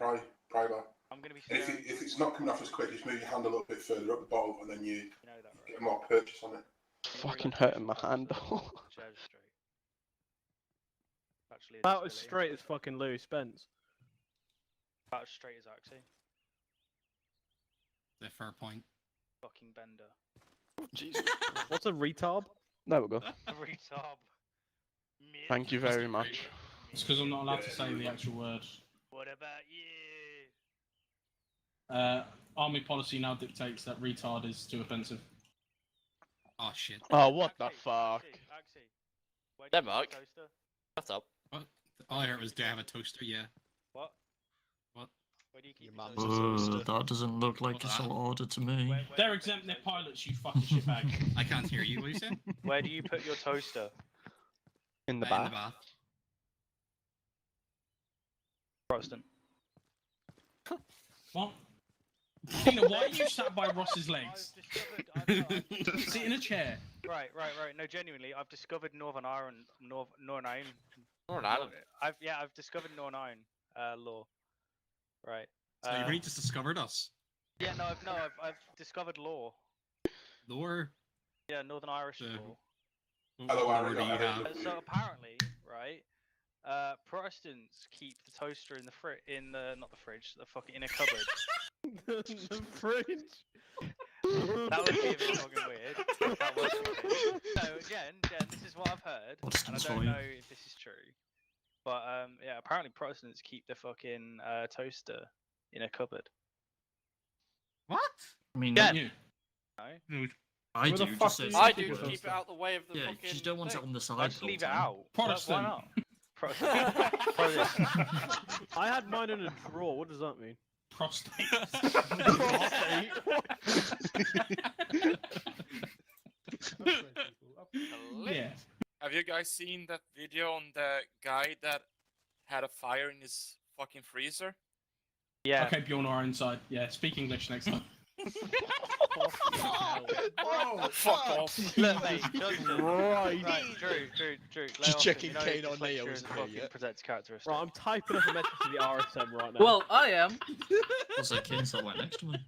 pry bar. I'm gonna be And staring. if it's not coming off as quick, just move your hand a little bit further up the bottle, and then you You know that, right? get more purchase on it. It's fucking hurting my hand. Chair's straight. Actually, a About as disability. straight as fucking Louis Spence. About as straight as Axie. Their fair point. Fucking bender. Jesus. What's a retard? There we go. Retard. Thank you very much. It's because I'm not allowed to say the actual word. What about you? Army policy now dictates that retard is too offensive. Oh shit. Oh, what the Axie, fuck? Axie, where Yeah, do you Mark. put the toaster? Shut up. What? All I heard was, do I have a toaster? Yeah. What? What? Where do you keep Your your mum's toaster? That doesn't look like a What's that? sort order to me. They're exempt, they're pilots, you fucking shitbag. I can't hear you, what are you saying? Where do you put your toaster? In the In bath. the bath. Protestant. What? Tina, why are you sat by Ross's legs? I've discovered. Sit in a chair. Right. No, genuinely, I've discovered Northern Ireland. Northern Ireland. Northern Ireland. I've discovered Northern Ireland law. Right. So you've really just discovered us. Yeah, I've discovered law. Lore. Yeah, Northern Irish Uh, law. Hello, What Aaron. lore do you have? So apparently, right, Protestants keep the toaster in the not the fridge, the fucking in a cupboard. The fridge. That would be a bit fucking weird. That was weird. So again, this is what I've heard, and I Protestants don't for you. know if this is true. But yeah, apparently Protestants keep the fucking toaster in a cupboard. What? I mean, Yeah. You. No? I Who the do. fuck Just do says you I think do it to was? keep it out the way of the Yeah, fucking. you just don't want it thing. on the side. I just all the leave it time. out. Protestant. Why not? Protestant. I had mine in a drawer. What does that mean? Prostate. Yeah. Have you guys seen that video on the guy that had a fire in his fucking freezer? Yeah. Okay, Bjorn are inside. Yeah, speak English next time. Fuck off. Look, mate, Johnson. Right. Right, Drew. lay Just off checking it. You know Kane this on Neo lecture isn't is here fucking yet. presents characteristics. Right, I'm typing up a message to the RSM right now. Well, I am. Also, Kane's not right next to me.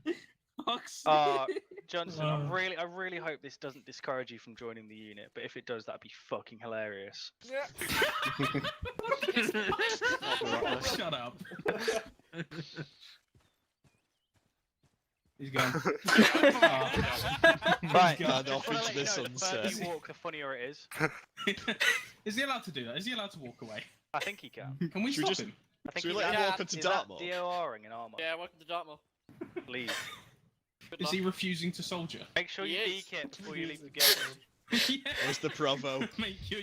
Johnson, I really hope this doesn't discourage you from joining the unit, but if it does, that'd be fucking hilarious. Shut up. He's gone. Right, Gone just off wanna into let the you know, the further sunset. you walk, the funnier it is. Is he allowed to do that? Is he allowed to walk away? I think he can. Can we Should we stop just- him? I think Should we he's let him at- walk into he's at Dartmoor? DORing in Arma. Yeah, welcome to Dartmoor. Leave. Good Is luck. he refusing to soldier? Make sure you He is. peek it before you leave the gate. Yeah. Where's the Provo? Make sure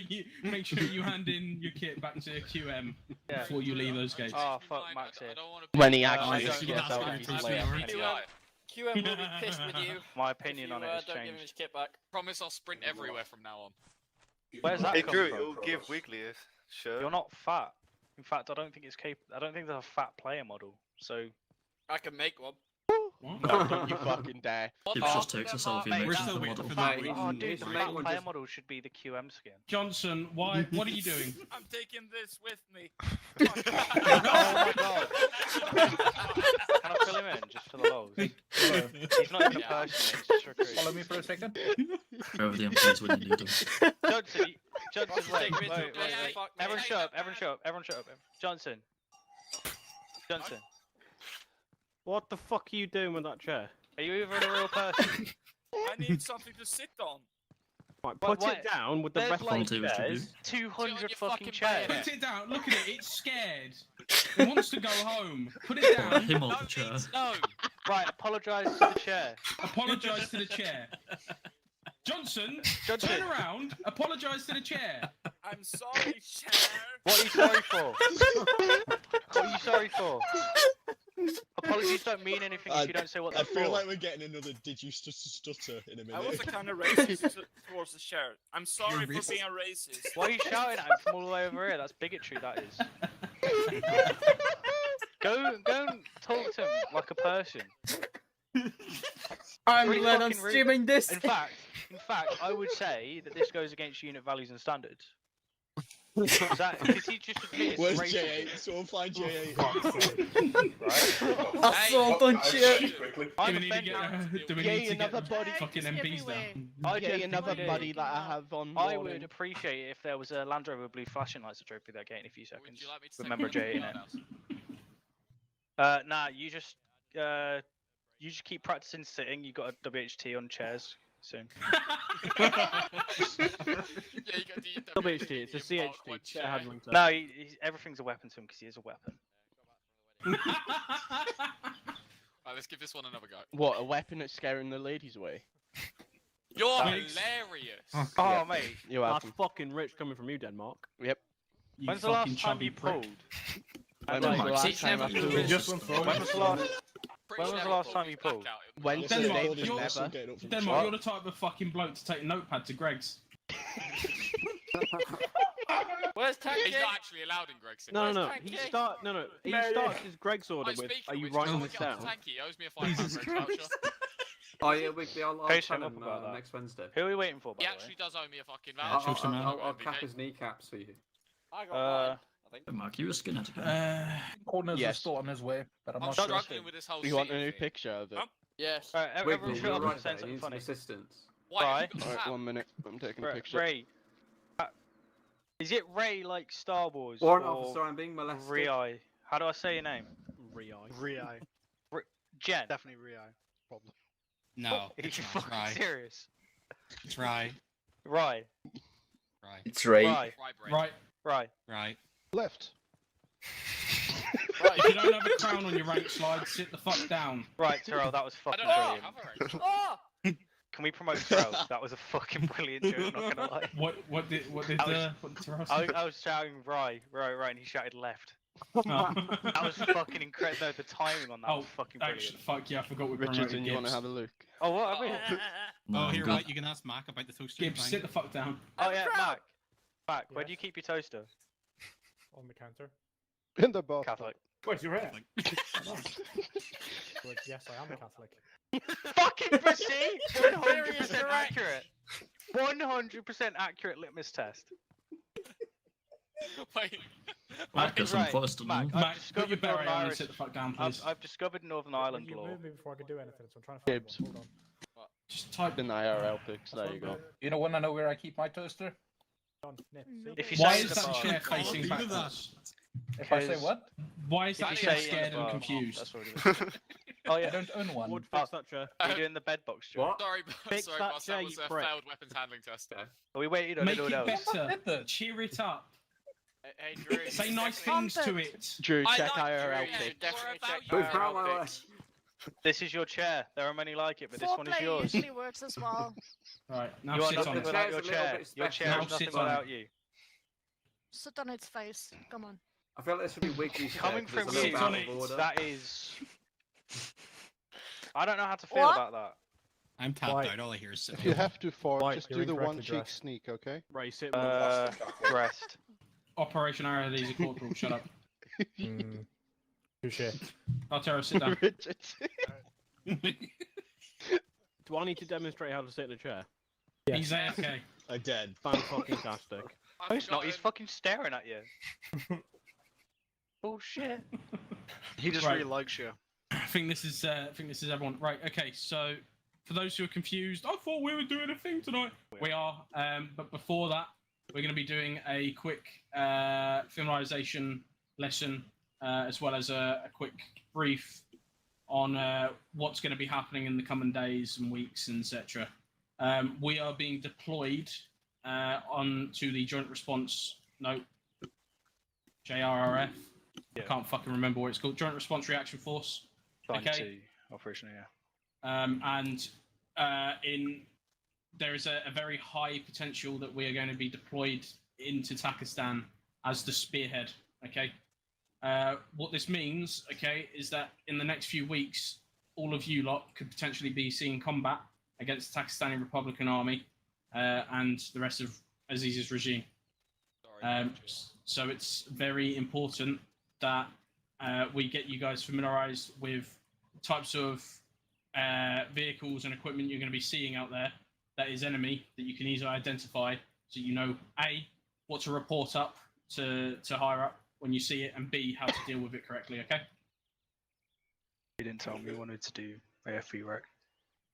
you hand in your kit back to QM Yeah. before you leave those gates. Oh fuck, Max here. When he I actually don't you guess have I'll to be do too something late already. anyway. QM will be pissed with you. My if opinion you on it has don't give him his changed. kit back. Promise I'll sprint everywhere from now on. Where's that Hey come Drew, from? you'll give Wiggly a shirt. You're not fat. In fact, I don't think it's I don't think there's a fat player model. So I can make one. What? No, don't you fucking dare. What It the just fuck? takes a selfie Mate, and we're makes still the waiting model. for that. oh dude, the the fat main one player just- model should be the QM skin. Johnson, why? What are you doing? I'm taking this with me. Oh my god! Can I fill him in just for the lols? He's not even a person. He's just a recruit. Follow me for a second. Over the MPs when you need them. Johnson, Johnson, wait. Fuck me. Everyone shut up. Everyone shut up. Johnson. What the fuck are you doing with that chair? Are you even a real person? I need something to sit on. Right, What- put what? it down with the There's rest like of the Volunteers to chairs. do. 200 your fucking fucking chairs. bed. Put it down. Look at it. It's scared. It wants to go home. Put it down. Him off the chair. No. Right, apologise to the chair. Apologise to the chair. Johnson, Johnson. turn around. Apologise to the chair. I'm sorry, chair. What are you sorry for? What are you sorry for? Apologies don't mean anything if you don't say what they're I feel for. like we're getting another did you stutter in a I minute. was a kind of racist towards the chair. I'm sorry You're for being a racist. Why are you shouting at him from all the way over here? That's bigotry, that is. Go and talk to him like a person. I'm Really glad I'm fucking rude. streaming this. In fact, I would say that this goes against unit values and standards. Is he just admitted Where's racism? J8? Someone find J8. Right? Assault on shit. Quickly. Do I'm we need to offended. get, do we Yay, need to get another the body. fucking MPs down? I Yay, genuinely another do. buddy that I have on. I warning. would appreciate it if there was a Land Rover with blue flashing lights to trophy that gate in a few seconds. Would you like me to Remember take J in it. Nah, you just keep practicing sitting. You got a WHT on chairs soon. Yeah, you got the WHT, it's a CHT. Get a handling test. No, everything's a weapon to him because he is a weapon. Right, let's give this one another go. What, a weapon at scaring the ladies away? You're Thanks. hilarious. Oh, Yeah. mate. You're That's welcome. fucking rich coming from you, Denmark. You When's the fucking last time chubby you prick. pulled? When Like, was the last time never I do flew? it. Just went When forward. was the last? Pretty When was the never last pulled time you his back pulled? out. When Listen, Denmark, Gordon, you're- listen, getting up from the Denmark, chat. you're the type of fucking bloke to take a notepad to Greg's. Where's He's Tanky? not actually allowed in Greg's. No. Where's He Tanky? starts his Greg's order Oh, with, speaking are of you which, writing can we this get on down? Tanky? He owes me a £5 Greg's voucher. Oh yeah, Wiggly, I'll Chase tell him up him about that. next Wednesday. Who are we waiting for, by He the way? actually does owe me a fucking I'll, voucher. Chase him out. I'll MVP. cap his kneecaps for you. I got Uh, mine, I think. Mark, you a skinhead again? Corners Yes. still on his way, but I'm struggling with this whole You want a seating new thing. picture of it? Huh? Yes. Alright, everyone Wiggly, shut you're up right and say there. You something need some funny. assistance. Why? Right. Have you got Alright, Sam? 1 minute. I'm taking a picture. Ray. Is it Ray like Star Wars? Warrant or officer, I'm being molested. Rai? How do I say your name? Rai. Jen. Definitely Rai. Problem. No, Are you fucking serious? It's right. Rai. It's Ray. Rai. Right, Rai. right. Left. If you don't have a crown on your rank slide, sit the fuck down. Right, Terrell, that was I fucking don't know. brilliant. Have a range. Oh! Can we promote Terrell? That was a fucking brilliant joke, not gonna lie. What did Terrell I say? was shouting Rai, and he shouted left. Oh. That was fucking incredible. No, the timing on that was fucking brilliant. Actually, fuck yeah, I forgot we Richardson, promoted you want to Gibbs. have a look? Oh, what? I mean, No, I'm here, good. right, you can ask Mark about the toaster. Gibbs, sit the fuck down. oh yeah, Mac, where do you keep your toaster? On the counter. In the bath. Catholic. Where's your hair? Yes, I am a Catholic. Fucking proceed! 100% accurate. 100% accurate litmus test. Wait. Mark, guess I'm Right, first to Mac, know. I've Mac, put your discovered beret Northern on and Irish. sit the fuck down, please. I've discovered Northern Ireland You law. moved me before I could do anything, so I'm trying to find Gibbs. one. Hold on. Just type In the IRL pics, there you go. You don't want to know where I keep my toaster? Done. Nip. See? If you Why say is the that bar, chair facing backwards? If I say what? Why is If that you chair say in the scared and bar, confused? That's what it is. Oh yeah. don't own one. Would fix that chair. Are you doing the bed box joke? What? Sorry, Fix sorry, that boss. chair, That you was a prick. failed weapons handling test. Are we waiting on Make anyone it else? better. Cheer it up. Hey, Drew. you Say should nice definitely- things to it. Drew, I check like IRL Drew, You pics. should definitely What check about Move your out my way. pics. This is your chair. There are many like it, but this one is yours. usually works as well. Right, now You are sit on nothing it. without Chair's your a little chair. bit Your special. chair Now is nothing sit on it. without you. Sit on its face. Come on. I feel like this should be Wiggly's chair, Coming 'cause it's from a little you, bit out of order. that is. I don't know how to feel What? about that. I'm tapped Right. out. All I hear is If you have to fart, Right, just you're do the one incorrectly cheek dressed. sneak, okay? Ray, sit Dressed. Operation Arrow. These are corporal. Shut up. Touche. Altero, sit down. Do I need to demonstrate how to sit in a chair? He's AFK. Again. Fantastic. No, he's not. He's fucking staring at you. Bullshit. He just Right. really likes you. I think this is everyone. Right. Okay. So, for those who are confused, I thought we were doing a thing tonight. We are. But before that, we're going to be doing a quick familiarization lesson, as well as a quick brief on what's going to be happening in the coming days and weeks, etc. We are being deployed onto the Joint Response JRRF. I can't fucking remember what it's called. Joint Response Reaction Force. Okay. Operation, yeah. There is a very high potential that we are going to be deployed into Takistan as the spearhead. Okay. What this means, okay, is that in the next few weeks, all of you lot could potentially be seeing combat against the Takistani Republican Army and the rest of Aziz's regime. So it's very important that we get you guys familiarized with types of vehicles and equipment you're going to be seeing out there that is enemy, that you can easily identify, so you know A, what to report up to higher up when you see it, and B, how to deal with it correctly. Okay. You didn't tell me you wanted to do AFV work.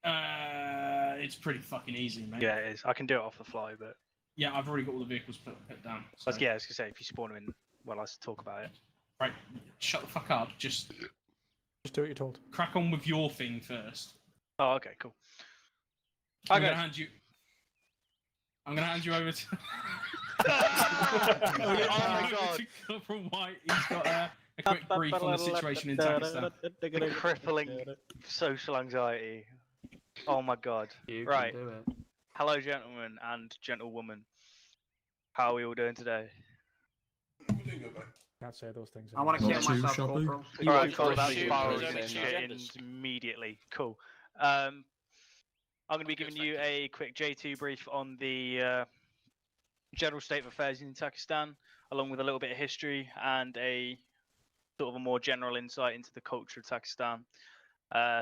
It's pretty fucking easy, mate. Yeah, it is. I can do it off the fly, but Yeah, I've already got all the vehicles put down. So. yeah, I was gonna say if you spawn them in, well, let's talk about it. Right, shut the fuck up. Just do what you're told. crack on with your thing first. Oh, okay, cool. I'm gonna hand you over to. Oh my god! From White, he's got a quick brief on the situation in Takistan. The crippling social anxiety. Oh my god! Right. Do it. Hello, gentlemen and gentlewoman. How are we all doing today? We're doing good, mate. Can't say those things. I want to Not kill too myself, shabby. Corporal. You Alright, want cool. to That's shoot fine. those We're in, shit immediately. Cool. I'm going to be giving you a quick J2 brief on the general state of affairs in Takistan, along with a little bit of history and a sort of a more general insight into the culture of Takistan.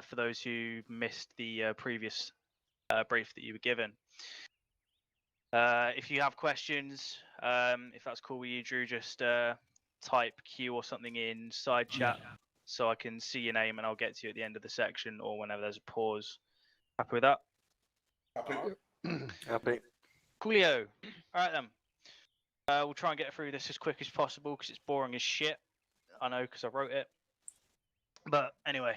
For those who missed the previous brief that you were given. If you have questions, if that's cool with you, Drew, just type Q or something in side chat so I can see your name and I'll get to you at the end of the section or whenever there's a pause. Happy with that? Happy? Happy. Coolio. Alright then. We'll try and get through this as quick as possible because it's boring as shit. I know because I wrote it. But anyway,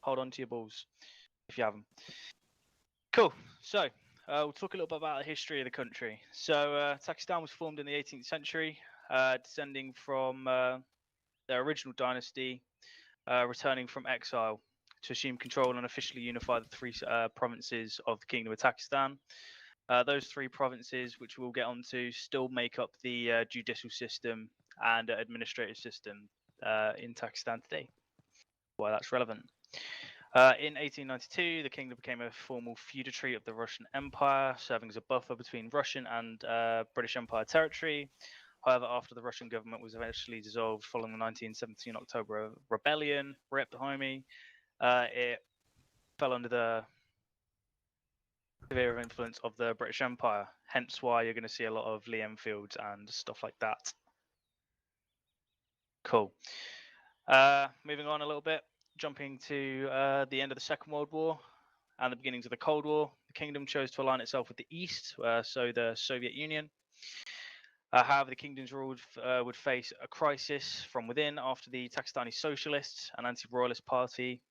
hold on to your balls if you have them. Cool. So, we'll talk a little bit about the history of the country. So, Takistan was formed in the 18th century, descending from their original dynasty, returning from exile to assume control and officially unify the three provinces of the Kingdom of Takistan. Those three provinces, which we'll get onto, still make up the judicial system and administrative system in Takistan today. Why that's relevant. In 1892, the kingdom became a formal feudatory of the Russian Empire, serving as a buffer between Russian and British Empire territory. However, after the Russian government was eventually dissolved following the 1917 October Rebellion, RIP the homie, it fell under the severe influence of the British Empire. Hence why you're going to see a lot of Lee Enfields and stuff like that. Cool. Moving on a little bit. Jumping to the end of the Second World War and the beginnings of the Cold War, the kingdom chose to align itself with the East, so the Soviet Union. However, the kingdom's rule would face a crisis from within after the Takistani Socialists, an anti-royalist party,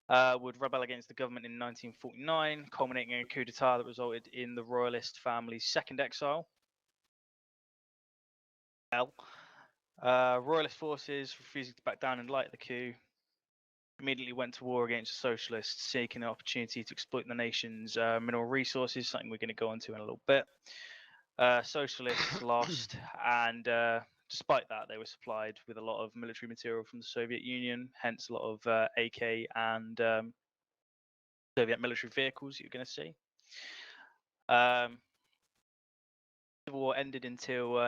would rebel against the government in 1949, culminating in a coup d'etat that resulted in the royalist family's second exile. Royalist forces, refusing to back down and light the coup, immediately went to war against the socialists, seeking an opportunity to exploit the nation's mineral resources, something we're going to go into in a little bit. Socialists lost, and despite that, they were supplied with a lot of military material from the Soviet Union, hence a lot of AK and Soviet military vehicles you're going to see. Civil War ended until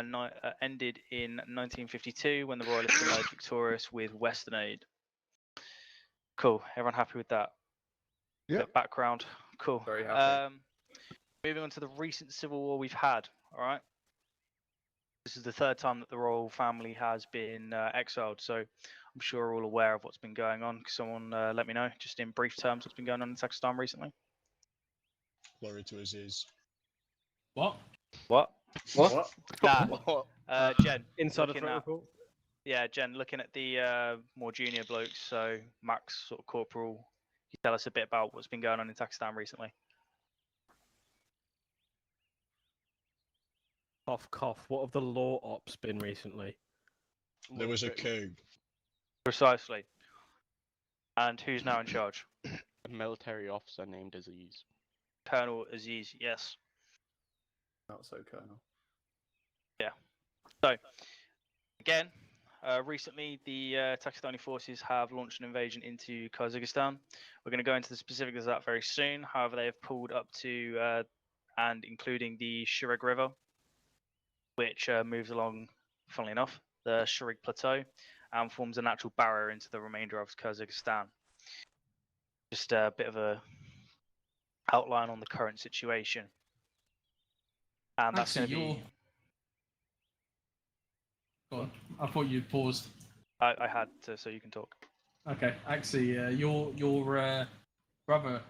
ended in 1952 when the Royalists emerged victorious with Western aid. Cool. Everyone happy with that? Yeah. Background. Cool. Very happy. Moving on to the recent civil war we've had. All right. This is the third time that the royal family has been exiled, so I'm sure we're all aware of what's been going on. Someone let me know, just in brief terms, what's been going on in Takistan recently. Glory to Aziz. What? What? What? Nah. Jen. Insider looking threat at- report. Yeah, Jen, looking at the more junior blokes, so Max, sort of corporal, can you tell us a bit about what's been going on in Takistan recently? Cough, cough. What have the law ops been recently? There was a coup. Precisely. And who's now in charge? A military officer named Aziz. Colonel Aziz, yes. Not so, Colonel. So, again, recently the Takistani forces have launched an invasion into Karzeghistan. We're going to go into the specifics of that very soon. However, they have pulled up to and including the Shireg River, which moves along, funnily enough, the Shireg Plateau and forms a natural barrier into the remainder of Karzeghistan. Just a bit of a outline on the current situation. and that's going Actually, to you're. be. Go on. I thought you'd paused. I had to, so you can talk. Okay, actually, your brother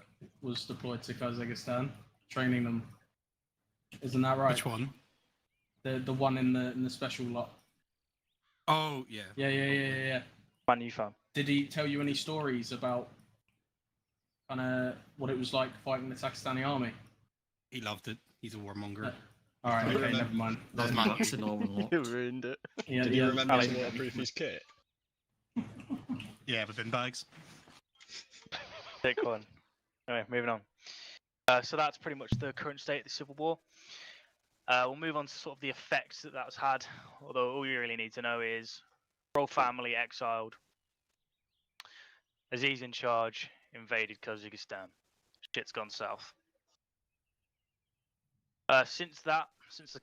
was deployed to Karzeghistan, training them. Isn't that right? Which one? The one in the special lot. Oh, yeah. Yeah. Man, you fam. Did he tell you any stories about kind of what it was like fighting the Takistani army? He loved it. He's a warmonger. All right, Do you okay, remember- never mind. That's a normal lot. You ruined it. Yeah, Did you remember Alex. his waterproof his kit? Yeah, with bin bags. Take one. Anyway, moving on. So that's pretty much the current state of the civil war. We'll move on to sort of the effects that that's had. Although all you really need to know is royal family exiled, Aziz in charge, invaded Kazakhstan. Shit's gone south. Since the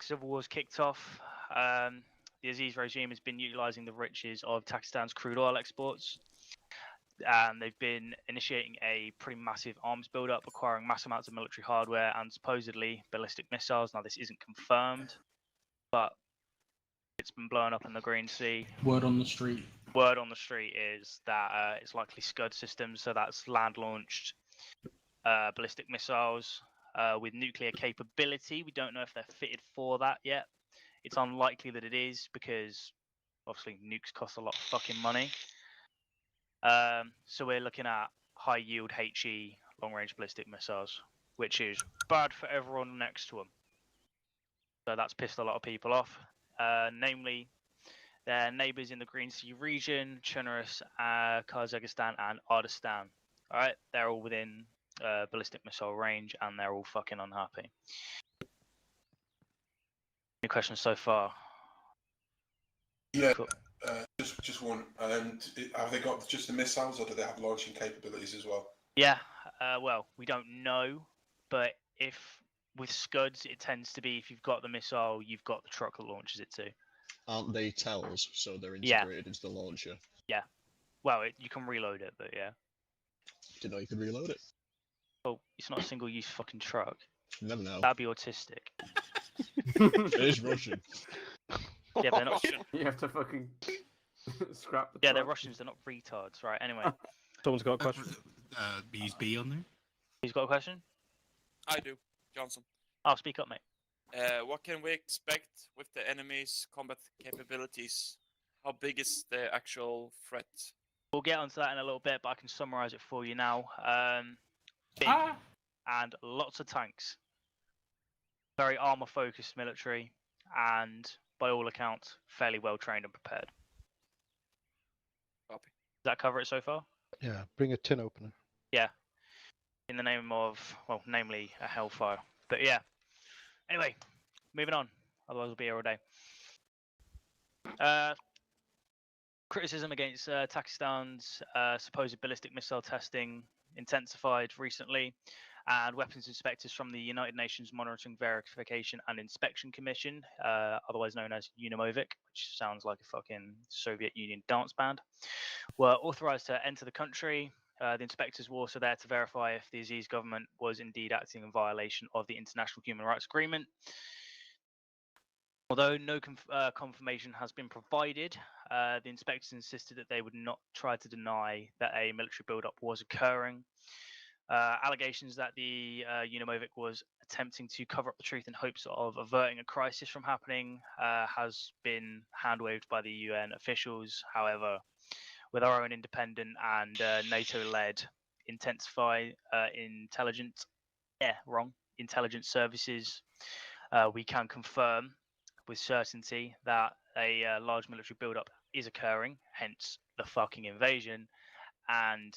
civil war's kicked off, the Aziz regime has been utilising the riches of Takistan's crude oil exports, and they've been initiating a pretty massive arms build-up, acquiring mass amounts of military hardware and supposedly ballistic missiles. Now, this isn't confirmed, but it's been blown up in the Green Sea. Word on the street. Word on the street is that it's likely Scud systems, so that's land-launched ballistic missiles with nuclear capability. We don't know if they're fitted for that yet. It's unlikely that it is because obviously nukes cost a lot of fucking money. So we're looking at high-yield HE long-range ballistic missiles, which is bad for everyone next to them. So that's pissed a lot of people off, namely their neighbours in the Green Sea region, Chernarus, Karzeghistan, and Artistan. All right, they're all within ballistic missile range, and they're all fucking unhappy. Any questions so far? Yeah, Cool. just one. And have they got just the missiles, or do they have launching capabilities as well? Yeah, well, we don't know, but if with Scuds, it tends to be if you've got the missile, you've got the truck that launches it too. Aren't they tells, so they're Yeah. integrated into the launcher? Yeah. Well, you can reload it, but yeah. Didn't know you could reload it. Well, it's not a single-use fucking truck. You never know. That'd be autistic. It is Russian. Yeah, but they're not. You have to fucking scrap the Yeah, they're truck. Russians. They're not retards, right? Anyway, Someone's got a question. Use B on there. who's got a question? I do, Johnson. I'll speak up, mate. What can we expect with the enemy's combat capabilities? How big is the actual threat? We'll get onto that in a little bit, but I can summarise it for you now. Big and lots of tanks. Very armour-focused military, and by all accounts, fairly well trained and prepared. Copy. Does that cover it so far? Yeah, bring a tin opener. Yeah. In the name of, well, namely a Hellfire. But yeah. Anyway, moving on. Otherwise, we'll be here all day. Criticism against Takistan's supposed ballistic missile testing intensified recently, and weapons inspectors from the United Nations Monitoring, Verification and Inspection Commission, otherwise known as UNIMOVIC, which sounds like a fucking Soviet Union dance band, were authorized to enter the country. The inspectors were also there to verify if the Aziz government was indeed acting in violation of the International Human Rights Agreement. Although no confirmation has been provided, the inspectors insisted that they would not try to deny that a military build-up was occurring. Allegations that the UNIMOVIC was attempting to cover up the truth in hopes of averting a crisis from happening has been hand-waved by the UN officials. However, with our own independent and NATO-led intelligence services, we can confirm with certainty that a large military build-up is occurring, hence the fucking invasion, and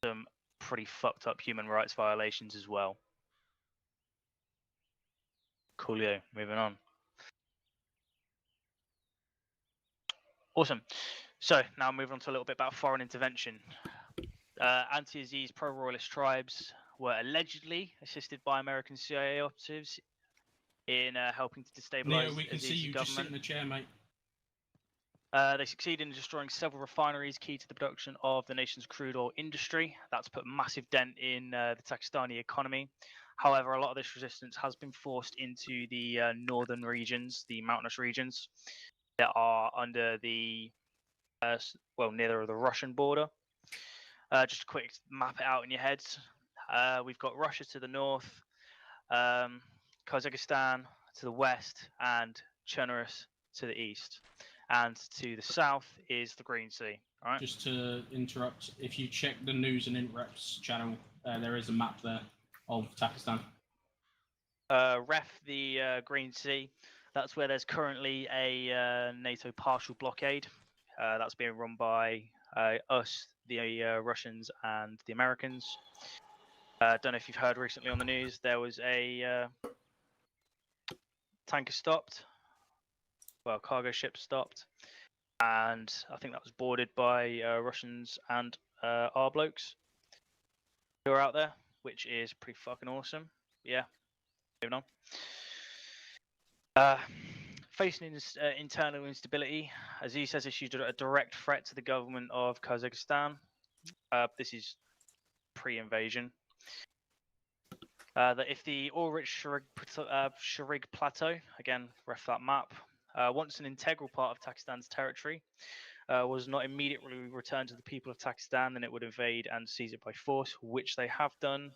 some pretty fucked up human rights violations as well. Coolio, moving on. Awesome. So now moving on to a little bit about foreign intervention. Anti-Aziz pro-royalist tribes were allegedly assisted by American CIA operatives in helping to destabilize Leo, we can Aziz's see you government. just sit in the chair, mate. They succeeded in destroying several refineries key to the production of the nation's crude oil industry. That's put a massive dent in the Takistani economy. However, a lot of this resistance has been forced into the northern regions, the mountainous regions that are under the near the Russian border. Just a quick map it out in your heads. We've got Russia to the north, Karzeghistan to the west, and Chernobyl to the east. And to the south is the Green Sea. All right. Just to interrupt, if you check the news and interrupts channel, there is a map there of Takistan. Ref the Green Sea. That's where there's currently a NATO partial blockade. That's being run by us, the Russians, and the Americans. Don't know if you've heard recently on the news, there was a tanker stopped. Well, cargo ship stopped. And I think that was boarded by Russians and our blokes who are out there, which is pretty fucking awesome. Yeah, moving on. Facing internal instability, Aziz has issued a direct threat to the government of Kazakhstan. This is pre-invasion. That if the Ulrich-Sharig Plateau, again, ref that map, once an integral part of Takistan's territory, was not immediately returned to the people of Takistan, then it would invade and seize it by force, which they have done.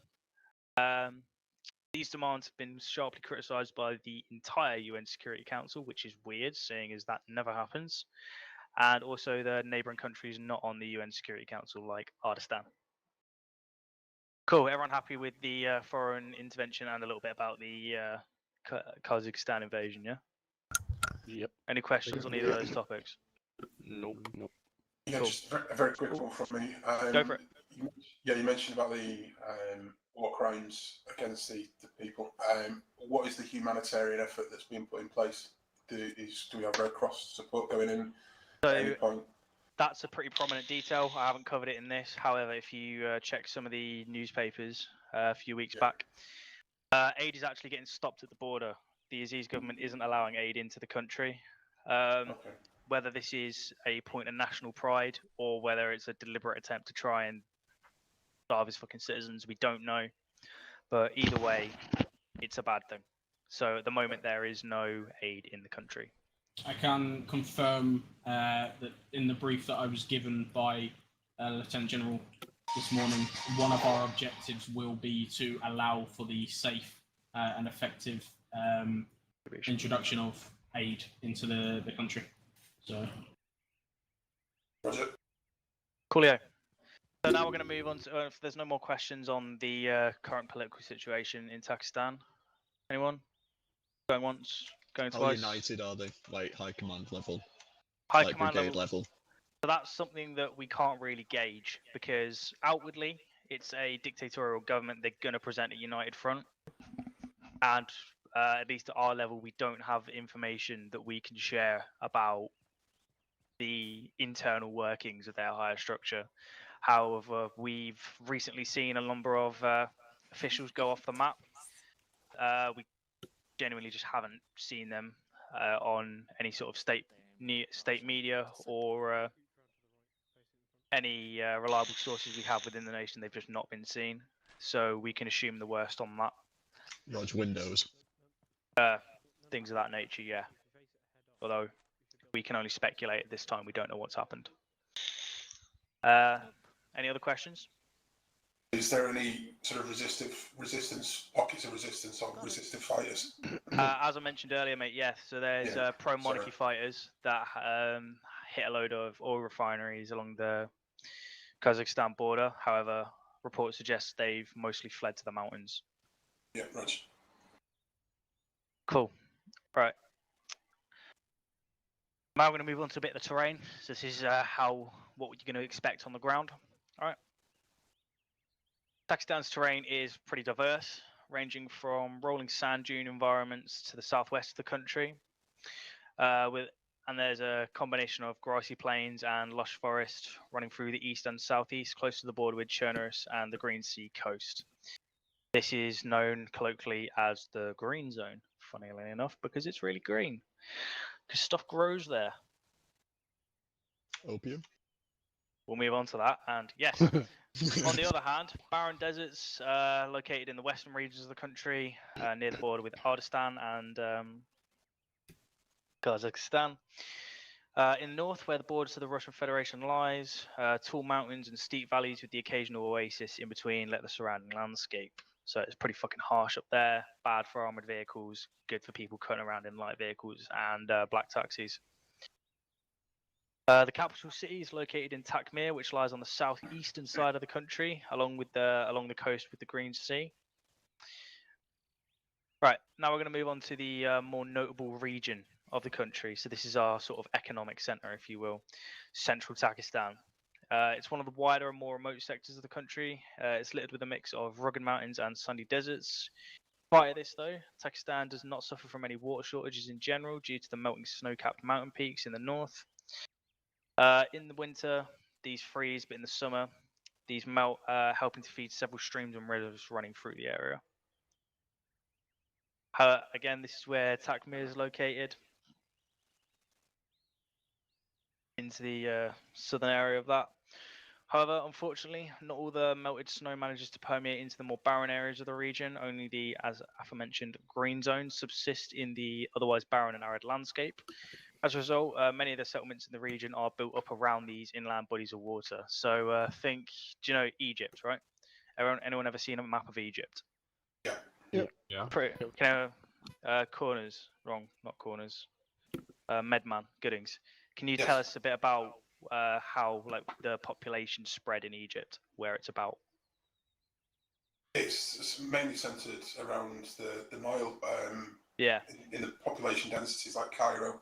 These demands have been sharply criticised by the entire UN Security Council, which is weird, seeing as that never happens, and also the neighbouring countries not on the UN Security Council, like Kurdistan. Cool, everyone happy with the foreign intervention and a little bit about the Kazakhstan invasion, yeah? Yep. Any questions on either of those topics? Nope. Yeah, Cool. just a very quick one from me. Go for it. You mentioned about the war crimes against the people. What is the humanitarian effort that's being put in place? Do we have Red Cross support going in at any point? That's a pretty prominent detail. I haven't covered it in this. However, if you check some of the newspapers a few weeks back, aid is actually getting stopped at the border. The Aziz government isn't allowing aid into the country. Whether this is a point of national pride or whether it's a deliberate attempt to try and starve his fucking citizens, we don't know. But either way, it's a bad thing. So at the moment, there is no aid in the country. I can confirm that in the brief that I was given by Lieutenant General this morning, one of our objectives will be to allow for the safe and effective introduction of aid into the country. So, Coolio. So now we're going to move on to, if there's no more questions on the current political situation in Takistan. Anyone? Going once? Going How twice? united are they? Like high command level? High like command brigade level? So that's something that we can't really gauge because outwardly it's a dictatorial government. They're going to present a united front. And at least at our level, we don't have information that we can share about the internal workings of their higher structure. However, we've recently seen a number of officials go off the map. We genuinely just haven't seen them on any sort of state media or any reliable sources we have within the nation. They've just not been seen. So we can assume the worst on that. Rog Windows. Things of that nature, yeah. Although we can only speculate at this time. We don't know what's happened. Any other questions? Is there any sort of resistance, pockets of resistance or resistive fighters? As I mentioned earlier, mate, yes. So there's pro-monarchy fighters that hit a load of oil refineries along the Kazakhstan border. However, reports suggest they've mostly fled to the mountains. Yeah, right. Cool. Right. Now we're going to move on to a bit of the terrain. So this is what you're going to expect on the ground. All right. Takistan's terrain is pretty diverse, ranging from rolling sand dune environments to the southwest of the country. And there's a combination of grassy plains and lush forest running through the east and southeast, close to the border with Chernobyl and the Green Sea coast. This is known colloquially as the Green Zone, funnily enough, because it's really green. Because stuff grows there. Opium? We'll move on to that. And yes, On the other hand, barren deserts located in the western regions of the country, near the border with Kurdistan and Karzeghistan. In the north, where the border to the Russian Federation lies, tall mountains and steep valleys with the occasional oasis in between let the surrounding landscape. So it's pretty fucking harsh up there, bad for armoured vehicles, good for people cutting around in light vehicles and black taxis. The capital city is located in Takmir, which lies on the southeastern side of the country, along the coast with the Green Sea. Right, now we're going to move on to the more notable region of the country. So this is our sort of economic centre, if you will, central Takistan. It's one of the wider and more remote sectors of the country. It's littered with a mix of rugged mountains and sandy deserts. Prior to this, though, Takistan does not suffer from any water shortages in general due to the melting snow-capped mountain peaks in the north. In the winter, these freeze, but in the summer, these melt, helping to feed several streams and rivers running through the area. Again, this is where Takmir is located, into the southern area of that. However, unfortunately, not all the melted snow manages to permeate into the more barren areas of the region. Only the, as aforementioned, green zones subsist in the otherwise barren and arid landscape. As a result, many of the settlements in the region are built up around these inland bodies of water. So do you know Egypt, right? Anyone ever seen a map of Egypt? Yeah. Corners, wrong, not corners. Medman, Goodings. Can you tell us a bit about how the population spread in Egypt, where it's about? It's mainly centred around the Nile. Yeah. In the population densities like Cairo,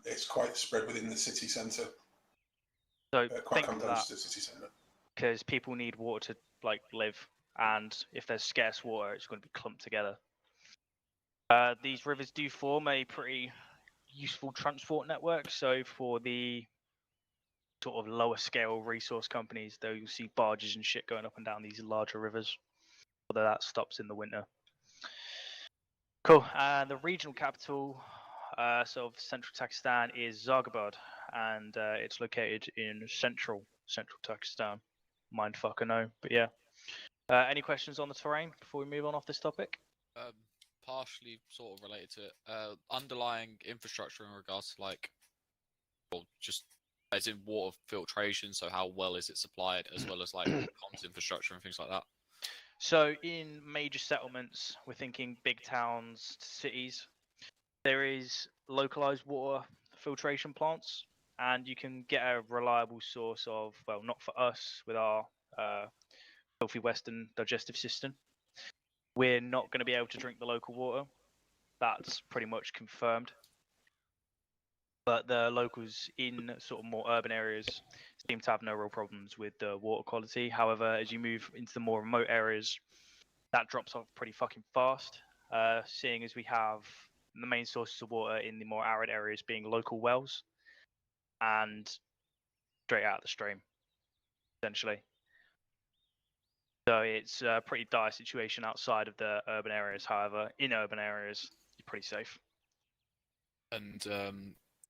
it's quite spread within the city centre. So quite think of condensed that, to the city centre. because people need water to live, and if there's scarce water, it's going to be clumped together. These rivers do form a pretty useful transport network. So for the sort of lower scale resource companies, though, you'll see barges and shit going up and down these larger rivers, although that stops in the winter. Cool. The regional capital of central Takistan is Zargabad, and it's located in central Takistan. Mindfuck, I know, but yeah. Any questions on the terrain before we move on off this topic? Partially sort of related to it. Underlying infrastructure in regards to just as in water filtration, so how well is it supplied, as well as comms infrastructure and things like that. So in major settlements, we're thinking big towns, cities, there is localized water filtration plants, and you can get a reliable source of, well, not for us with our filthy Western digestive system. We're not going to be able to drink the local water. That's pretty much confirmed. But the locals in sort of more urban areas seem to have no real problems with the water quality. However, as you move into the more remote areas, that drops off pretty fucking fast, seeing as we have the main sources of water in the more arid areas being local wells and straight out of the stream, essentially. So it's a pretty dire situation outside of the urban areas. However, in urban areas, you're pretty safe. And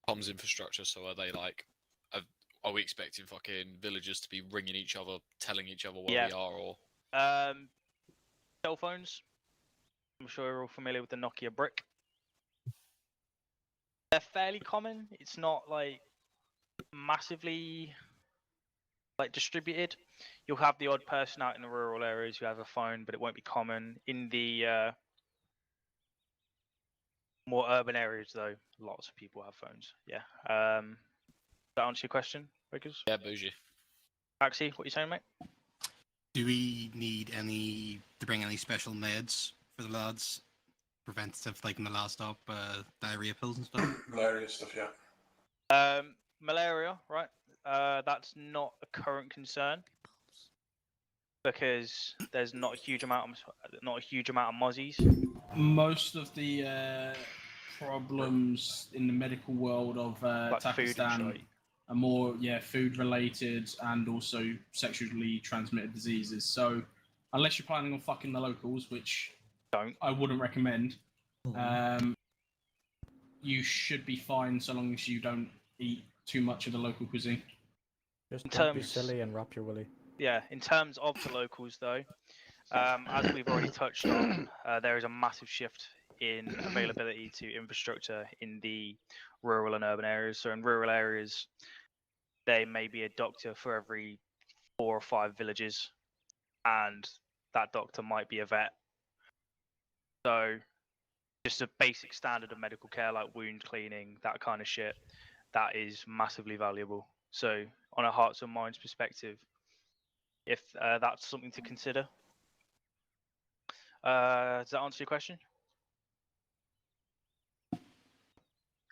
comms infrastructure, so are they are we expecting fucking villagers to be ringing each other, telling each other where we are, or? Cell phones. I'm sure you're all familiar with the Nokia brick. They're fairly common. It's not massively distributed. You'll have the odd person out in the rural areas who has a phone, but it won't be common. In the more urban areas, though, lots of people have phones. Yeah. Does that answer your question, Rickers? Yeah, bougie. Axie, what are you saying, mate? Do we need to bring any special meds for the lads? Preventative, in the last stop, diarrhea pills and stuff? Malaria stuff, yeah. Malaria, right? That's not a current concern because there's not a huge amount of mozzies. Most of the problems in the medical world of Takistan are more food related and also sexually transmitted diseases. So unless you're planning on fucking the locals, which I wouldn't recommend, you should be fine so long as you don't eat too much of the local cuisine. Just don't be silly and wrap your willy. yeah, in terms of the locals, though, as we've already touched on, there is a massive shift in availability to infrastructure in the rural and urban areas. So in rural areas, there may be a doctor for every 4 or 5 villages, and that doctor might be a vet. So just a basic standard of medical care like wound cleaning, that kind of shit, that is massively valuable. So on a hearts and minds perspective, if that's something to consider. Does that answer your question?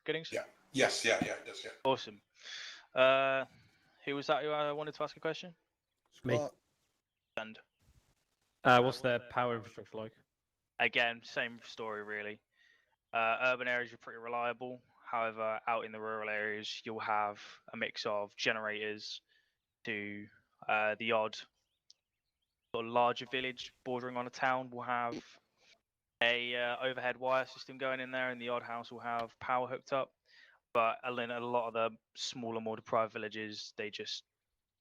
Goodings? Yeah. Yes. Yeah. Yeah. It does. Yeah. Awesome. Who was that who wanted to ask a question? Me. And What's their power infrastructure like? again, same story really. Urban areas are pretty reliable. However, out in the rural areas, you'll have a mix of generators to the odd sort of larger village bordering on a town will have a overhead wire system going in there, and the odd house will have power hooked up. But a lot of the smaller, more deprived villages, they just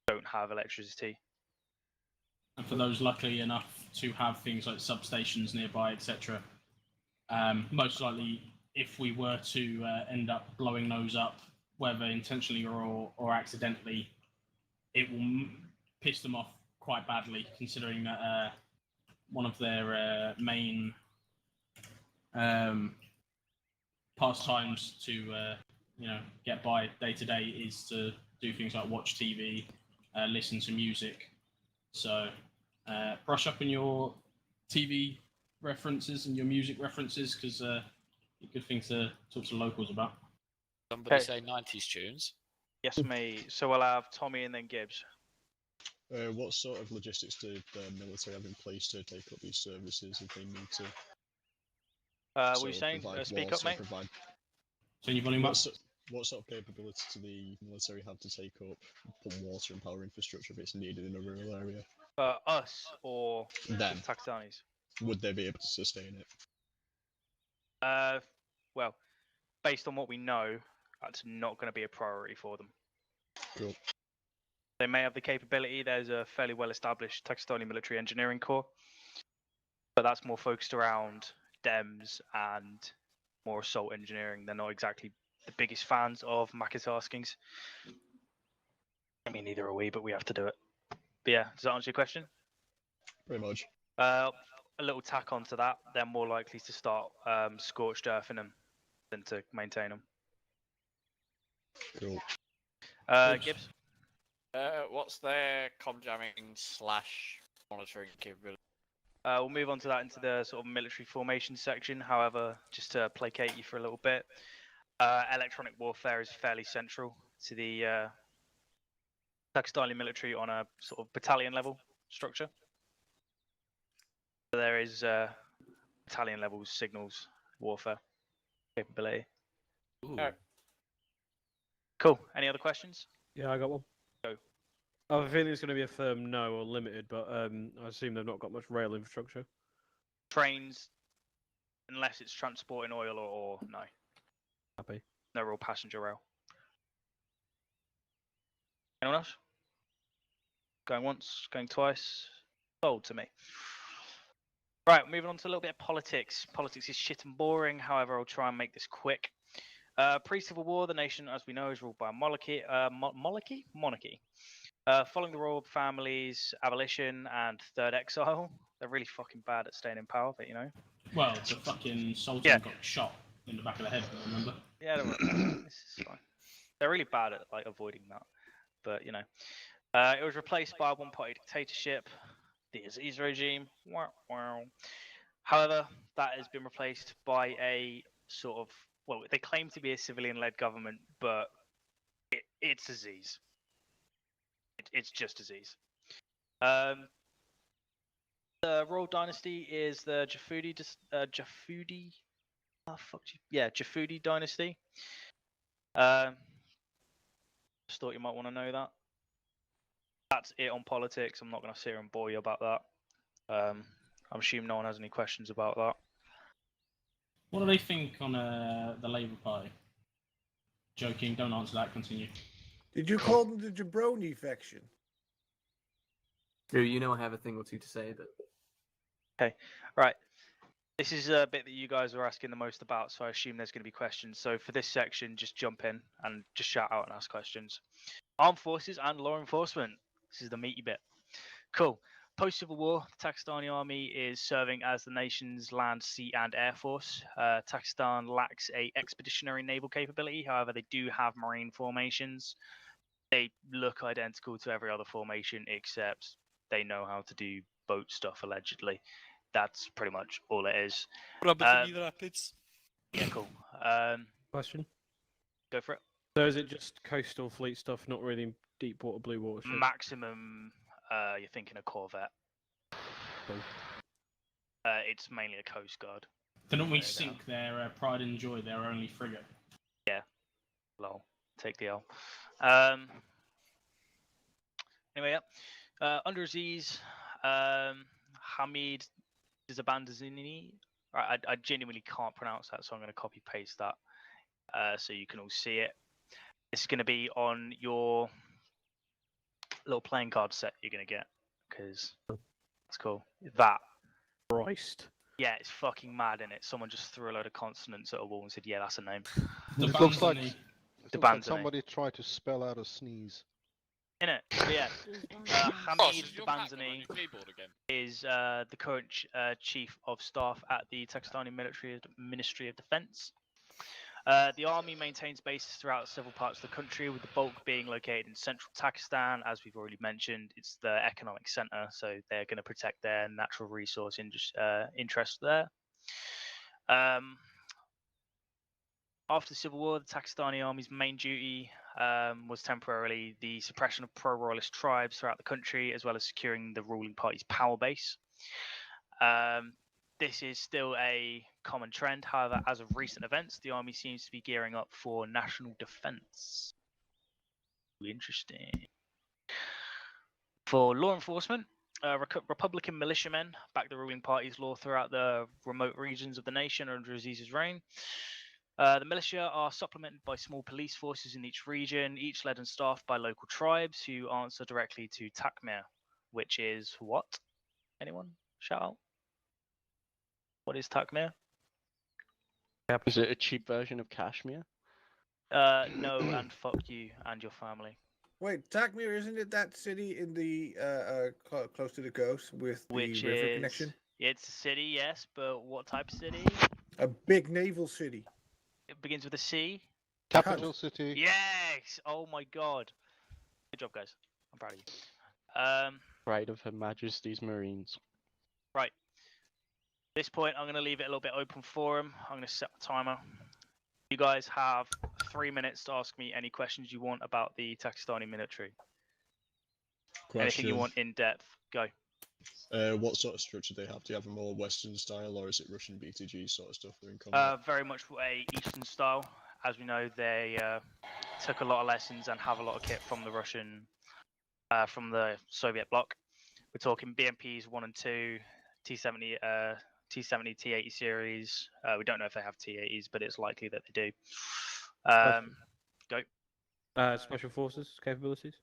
don't have electricity. And for those lucky enough to have things like substations nearby, etc., most likely, if we were to end up blowing those up, whether intentionally or accidentally, it will piss them off quite badly, considering that one of their main pastimes to get by day to day is to do things like watch TV, listen to music. So brush up on your TV references and your music references, because a good thing to talk to locals about. Somebody say 90s tunes. Yes, mate. So we'll have Tommy and then Gibbs. What sort of logistics do the military have in place to take up these services if they need to? What are you saying? Speak up, mate. So your volume up. What sort of capability do the military have to take up, put water and power infrastructure if it's needed in a rural area? Us or Them. Takistanis? Would they be able to sustain it? Well, based on what we know, that's not going to be a priority for them. Cool. They may have the capability. There's a fairly well-established Takistani military engineering corps, but that's more focused around DEMS and more assault engineering. They're not exactly the biggest fans of multitaskings. I mean, neither are we, but we have to do it. But yeah, does that answer your question? Pretty much. A little tack onto that, they're more likely to start scorched earthing them than to maintain them. Cool. Gibbs? What's their comm jamming / monitoring capability? We'll move on to that into the sort of military formation section. However, just to placate you for a little bit, electronic warfare is fairly central to the Takistani military on a sort of battalion level structure. So there is battalion level signals warfare capability. Cool. Any other questions? Yeah, I got one. Go. I have a feeling it's going to be a firm no or limited, but I assume they've not got much rail infrastructure. Trains, unless it's transporting oil or no. Happy. No real passenger rail. Anyone else? Going once, going twice. Sold to me. Right, moving on to a little bit of politics. Politics is shit and boring, however, I'll try and make this quick. Pre-Civil War, the nation, as we know, is ruled by a monarchy. Monarchy. Following the royal family's abolition and third exile, they're really fucking bad at staying in power, but you know. Well, the fucking Sultan got shot in the back of the head, remember? Yeah, don't worry. This is fine. They're really bad at like avoiding that, but you know. It was replaced by a one-party dictatorship, the Aziz regime. Wow. However, that has been replaced by a sort of, well, they claim to be a civilian-led government, but it's Aziz. It's just Aziz. The royal dynasty is the Jafudi dynasty. Just thought you might want to know that. That's it on politics. I'm not going to sit here and bore you about that. I'm assuming no one has any questions about that. What do they think on the Labour Party? Joking, don't answer that, continue. Did you call them the Jabroni faction? You know I have a thing or two to say, but Okay, right. This is a bit that you guys are asking the most about, so I assume there's going to be questions. So for this section, just jump in and just shout out and ask questions. Armed forces and law enforcement. This is the meaty bit. Cool. Post-Civil War, the Takistani army is serving as the nation's land, sea, and air force. Takistan lacks a expeditionary naval capability. However, they do have marine formations. They look identical to every other formation, except they know how to do boat stuff, allegedly. That's pretty much all it is. Rapids. Yeah, cool. Question. Go for it. So is it just coastal fleet stuff, not really deep water, blue water ships? Maximum, you're thinking a corvette. Cool. It's mainly a coast guard. They normally sink their Pride and Joy, their only frigate. Yeah. Lol. Take the L. Anyway, yeah. Under Aziz, Hamid Zabandazini. Right, I genuinely can't pronounce that, so I'm going to copy paste that so you can all see it. It's going to be on your little playing card set you're going to get, because that's cool. That. Christ. Yeah, it's fucking mad, innit? Someone just threw a load of consonants at a wall and said, yeah, that's a name. The It looks like, somebody tried to spell out a sneeze. Innit? But yeah. Hamid Dabanzani is the current Chief of Staff at the Takistani Ministry of Defence. The army maintains bases throughout several parts of the country, with the bulk being located in central Takistan. As we've already mentioned, it's the economic centre, so they're going to protect their natural resource interests there. After the Civil War, the Takistani army's main duty was temporarily the suppression of pro-royalist tribes throughout the country, as well as securing the ruling party's power base. This is still a common trend. However, as of recent events, the army seems to be gearing up for national defense. Interesting. For law enforcement, Republican militiamen back the ruling party's law throughout the remote regions of the nation under Aziz's reign. The militia are supplemented by small police forces in each region, each led and staffed by local tribes who answer directly to Takmir, which is what? Anyone? Shout out. What is Takmir? Is it a cheap version of Kashmir? No, and fuck you and your family. Wait, Takmir, isn't it that city in the close to the coast with the Which river is connection? It's a city, yes, but what type of city? A big naval city. It begins with a C. Capital city. Yes. Oh my god. Good job, guys. I'm proud of you. Pride of Her Majesty's Marines. Right. At this point, I'm going to leave it a little bit open for him. I'm going to set the timer. You guys have 3 minutes to ask me any questions you want about the Takistani military. Anything you want in depth, go. What sort of structure do they have? Do you have a more Western style, or is it Russian BTG sort of stuff they're in combat? Very much a Eastern style. As we know, they took a lot of lessons and have a lot of kit from the from the Soviet bloc. We're talking BMPs 1 and 2, T-70, T-70, T-80 series. We don't know if they have T-80s, but it's likely that they do. Go. Special forces capabilities.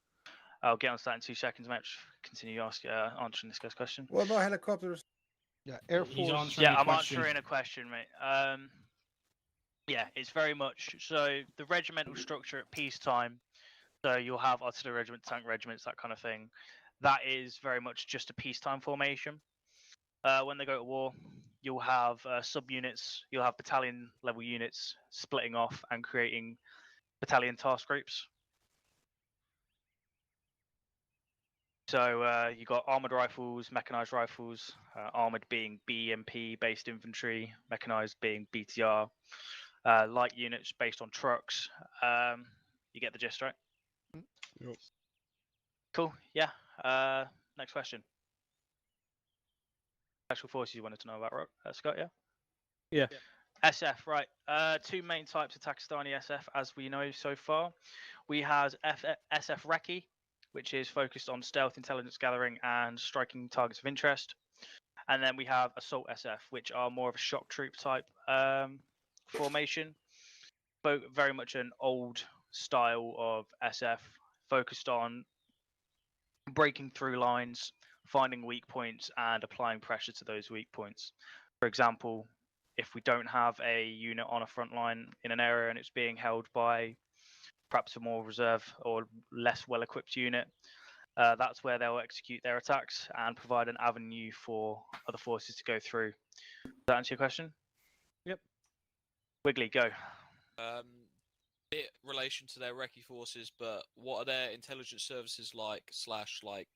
I'll get on to that in 2 seconds, mate. Continue answering this guy's question. What about helicopters? Yeah, Air Force. Yeah, I'm answering a question, mate. Yeah, it's very much so the regimental structure at peacetime. So you'll have artillery regiments, tank regiments, that kind of thing. That is very much just a peacetime formation. When they go to war, you'll have subunits, you'll have battalion level units splitting off and creating battalion task groups. So you got armored rifles, mechanized rifles, armored being BMP based infantry, mechanized being BTR, light units based on trucks. You get the gist, right? Yep. Cool. Yeah. Next question. Special forces you wanted to know about, right? Scott? Yeah. Yeah. SF, right. 2 main types of Takistani SF, as we know so far. We have SF Recce, which is focused on stealth, intelligence gathering, and striking targets of interest. And then we have Assault SF, which are more of a shock troop type formation. Very much an old style of SF, focused on breaking through lines, finding weak points and applying pressure to those weak points. For example, if we don't have a unit on a front line in an area and it's being held by perhaps a more reserve or less well-equipped unit, that's where they'll execute their attacks and provide an avenue for other forces to go through. Does that answer your question? Yep. Wiggly, go. Bit relation to their recce forces, but what are their intelligence services like, like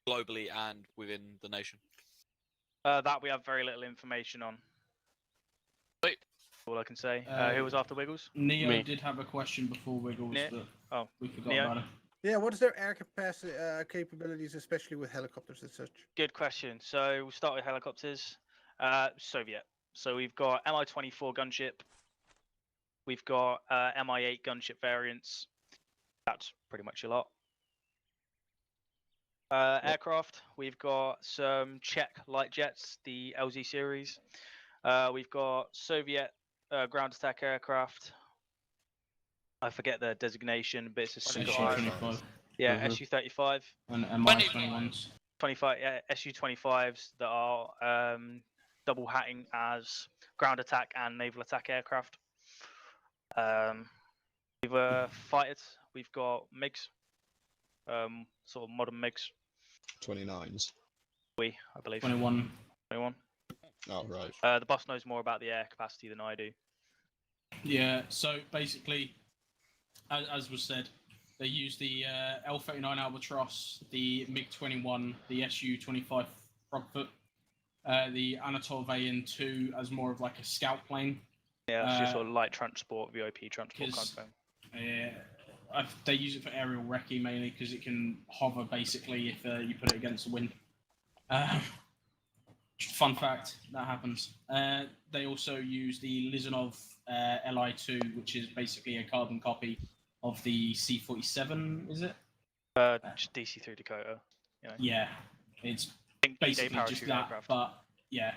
globally and within the nation? That we have very little information on. Wait. All I can say. Who was after Wiggles? Neo did have a question before Wiggles, but we forgot about it. Yeah, what is their air capacity capabilities, especially with helicopters and such? Good question. So we'll start with helicopters. Soviet. So we've got Mi-24 gunship. We've got Mi-8 gunship variants. That's pretty much a lot. Aircraft. We've got some Czech light jets, the LZ series. We've got Soviet ground attack aircraft. I forget the designation, but it's a Su-25. Yeah, Su-35. And Mi-21s. 25 Su-25s that are double hatting as ground attack and naval attack aircraft. We've fighters. We've got MiGs, sort of modern MiGs. 29s. I believe. 21. 21. Oh, right. The boss knows more about the air capacity than I do. Yeah, so basically, as was said, they use the L-39 Albatross, the MiG-21, the Su-25 Frogfoot, the Anatol 2 as more of like a scout plane. Yeah, it's just sort of light transport, VIP transport kind of thing. They use it for aerial recce mainly because it can hover basically if you put it against the wind. Fun fact, that happens. They also use the Lizanov Li-2, which is basically a carbon copy of the C-47, is it? Just DC-3 Dakota. You know. Yeah, it's basically just that, aircraft. But yeah,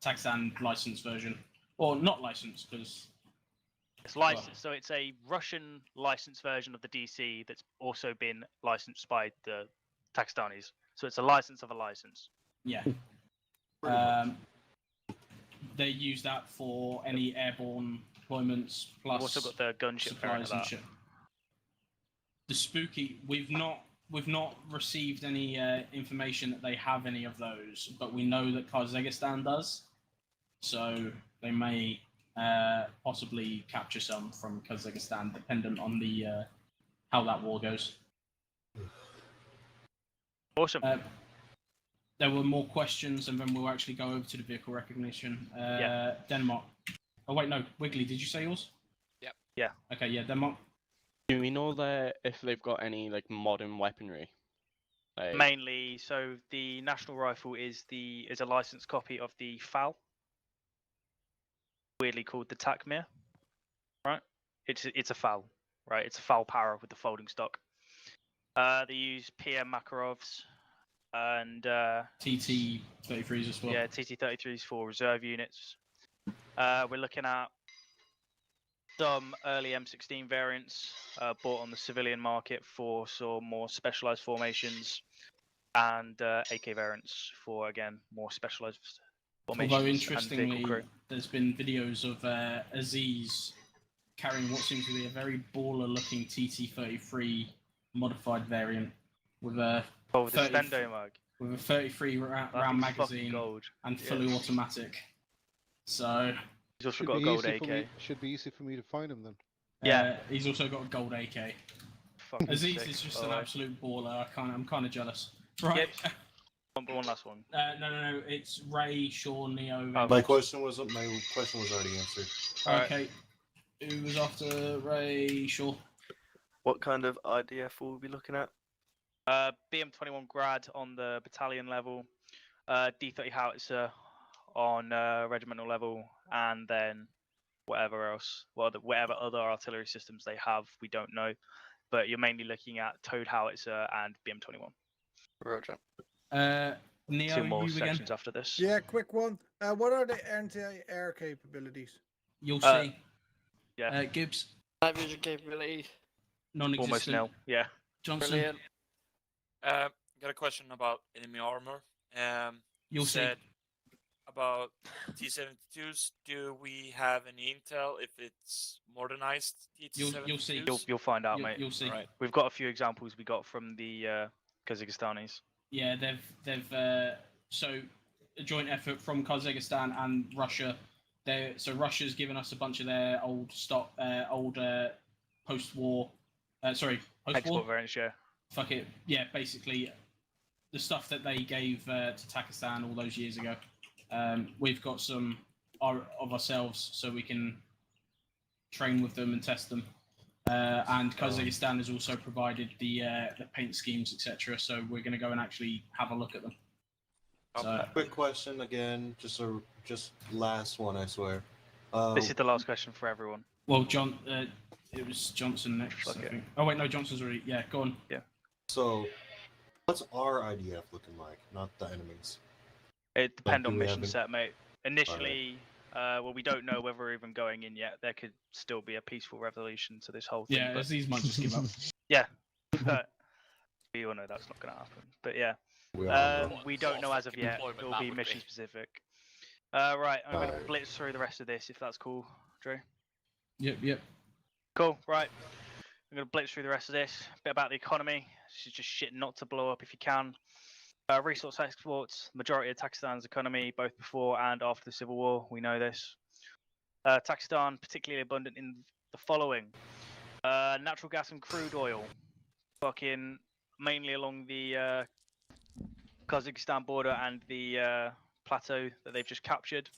Takistan licensed version. Or not licensed, because... It's licensed, so it's a Russian licensed version of the DC that's also been licensed by the Takistanis. So it's a license of a license. Yeah. They use that for any airborne deployments, plus We've also got the gunship variant of that. Shit. The spooky, we've not received any information that they have any of those, but we know that Karzeghistan does. So they may possibly capture some from Kazakhstan, dependent on the how that war goes. Awesome. There were more questions, and then we'll actually go over to the vehicle recognition. Yeah. Denmark. Oh wait, no, Wiggly. Did you say yours? Yep. Yeah. Okay. Yeah, Denmark. Do we know if they've got any like modern weaponry? Like... Mainly, so the National Rifle is a licensed copy of the FAL. Weirdly called the Takmir, right? It's a FAL, right? It's a FAL power with the folding stock. They use PM Makarovs and TT-33s as well. Yeah, TT-33s for reserve units. We're looking at some early M16 variants bought on the civilian market for some more specialized formations, and AK variants for again more specialized formations. Although interestingly, there's been videos of Aziz carrying what seems to be a very baller-looking TT-33 modified variant with a with a Stendo mag, with a 33 round magazine and fully automatic. So he's also got a gold AK. Should be easy for me to find him then. Yeah, he's also got a gold AK. Aziz is just an absolute baller. I'm kind of jealous. Right. Yep. One last one. No. It's Ray, Sean, Neo. My question was already answered. Okay. Who was after Ray, Shaw? What kind of IDF will we be looking at? BM-21 Grad on the battalion level, D-30 Howitzer on regimental level, and then whatever else, whatever other artillery systems they have, we don't know. But you're mainly looking at Towed Howitzer and BM-21. Roger. Neo, two more you sections again? after this. Yeah, quick one. What are the anti-air capabilities? You'll see. Yeah. Gibbs. Night vision capability. Non-existent. Almost nil. Yeah. Johnson. Brilliant. got a question about enemy armor. You You'll see. said about T-72s. Do we have any intel if it's modernized T-72s? You'll see. You'll find out, mate. You'll see. Right. We've got a few examples we got from the Karzeghistanis. Yeah, they've so a joint effort from Karzeghistan and Russia. So Russia's given us a bunch of their old stock, post-war, post-war Export variants, yeah. Fuck it, yeah. Basically, the stuff that they gave to Takistan all those years ago. We've got some of ourselves, so we can train with them and test them. And Kazakhstan has also provided the paint schemes, etc. So we're going to go and actually have a look at them. So, quick question again, just last one, I swear. This is the last question for everyone. Well, John, it was Johnson next. I think. Oh wait, no, Johnson's already. Yeah, go on. Yeah. So, what's our IDF looking like? Not the enemies. It depends on mission set, mate. Initially, well, we don't know whether we're even going in yet. There could still be a peaceful resolution to this whole thing. Yeah, but... Aziz might just give up. Yeah. We all know that's not going to happen. But yeah. We don't know as of yet. It will be mission specific. Right, I'm going to blitz through the rest of this if that's cool, Drew. Yep. Cool, right. I'm going to blitz through the rest of this. A bit about the economy. This is just shit not to blow up if you can. Resource exports, majority of Takistan's economy, both before and after the civil war. We know this. Takistan, particularly abundant in the following. Natural gas and crude oil. Fucking mainly along the Kazakhstan border and the plateau that they've just captured.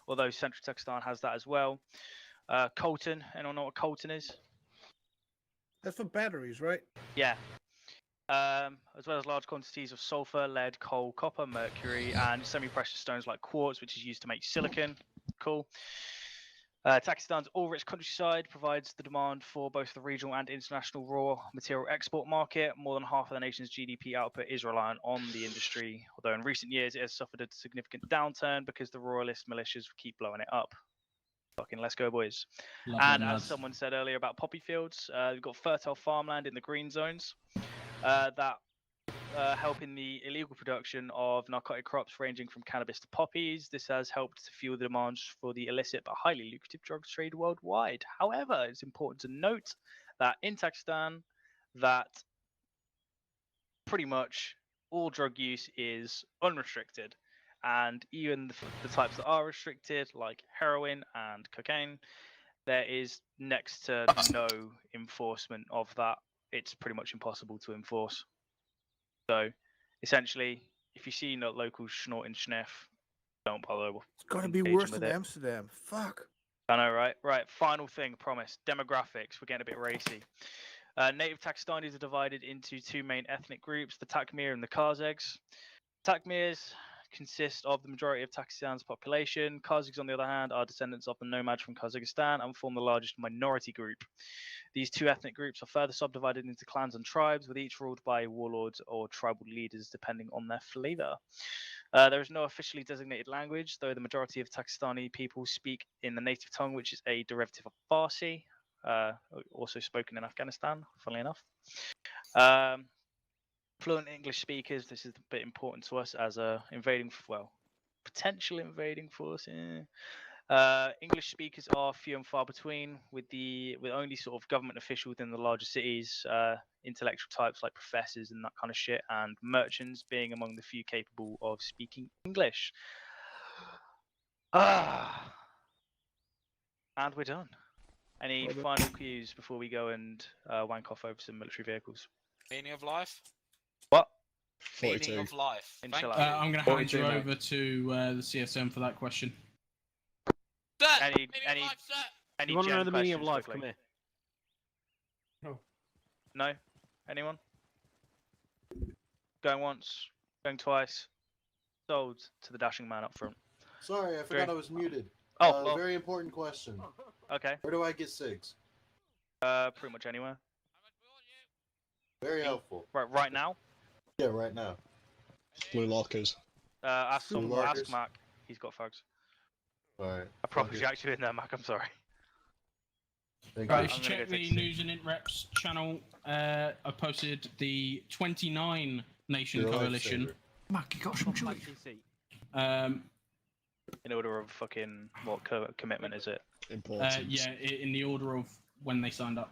Although Central Takistan has that as well. Coltan, anyone know what coltan is? That's for batteries, right? Yeah. As well as large quantities of sulfur, lead, coal, copper, mercury, and semi-precious stones like quartz, which is used to make silicon. Cool. Takistan's all-rich countryside provides the demand for both the regional and international raw material export market. More than half of the nation's GDP output is reliant on the industry, although in recent years it has suffered a significant downturn because the royalist militias keep blowing it up. Fucking let's go, boys. And as someone said earlier about poppy fields, we've got fertile farmland in the green zones that help in the illegal production of narcotic crops ranging from cannabis to poppies. This has helped to fuel the demands for the illicit but highly lucrative drugs trade worldwide. However, it's important to note that in Takistan, that pretty much all drug use is unrestricted. And even the types that are restricted, like heroin and cocaine, there is next to no enforcement of that. It's pretty much impossible to enforce. So, essentially, if you see local snorting schneff, don't bother. It's gonna be worse than Amsterdam. Fuck. I know, right? Right. Final thing, promise. Demographics. We're getting a bit racy. Native Takistanis are divided into two main ethnic groups: the Takmir and the Karzegs. Takmirs consist of the majority of Takistan's population. Karzegs, on the other hand, are descendants of the nomads from Kazakhstan and form the largest minority group. These two ethnic groups are further subdivided into clans and tribes, with each ruled by warlords or tribal leaders depending on their flavor. There is no officially designated language, though the majority of Takistani people speak in the native tongue, which is a derivative of Farsi, also spoken in Afghanistan, funnily enough. Fluent English speakers, this is a bit important to us as a potential invading force. English speakers are few and far between, with only sort of government officials within the larger cities, intellectual types like professors and that kind of shit, and merchants being among the few capable of speaking English. And we're done. Any final cues before we go and wank off over some military vehicles? Meaning of life? What? 42. Meaning of life. I'm going to hand you over to the CSM for that question. Any you want to know the meaning of questions life? quickly? Come here. No? Anyone? Going once, going twice. Sold to the dashing man up front. Sorry, I forgot I was muted. Oh, well. Very important question. Okay. Where do I get SIGs? Pretty much anywhere. Very helpful. Right now? Yeah, right now. Blue lockers. Ask Mark. He's got thugs. Alright. I probably jacked you in there, Mac. I'm sorry. Right, if you check the News and Int Reps channel, I posted the 29 nation You're a coalition. lifesaver. Mac, you got some joy. In order of fucking what commitment is it? Important. Yeah, in the order of when they signed up.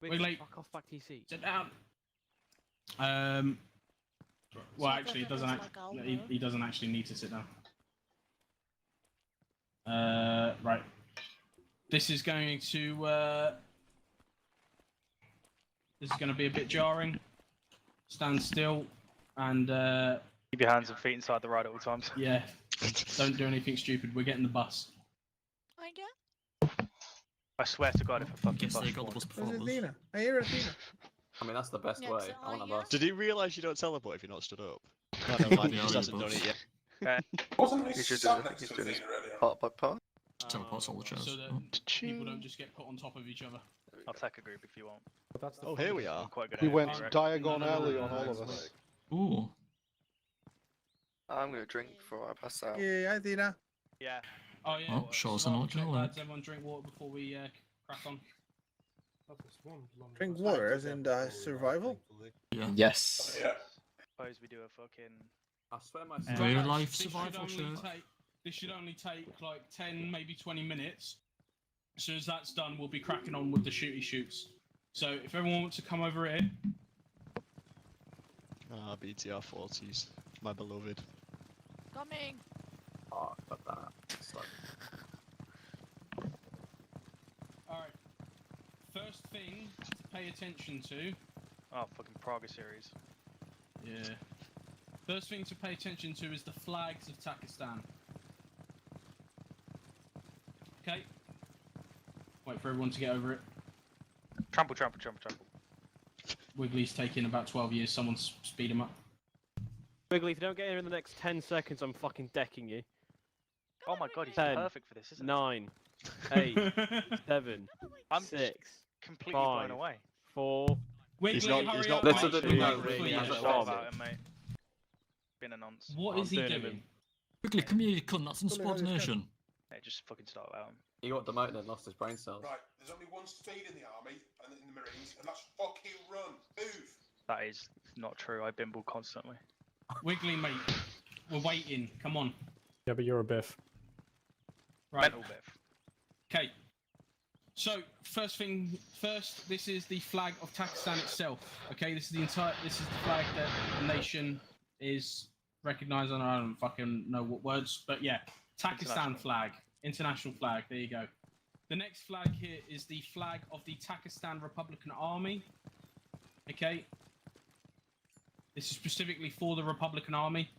Wiggly, fuck off back TC. sit down. Well, actually, he doesn't. He doesn't actually need to sit down. Right. This is going to. This is going to be a bit jarring. Stand still, and. Keep your hands and feet inside the ride at all times. Yeah. Don't do anything stupid. We're getting the bus. I get. I swear to God, if I fucking Guess bus they got the forward. bus before Where's us. Athena? I hear Athena. I mean, that's the best Yeah, way. so I want a I bus. Did he realise you don't teleport if you're not stood up? No, Might never mind, be he just on hasn't the done it bus. yet. Wasn't he He's just sat doing, I think next he's to doing his Athena earlier? part by part. Teleports all the chairs. So that people don't just get put on top of each other. I'll take a group if you want. Oh, here we are. I'm quite good He at went it, right? diagonally on all of us. Ooh. I'm gonna drink before I pass out. Yeah, Athena. Yeah. Oh yeah. Oh, sure, it's an original link. Lads, everyone drink water before we crack on. Drink water, as in survival? Yeah. Yes. Yeah. Suppose we do a fucking. I swear my Real life This should survival only shirt. This should only take like 10, maybe 20 minutes. As soon as that's done, we'll be cracking on with the shooty shoots. So if everyone wants to come over here, Ah, BTR 40s. My beloved. Coming. Oh, got that. alright. First thing to pay attention to. Oh, fucking Praga series. Yeah. First thing to pay attention to is the flags of Takistan. Okay. Wait for everyone to get over it. Trample, trample, trample, trample. Wiggly's taking about 12 years. Someone speed him up. Wiggly, if you don't get here in the next 10 seconds, I'm fucking decking you. Oh my God, he's 10, perfect for this, isn't 9, 8, 7, I'm 6, completely 5, blown away. 4. Wiggly, He's not- hurry he's up, not mate. Let's do Before that. you He get has a started. bomb. About him, mate. Been a nonce. What is he I'm doing doing? him. Quickly, come here, you cunt. That's insubordination. Yeah, just fucking start about him. He got demoted and lost his brain cells. Right, there's only one speed in the army and in the Marines, and that's fucking run. Move. That is not true. I bimble constantly. Wiggly, mate. We're waiting. Come on. Yeah, but you're a biff. Right. Mental biff. Okay. So first thing first, this is the flag of Takistan itself. Okay, this is the flag that the nation is recognised on. I don't fucking know what words, but yeah, Takistan flag, international flag. There you go. The next flag here is the flag of the Takistan Republican Army. Okay. This is specifically for the Republican Army.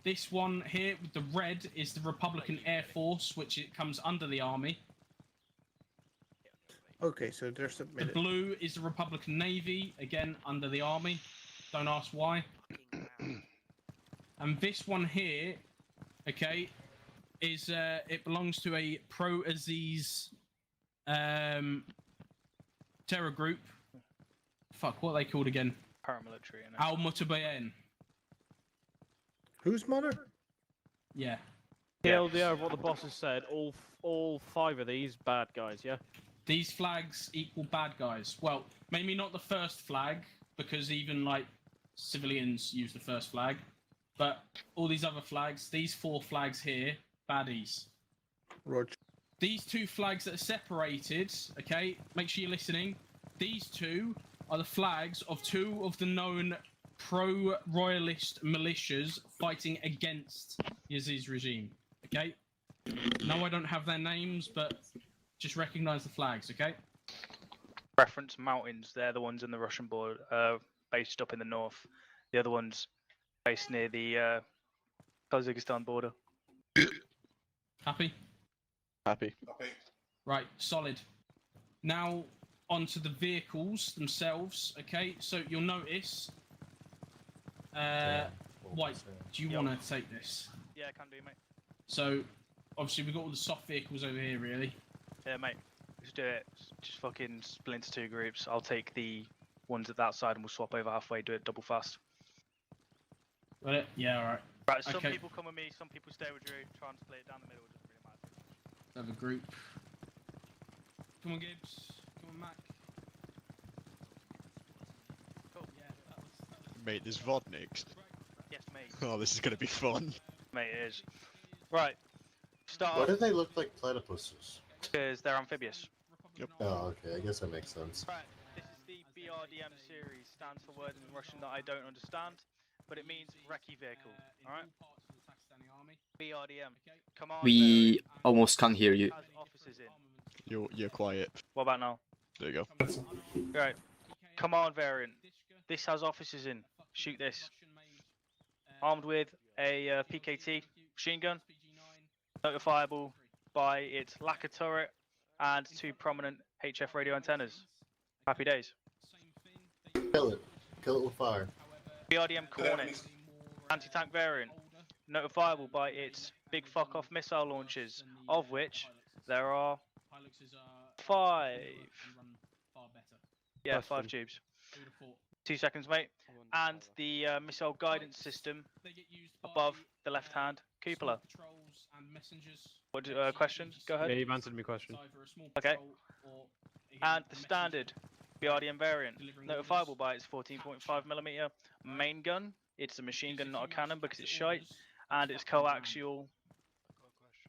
This one here with the red is the Republican Air Force, which it comes under the army. Okay, so they're The submitted. blue is the Republican Navy, again under the army. Don't ask why. And this one here, okay, is it belongs to a pro-Aziz terror group. Fuck, what are they called again? Paramilitary. innit? Al-Mutabiein. Whose mother? Yeah. TLDR of what the boss has said, all 5 of these bad guys, yeah? These flags equal bad guys. Well, maybe not the first flag, because even like civilians use the first flag. But all these other flags, these 4 flags here, baddies. Roger. These 2 flags that are separated, okay, make sure you're listening. These 2 are the flags of 2 of the known pro-royalist militias fighting against Yazid's regime, okay? No, I don't have their names, but just recognise the flags, okay? Reference mountains. They're the ones in the Russian border, based up in the north. The other ones based near the Karzeghistan border. Happy? Happy. Right, solid. Now, onto the vehicles themselves, okay? So you'll notice... White, do you want to take this? Yeah, can do, mate. So, obviously we've got all the soft vehicles over here, really. Yeah, mate. Let's do it. Just fucking split into 2 groups. I'll take the ones at that side and we'll swap over halfway, do it double fast. Got it? Yeah, alright. Right, some Okay. people come with me, some people stay with Drew. Try and split it down the middle, it doesn't really matter. Have a group. Come on, Gibbs. Come on, Mac. Cool. Yeah, that was Mate, there's Vodniks. Yes, mate. Oh, this is gonna be fun. Mate, it is. Right. Start. Why do they look like platypuses? Because they're amphibious. Yep. Oh, okay. I guess that makes sense. Right. This is the BRDM series. Stands for words in Russian that I don't understand, but it means recce vehicle. All right. BRDM. Command. We almost can't hear you. Has officers in. You're quiet. What about now? There you go. Right. Command variant. This has officers in. Shoot this. Armed with a PKT machine gun. Notifiable by its lacquer turret and 2 prominent HF radio antennas. Happy days. Kill it. Kill it with fire. BRDM Cornet. Anti-tank variant. Notifiable by its big fuck off missile launchers, of which there are 5. Yeah, 5 tubes. 2 seconds, mate. And the missile guidance system above the left-hand cupola. What questions? Go ahead. Yeah, you've answered my question. Okay. And the standard BRDM variant, notifiable by its 14.5mm main gun. It's a machine gun, not a cannon, because it's shite. And it's coaxial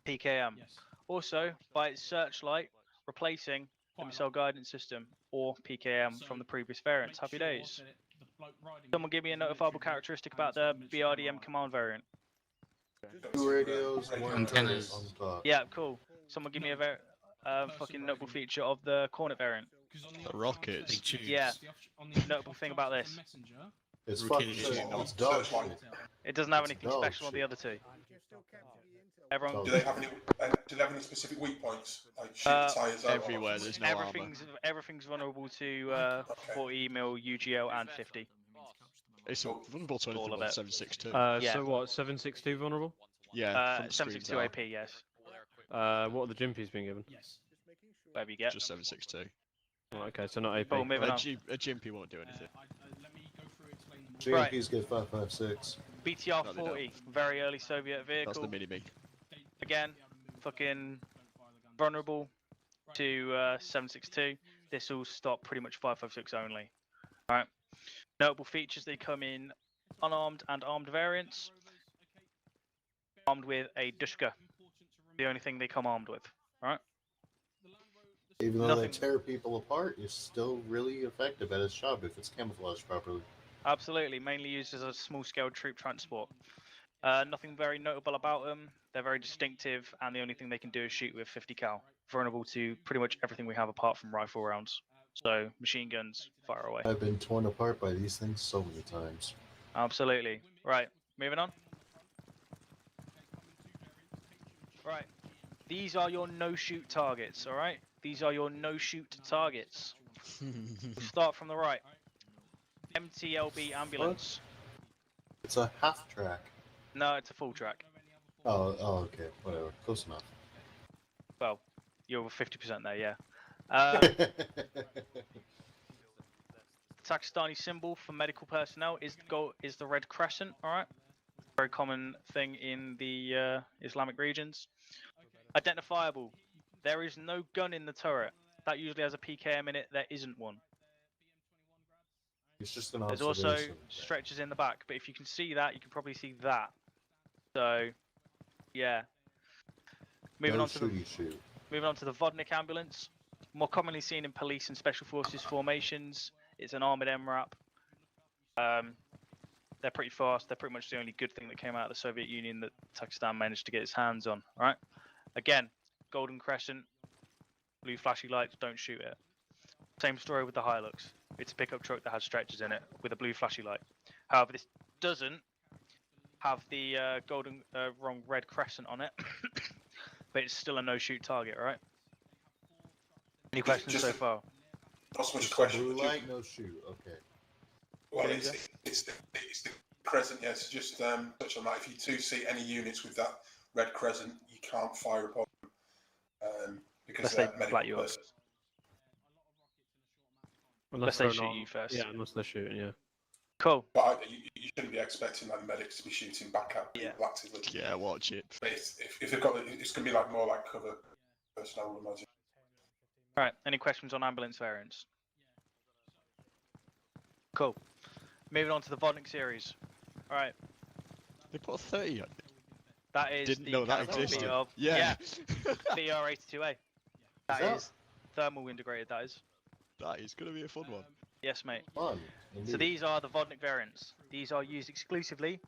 PKM. Also, by its searchlight, replacing the missile guidance system, or PKM, from the previous variants. Happy days. Someone give me a notifiable characteristic about the BRDM command variant. 2 radios, 1 Antennas. on top. Yeah, cool. Someone give me a fucking notable feature of the Cornet variant. The rockets. Yeah. Notable thing about this. It's fucking it's dog shit. It doesn't have anything dog special on the shit. other 2. Everyone. Do they have any specific weak points? Like shoot the tires out? Everywhere there's no armor. Everything's vulnerable to 40mm, UGL, and 50. It's vulnerable to anything All of but it. 762. Yeah. So what? 762 vulnerable? Yeah. from screens 762 out. AP, yes. What are the Jimpies being given? Whatever you get. Just 762. Oh, okay, so not AP. Cool, moving on. A Jimpy won't do anything. Right. GMPs get 5.56. BTR No, they 40, very early Soviet vehicle. That's the mini-me. Again, fucking vulnerable to 762. This will stop pretty much 5.56 only. Alright. Notable features, they come in unarmed and armed variants. Armed with a Dushka. The only thing they come armed with. Alright? Even though Nothing. they tear people apart, it's still really effective at its job if it's camouflaged properly. Absolutely, mainly used as a small-scale troop transport. Nothing very notable about them. They're very distinctive, and the only thing they can do is shoot with 50 cal. Vulnerable to pretty much everything we have apart from rifle rounds. So, machine guns, fire away. I've been torn apart by these things so many times. Absolutely. Right, moving on. Right, these are your no-shoot targets, alright? These are your no-shoot targets. Start from the right. MTLB ambulance. It's a half track. No, it's a full track. Oh, okay, whatever. Close enough. Well, you're 50% there, yeah. Takistani symbol for medical personnel is the red crescent, alright? Very common thing in the Islamic regions. Identifiable. There is no gun in the turret. That usually has a PKM in it. There isn't one. It's just an There's also observation. stretchers in the back, but if you can see that, you can probably see that. So, yeah. Moving No on to the shooty shoot. moving on to the Vodnik ambulance, more commonly seen in police and special forces formations. It's an armored MRAP. They're pretty fast. They're pretty much the only good thing that came out of the Soviet Union that Takistan managed to get its hands on. Right? Again, golden crescent, blue flashy lights. Don't shoot it. Same story with the Hilux. It's a pickup truck that has stretchers in it with a blue flashy light. However, this doesn't have the red crescent on it, but it's still a no-shoot target, right? Any questions so far? Not so much a question. Blue but light, no shoot. Okay. Well, it's the crescent, yes. Just touch on that. If you do see any units with that red crescent, you can't fire upon them because they're medical you up. persons. Unless they shoot you first. Yeah, unless they're shooting, yeah. Cool. But you shouldn't be expecting like the medics to be shooting back at people actively. Yeah, watch it. But if they've got, it's going to be like more like cover personnel, I would imagine. Alright, any questions on ambulance variants? Cool. Moving on to the Vodnik series. Alright. They put a 30 on it. That is Didn't the know that caliber existed. of Yeah. VR82A. That that- is thermal integrated, that is. That is going to be a fun one. Yes, mate. Fun. So Indeed. these are the Vodnik variants. These are used exclusively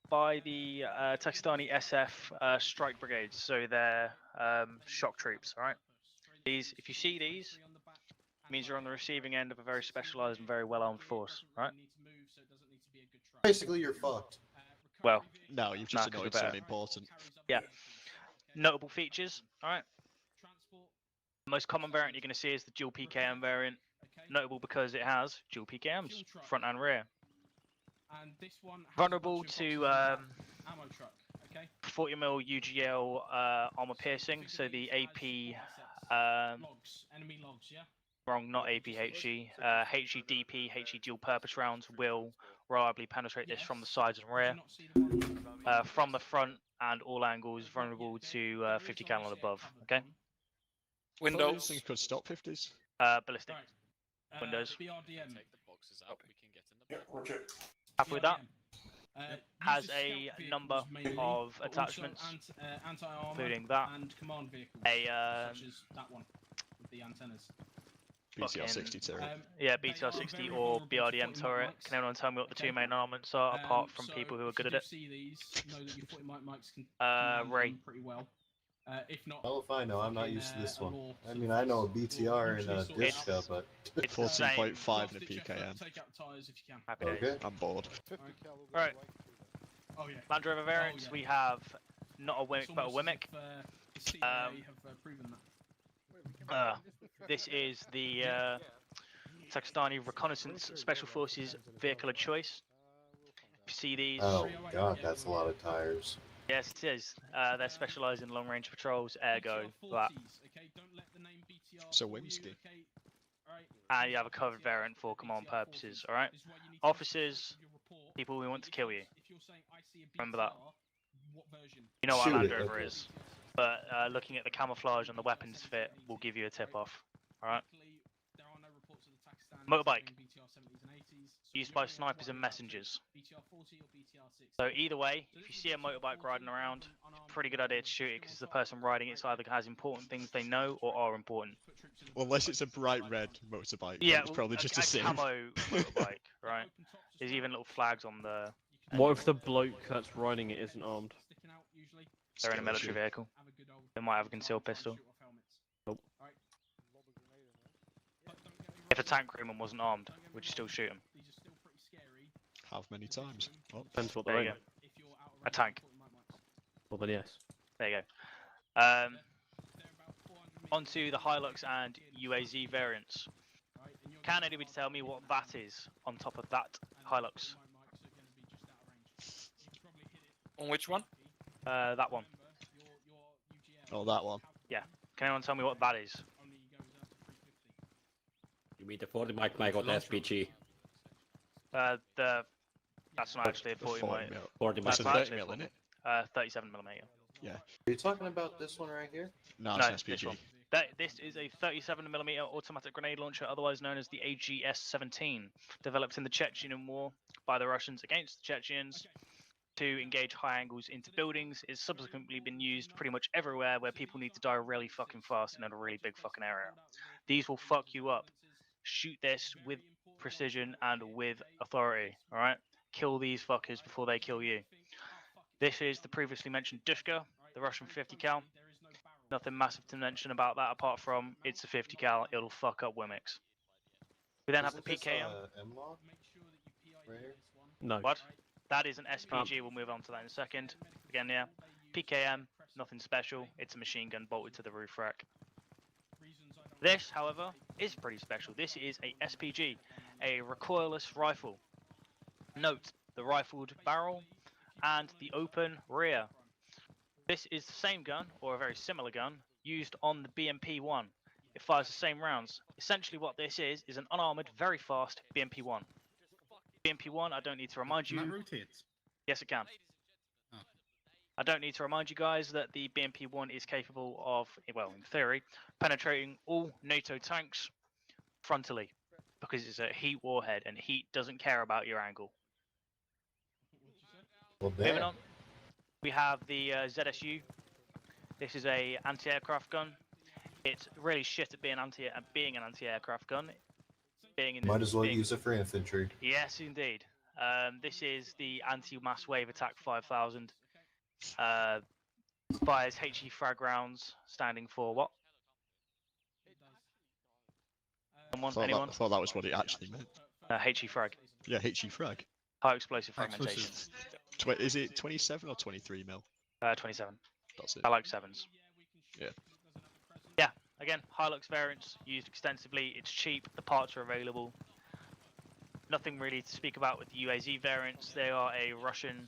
by the Takistani SF strike brigades, so they're shock troops, alright? These, if you see these, it means you're on the receiving end of a very specialised and very well-armed force, right? Basically, you're fucked. Well, No, you've just nah, 'cause annoyed we're someone better. important. Yeah. Notable features, alright? The most common variant you're going to see is the dual PKM variant. Notable because it has dual PKMs, front and rear. And this one has Vulnerable a bunch of to boxes of ammo truck. Okay. 40mm UGL armor piercing, so the AP, Logs, enemy logs, yeah. wrong, not APHE, HEDP, HE dual purpose rounds will reliably penetrate this from the sides and rear. From the front and all angles, vulnerable to 50 cal and above, okay? Those things could stop 50s. Ballistic. Windows. BRDM. Take the boxes out. We can get in the. Yeah, Roger. Happy with that? Has uses a scout vehicles number mainly, of but also attachments, anti-armor including that, and command vehicles, a such as that one with the antennas. BTR-60 turret. Yeah, BTR-60 or BRDM turret. Can anyone tell me what the two main armaments are, apart from people who are good at it? See these, know that your 40 mics can handle Ray. them pretty well. If not, Well, if I know, I'm not used to this one. I mean, I know a BTR and a Dishka, but It's the same. 14.5 in a PKM. take out the tyres if you can. Happy days. okay. I'm bored. Right. Oh yeah. Land Rover variants, yeah. we have not a Wimmick, It's but a almost as Wimmick. if, the CIA have proven that. This is the Takistani Reconnaissance Special Forces vehicle of choice. If you see these, Oh god, that's a lot of tires. yes, it is. They're specialised in long-range patrols, ergo that. So Winsky. And you have a covered variant for command purposes, alright? Officers, people who want to kill you. Remember that. You know what a Shoot Land it, Rover okay. is. But looking at the camouflage and the weapons fit will give you a tip-off, alright? Motorbike. Used by snipers and messengers. So either way, if you see a motorbike riding around, it's a pretty good idea to shoot it because the person riding it either has important things they know or are important. Well, unless it's a bright red motorbike, Yeah, it's probably just a a sim. camo motorbike, right? There's even little flags on the. What if the bloke that's riding it isn't armed? They're in a military vehicle. They might have a concealed pistol. Nope. If a tank crewman wasn't armed, would you still shoot him? How many times? Oh. Depends what There they're you in. go. A tank. Well then yes. There you go. Onto the Hilux and UAZ variants. Can anybody tell me what that is on top of that Hilux? On which one? That one. Oh, that one. Yeah. Can anyone tell me what that is? You mean the 40 mic got SPG? That's not actually a 40 40 mil. mil. 40 That's That's a not 30 actually a mil, isn't it? 37mm. Yeah. Are you talking about this one right here? No, No, it's an this SPG. one. This is a 37mm automatic grenade launcher, otherwise known as the AGS-17, developed in the Chechen War by the Russians against the Chechens to engage high angles into buildings. It's subsequently been used pretty much everywhere where people need to die really fucking fast and in a really big fucking area. These will fuck you up. Shoot this with precision and with authority, alright? Kill these fuckers before they kill you. This is the previously mentioned Dushka, the Russian 50 cal. Nothing massive to mention about that apart from it's a 50 cal, it'll fuck up Wimmicks. We then have the Isn't this, PKM. M-Law? Right here? No. What? That is an SPG, we'll move on to that in a second. Again, yeah. PKM, nothing special, it's a machine gun bolted to the roof rack. This, however, is pretty special. This is a SPG, a recoilless rifle. Note the rifled barrel and the open rear. This is the same gun, or a very similar gun, used on the BMP-1. It fires the same rounds. Essentially what this is an unarmoured, very fast BMP-1. BMP-1, I don't need to remind you. Can that rotate? Yes, it can. Oh. I don't need to remind you guys that the BMP-1 is capable of, well, in theory, penetrating all NATO tanks frontally, because it's a heat warhead, and heat doesn't care about your angle. Well, Moving damn. on, we have the ZSU. This is a anti-aircraft gun. It's really shit at being an anti-aircraft gun. Might as well use it for infantry. Yes, indeed. This is the anti-mass wave attack 5000. Fires HE frag rounds, standing for what? Anyone? I thought that was what it actually meant. HE frag. Yeah, HE frag. High explosive fragmentation. Is it 27 or 23 mil? 27. That's it. I like 7s. Yeah. Yeah, again, Hilux variants used extensively. It's cheap. The parts are available. Nothing really to speak about with the UAZ variants. They are a Russian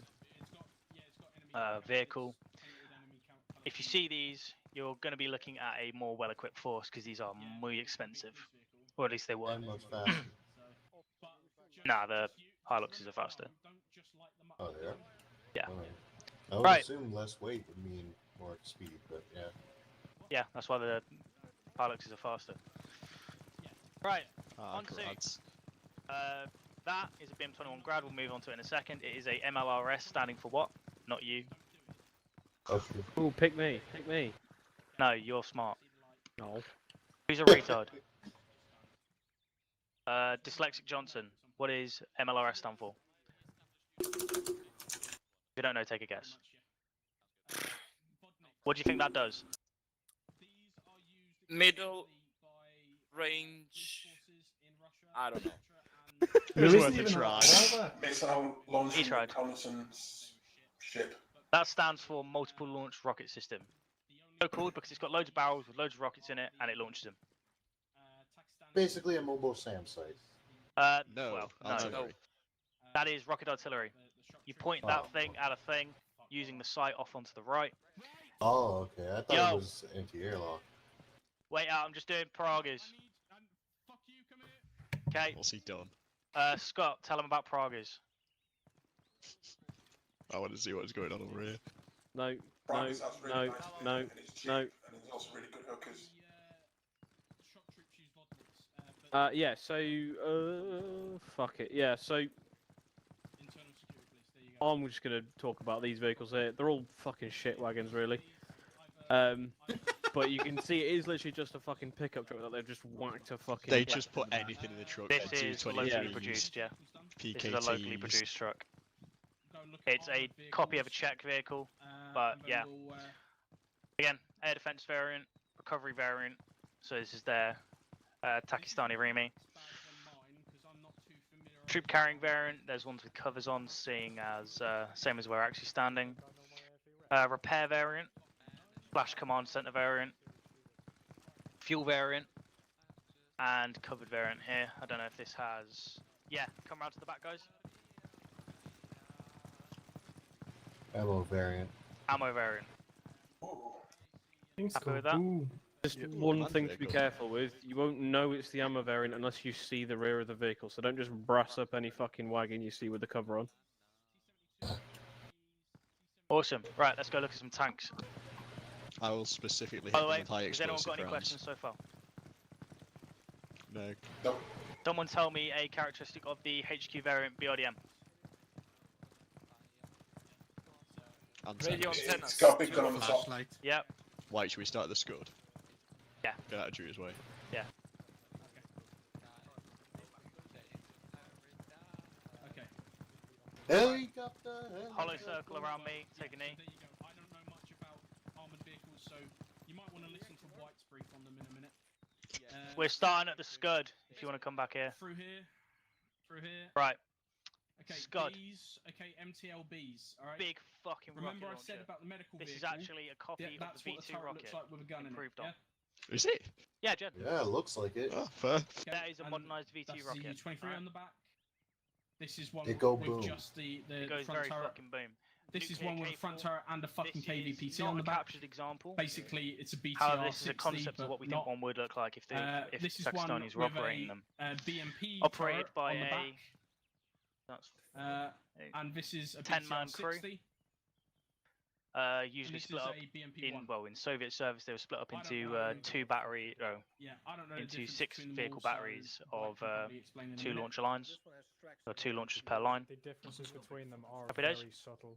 vehicle. If you see these, you're going to be looking at a more well-equipped force because these are muy expensive. Or at least they were. And much faster. Nah, the Hiluxes are faster. Oh, yeah? Yeah. I would Right. assume less weight would mean more speed, but yeah. Yeah, that's why the Hiluxes are faster. Right, on to that is a BM-21 grad. We'll move on to it in a second. It is a MLRS, standing for what? Not you. Okay. Ooh, pick me. Pick me. No, you're smart. No. Who's a retard? Dyslexic Johnson. What does MLRS stand for? If you don't know, take a guess. What do you think that does? Middle range. I don't know. It was worth a try. Missile launching reconnaissance ship. That stands for multiple launch rocket system. So called because it's got loads of barrels with loads of rockets in it, and it launches them. Basically a mobile SAM site. No, Well, no. artillery. That is rocket artillery. You point that thing at a thing, using the sight off onto the right. Oh, okay. I thought it was anti-airlock. Wait out, I'm just doing Pragas. Okay. What's he done? Scott, tell him about Pragas. I want to see what's going on over here. No, Pragas has really no, nice no, and it's cheap, no. and it's also really good hookers. Yeah, so, fuck it. Yeah, so, I'm just going to talk about these vehicles here. They're all fucking shit wagons, really. But you can see it is literally just a fucking pickup truck that they've just whacked a fucking... They just put anything in the truck. This is locally produced, yeah. This is a locally produced truck. It's a copy of a Czech vehicle, but yeah. Again, air defense variant, recovery variant. So this is their Takistani Remy. Troop carrying variant, there's ones with covers on, seeing as same as we're actually standing. Repair variant, flash command center variant, fuel variant, and covered variant here. I don't know if this has... Yeah, come around to the back, guys. Ammo variant. Ammo variant. Happy with that? Just one thing to be careful with, you won't know it's the ammo variant unless you see the rear of the vehicle, so don't just brass up any fucking wagon you see with the cover on. Awesome. Right, let's go look at some tanks. I will specifically By hit the them way, with high has anyone explosive got any rounds. questions so far? No. Someone tell me a characteristic of the HQ variant BRDM. Radio Antennas. antennas. It's got a big gun on the top. Yep. Wait, should we start at the Scud? Yeah. Get out of Drew's way. Yeah. Okay. Helicopter. Hollow circle around me. Take a knee. There you go. I don't know much about armored vehicles, so you might want to listen to White's brief on them in a minute. We're starting at the Scud. If you want to come back here. Through here. Through here. Right. Okay, Scud. Bs, okay, MTLBs, alright? Big fucking Remember rocket I said launcher. about the medical This is vehicle? actually a copy of That's the what the V2 turret rocket. looks like with a gun improved in it, on. yeah? Is it? Yeah, Jed. Yeah, it looks like it. Oh, fair. That is a And modernised V2 that's rocket. the U-23 on the back. This is one It go with boom. just the It goes front very turret. fucking boom. This is Nuclear one with a front capable. turret and a fucking This is KVPT not on the a back. captured example. Basically, it's a BTR However, this is a 60, concept but of what we not, think one would look like if this is one Takistanis were with operating a, them. BMP Operated turret by on the a... back. That's And this is a 10-man BTR crew. 60. Usually this split is up a BMP-1. in Soviet service they were split up I don't into know. two battery Yeah, I don't know the into difference 6 between them vehicle all, so batteries Dwight of can probably explain in a 2 minute. launcher lines, or 2 launchers per line. The differences between them are Happy days? very subtle.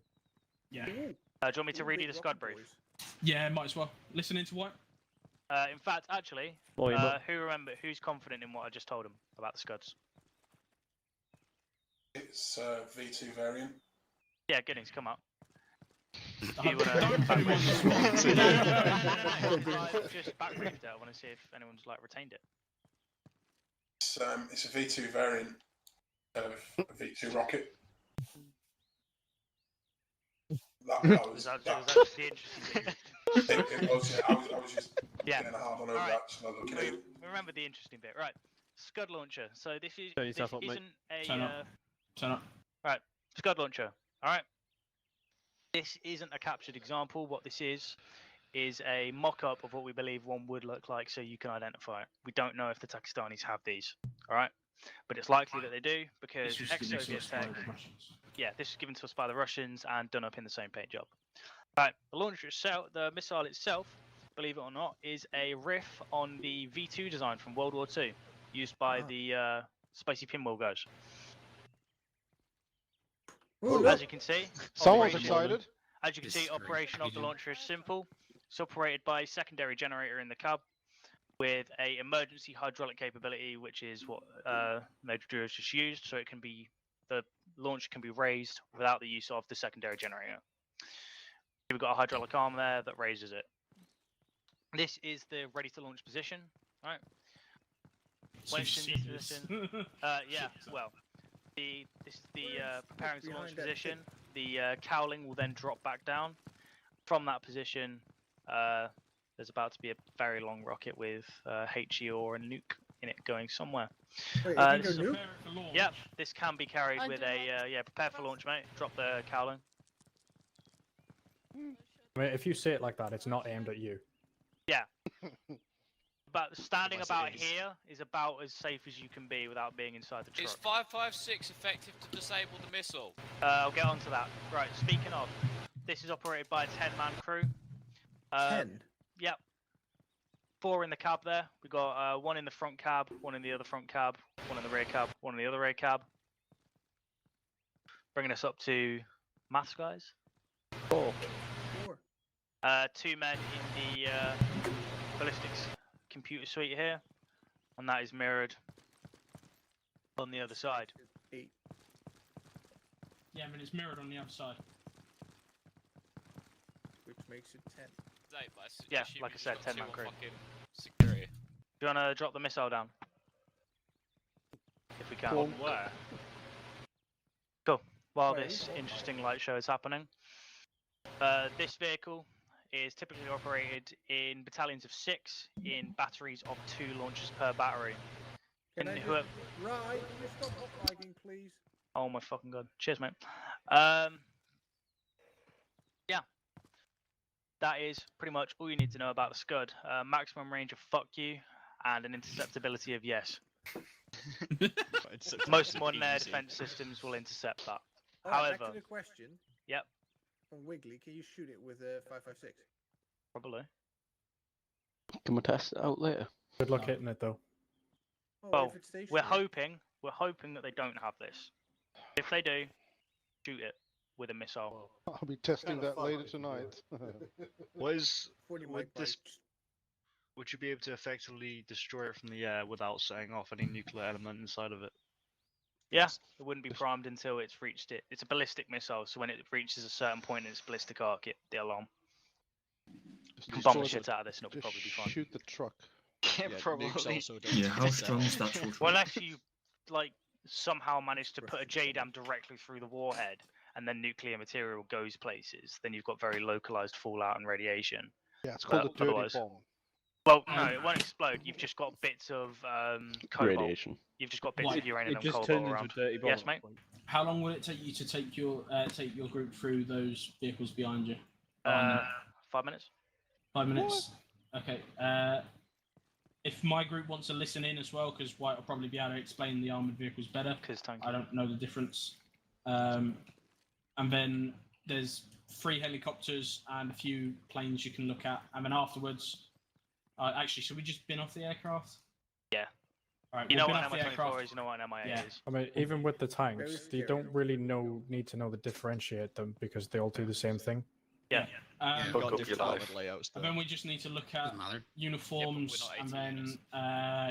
Yeah. Do you want me to read you the Scud brief? Yeah, might as well. Listening to what? In fact, actually, Well, who's confident in what I just told him about the Scuds? It's V2 variant. Yeah, Giddings, come up. Don't put him on the spot. I've just back briefed it. I want to see if anyone's like retained it. It's a V2 variant of a V2 rocket. That was That's just the interesting bit. it was, yeah, I was just getting hard on over Alright. that, so not looking at it. Remember the interesting bit, right? Scud launcher. So this is Turn this yourself up, mate. isn't a Turn up. right Scud launcher. All right. This isn't a captured example. What this is a mock-up of what we believe one would look like, so you can identify it. We don't know if the Takistanis have these. All right, but it's likely that they do because This was given to ex-Soviet us by tech. the Russians. Yeah, this was given to us by the Russians and done up in the same paint job. Right, the launcher itself, the missile itself, believe it or not, is a riff on the V2 design from World War II, used by the spicy pinwheel guys. As you can see, Someone's operation- excited. As you can see, operation of the launcher is simple. It's operated by a secondary generator in the cab with a emergency hydraulic capability, which is what Major Drew has just used, so the launch can be raised without the use of the secondary generator. We've got a hydraulic arm there that raises it. This is the ready to launch position, right? When it's in this position, yeah, well, this is the preparing to launch position. The cowling will then drop back down. From that position, there's about to be a very long rocket with HE or a nuke in it going somewhere. Wait, This is a- Prepare it for launch. Yep, this can be carried with a prepare for launch, mate. Drop the cowling. I mean, if you say it like that, it's not aimed at you. Yeah. But standing Unless it about is. here is about as safe as you can be without being inside the truck. Is 556 effective to disable the missile? I'll get onto that. Right, speaking of, this is operated by a 10-man crew. 10? Yep. 4 in the cab there. We got 1 in the front cab, 1 in the other front cab, 1 in the rear cab, 1 in the other rear cab. Bringing us up to maths, guys. 4. 2 men in the ballistics computer suite here, and that is mirrored on the other side. 8. Yeah, I mean it's mirrored on the other side. Which makes it 10. Yeah, like I said, 10-man crew. Security. Do you want to drop the missile down? If we can. Cool. Where? Cool. While Wait. this interesting light show is happening, this vehicle is typically operated in battalions of 6 in batteries of 2 launchers per battery. Can And I whoever- Right, can you stop off-lagging, please? Oh my fucking god. Cheers, mate. Yeah. That is pretty much all you need to know about the Scud. Maximum range of fuck you, and an interceptability of yes. Most modern air defense systems will intercept that. Alright, back However, to the question. Yep. From Wiggly, can you shoot it with a 5.56? Probably. Can we test it out later? Good luck hitting it though. Oh, Well, if it's we're stationary. hoping that they don't have this. If they do, shoot it with a missile. I'll be testing that later tonight. What is Funny would mic this? Would you be able to effectively destroy it from the air without setting off any nuclear element inside of it? Yeah, it wouldn't be primed until it's reached it. It's a ballistic missile, so when it reaches a certain point in its ballistic arc, the alarm. You can bomb the shit out of this and it'll Just probably be fine. shoot the truck. Yeah, nukes also don't Yeah, how detect that. strong is the actual Well, truck? unless you like somehow manage to put a JDAM directly through the warhead and then nuclear material goes places, then you've got very localized fallout and radiation. Yeah, it's called a dirty otherwise- bomb. Well, no, it won't explode. You've just got bits of cobalt. Radiation. You've just got bits What? of uranium It and just cobalt turns around. into a dirty bomb. Yes, mate. How long will it take you to take your group through those vehicles behind you? 5 minutes. 5 minutes. Okay. If my group wants to listen in as well, because White will probably be able to explain the armored vehicles better. Because I don't know the difference. And then there's 3 helicopters and a few planes you can look at, and then afterwards, actually, should we just bin off the aircraft? Yeah. All right, You we'll know bin what off the an MI24 aircraft. is, you know what an MIA Yeah. is. I mean, even with the tanks, Very you scary. don't really need to know the differentiate them because they all do the same thing. Yeah. You've But got different armored layouts and there. then we just need to look at matter. uniforms, Yeah, and but we're not 18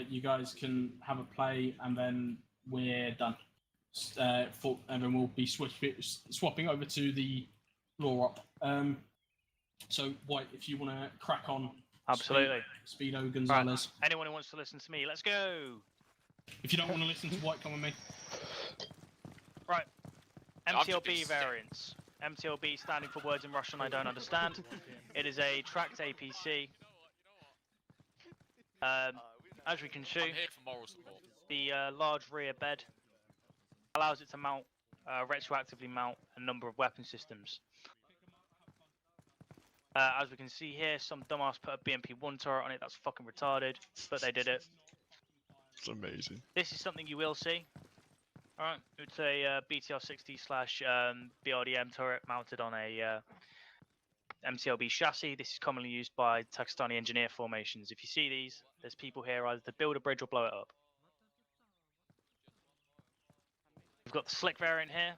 then you guys can have a play, and then we're done. And then we'll be swapping over to the law op. So, White, if you want to crack on. Absolutely. Speedo Gonzalez. Right. Anyone who wants to listen to me, let's go. If you don't want to listen to White, come with me. Right. I'll just be MTLB variants. MTLB standing for words in Russian I don't understand. It is a tracked APC. As we can see, I'm here for moral support. the large rear bed allows it to mount, retroactively mount a number of weapon systems. As we can see here, some dumbass put a BMP-1 turret on it. That's fucking retarded, but they did it. It's amazing. This is something you will see. Alright, it's a BTR-60/BRDM turret mounted on a MTLB chassis. This is commonly used by Takistani engineer formations. If you see these, there's people here either to build a bridge or blow it up. We've got the slick variant here,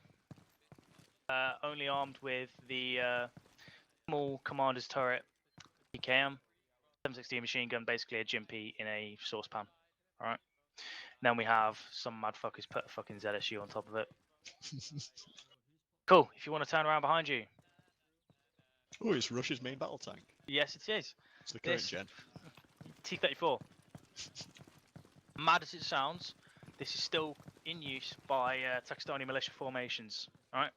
only armed with the small commander's turret PKM, 716 machine gun, basically a Jimpy in a saucepan. Alright. Then we have some motherfuckers put a fucking ZSU on top of it. Cool. If you want to turn around behind you. Oh, it's Russia's main battle tank. Yes, it is. It's the current This- gen. T-34. Mad as it sounds, this is still in use by Takistani militia formations. Alright?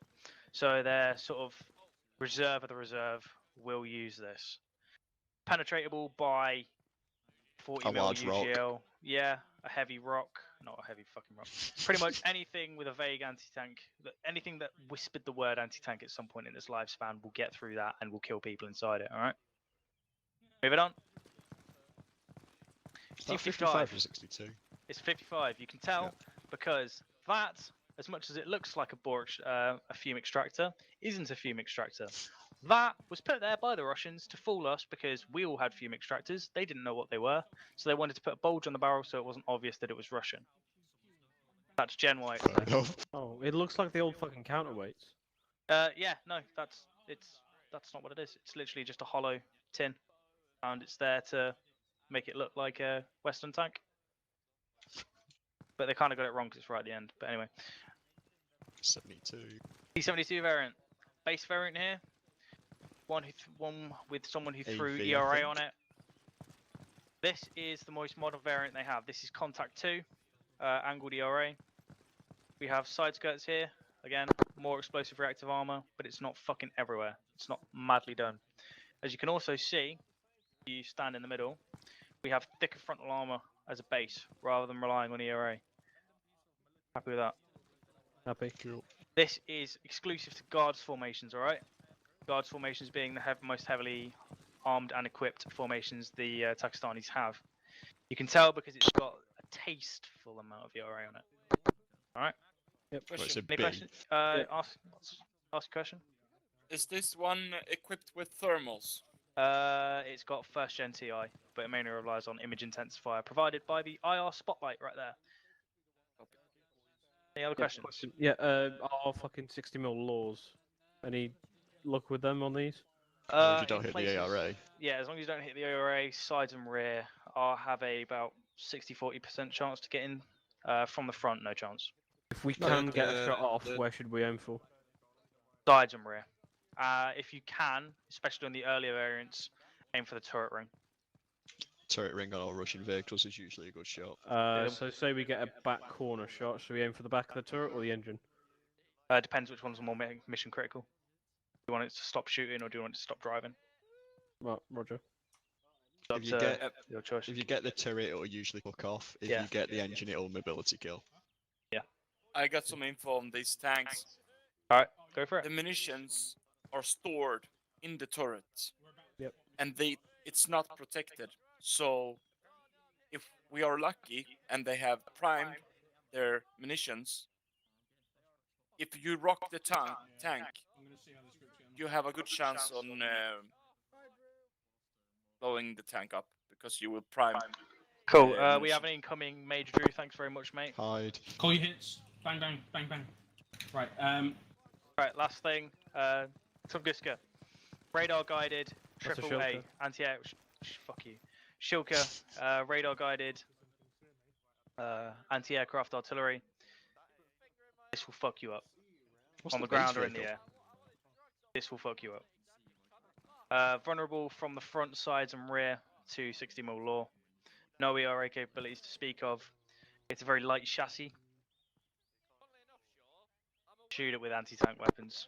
So their sort of reserve of the reserve will use this. Penetratable by 40 A mil large rock. UGL. Yeah, a heavy rock. Not a heavy fucking rock. Pretty much anything with a vague anti-tank, anything that whispered the word anti-tank at some point in its lifespan will get through that and will kill people inside it, alright? Moving on. That 55 or 62. It's 55. You can tell because that, as much as it looks like a fume extractor, isn't a fume extractor. That was put there by the Russians to fool us because we all had fume extractors. They didn't know what they were, so they wanted to put a bulge on the barrel so it wasn't obvious that it was Russian. That's Gen Y. Oh, it looks like the old fucking counterweights. Yeah, no, that's not what it is. It's literally just a hollow tin, and it's there to make it look like a Western tank. But they kind of got it wrong because it's right at the end. But anyway. 72. T-72 variant. Base variant here. One with someone who threw AV, I ERA think. on it. This is the most modern variant they have. This is Contact 2, angled ERA. We have side skirts here. Again, more explosive reactive armor, but it's not fucking everywhere. It's not madly done. As you can also see, if you stand in the middle, we have thicker frontal armor as a base, rather than relying on ERA. Happy with that? Happy. Cool. This is exclusive to Guards formations, alright? Guards formations being the most heavily armed and equipped formations the Takistanis have. You can tell because it's got a tasteful amount of ERA on it. Alright? Yep. Well, it's a Any bin. questions? Ask a question. Is this one equipped with thermals? It's got first gen TI, but it mainly relies on image intensifier provided by the IR spotlight right there. Any other questions? Yeah, our fucking 60mm laws. Any luck with them on these? If you don't in hit places- the ARA. Yeah, as long as you don't hit the ARA, sides and rear have a about 60-40% chance to get in. From the front, no chance. If we No, can get a the- shot off, the- where should we aim for? Sides and rear. If you can, especially on the earlier variants, aim for the turret ring. Turret ring on all Russian vehicles is usually a good shot. So say we get a back corner shot, should we aim for the back of the turret or the engine? Depends which one's more mission critical. Do you want it to stop shooting or do you want it to stop driving? Well, Roger. Up If you to get your choice. if you get the turret, it'll usually hook off. If Yeah. you get the engine, it'll mobility kill. I got some info on these tanks. Alright, go for The it. munitions are stored in the turrets. Yep. And it's not protected. So if we are lucky and they have primed their munitions, if you rock the tank, you have a good chance on blowing the tank up because you will prime. Cool. We have an incoming Major Drew. Thanks very much, mate. Hide. Call your hits. Bang, bang, bang, bang. Right. Right. Last thing. Tunguska. Radar guided. That's a Triple A. Shilka. Anti-air. Fuck you. Shilka. Radar guided. Anti-aircraft artillery. This will fuck you up. What's On the the base ground or in the vehicle? air. This will fuck you up. Vulnerable from the front, sides, and rear to 60mm law. No ERA capabilities to speak of. It's a very light chassis. Shoot it with anti-tank weapons.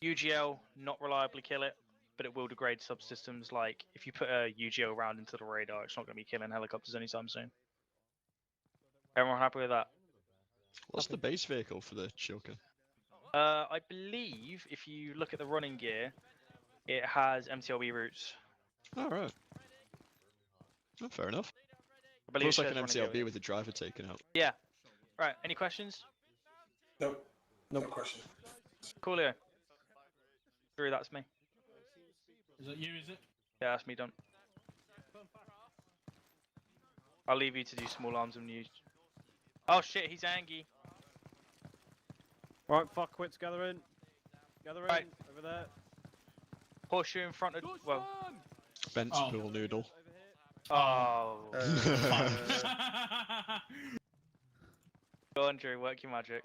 UGL, not reliably kill it, but it will degrade subsystems. Like, if you put a UGL round into the radar, it's not going to be killing helicopters anytime soon. Everyone happy with that? What's the base vehicle for the Shilka? I believe if you look at the running gear, it has MTLB routes. Oh, right. Oh, fair enough. I believe Looks it like an says running gear. MTLB with the driver taken out. Yeah. Right. Any questions? Nope. No question. Coolio. Drew, that's me. Is that you? Is it? Yeah, that's me done. I'll leave you to do small arms and use. Oh shit, he's angry. Right, fuckwits, gather in. Gather in. Right. Over there. Horseshoe in front of. Well. Bent's pool noodle. Oh. Go on, Drew. Work your magic.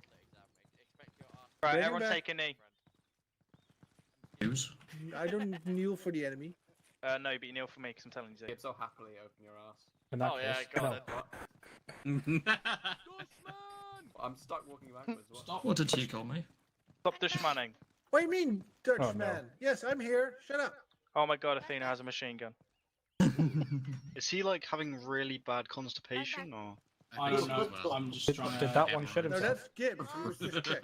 Right, Bring him everyone back. take a knee. News. I don't kneel for the enemy. No, but you kneel for me because I'm telling you to. Skip so happily open your ass. In that Oh yeah, case, got no. it. I'm stuck walking backwards. What? Stop. What did he call me? Stop dushmanning. What do you mean, Dutchman? Oh, no. Yes, I'm here. Shut up. Oh my god, Athena has a machine gun. Is he like having really bad constipation or? I don't know. I'm just Did, trying did to. that one shit No, himself? that's Gibbs. He was just check.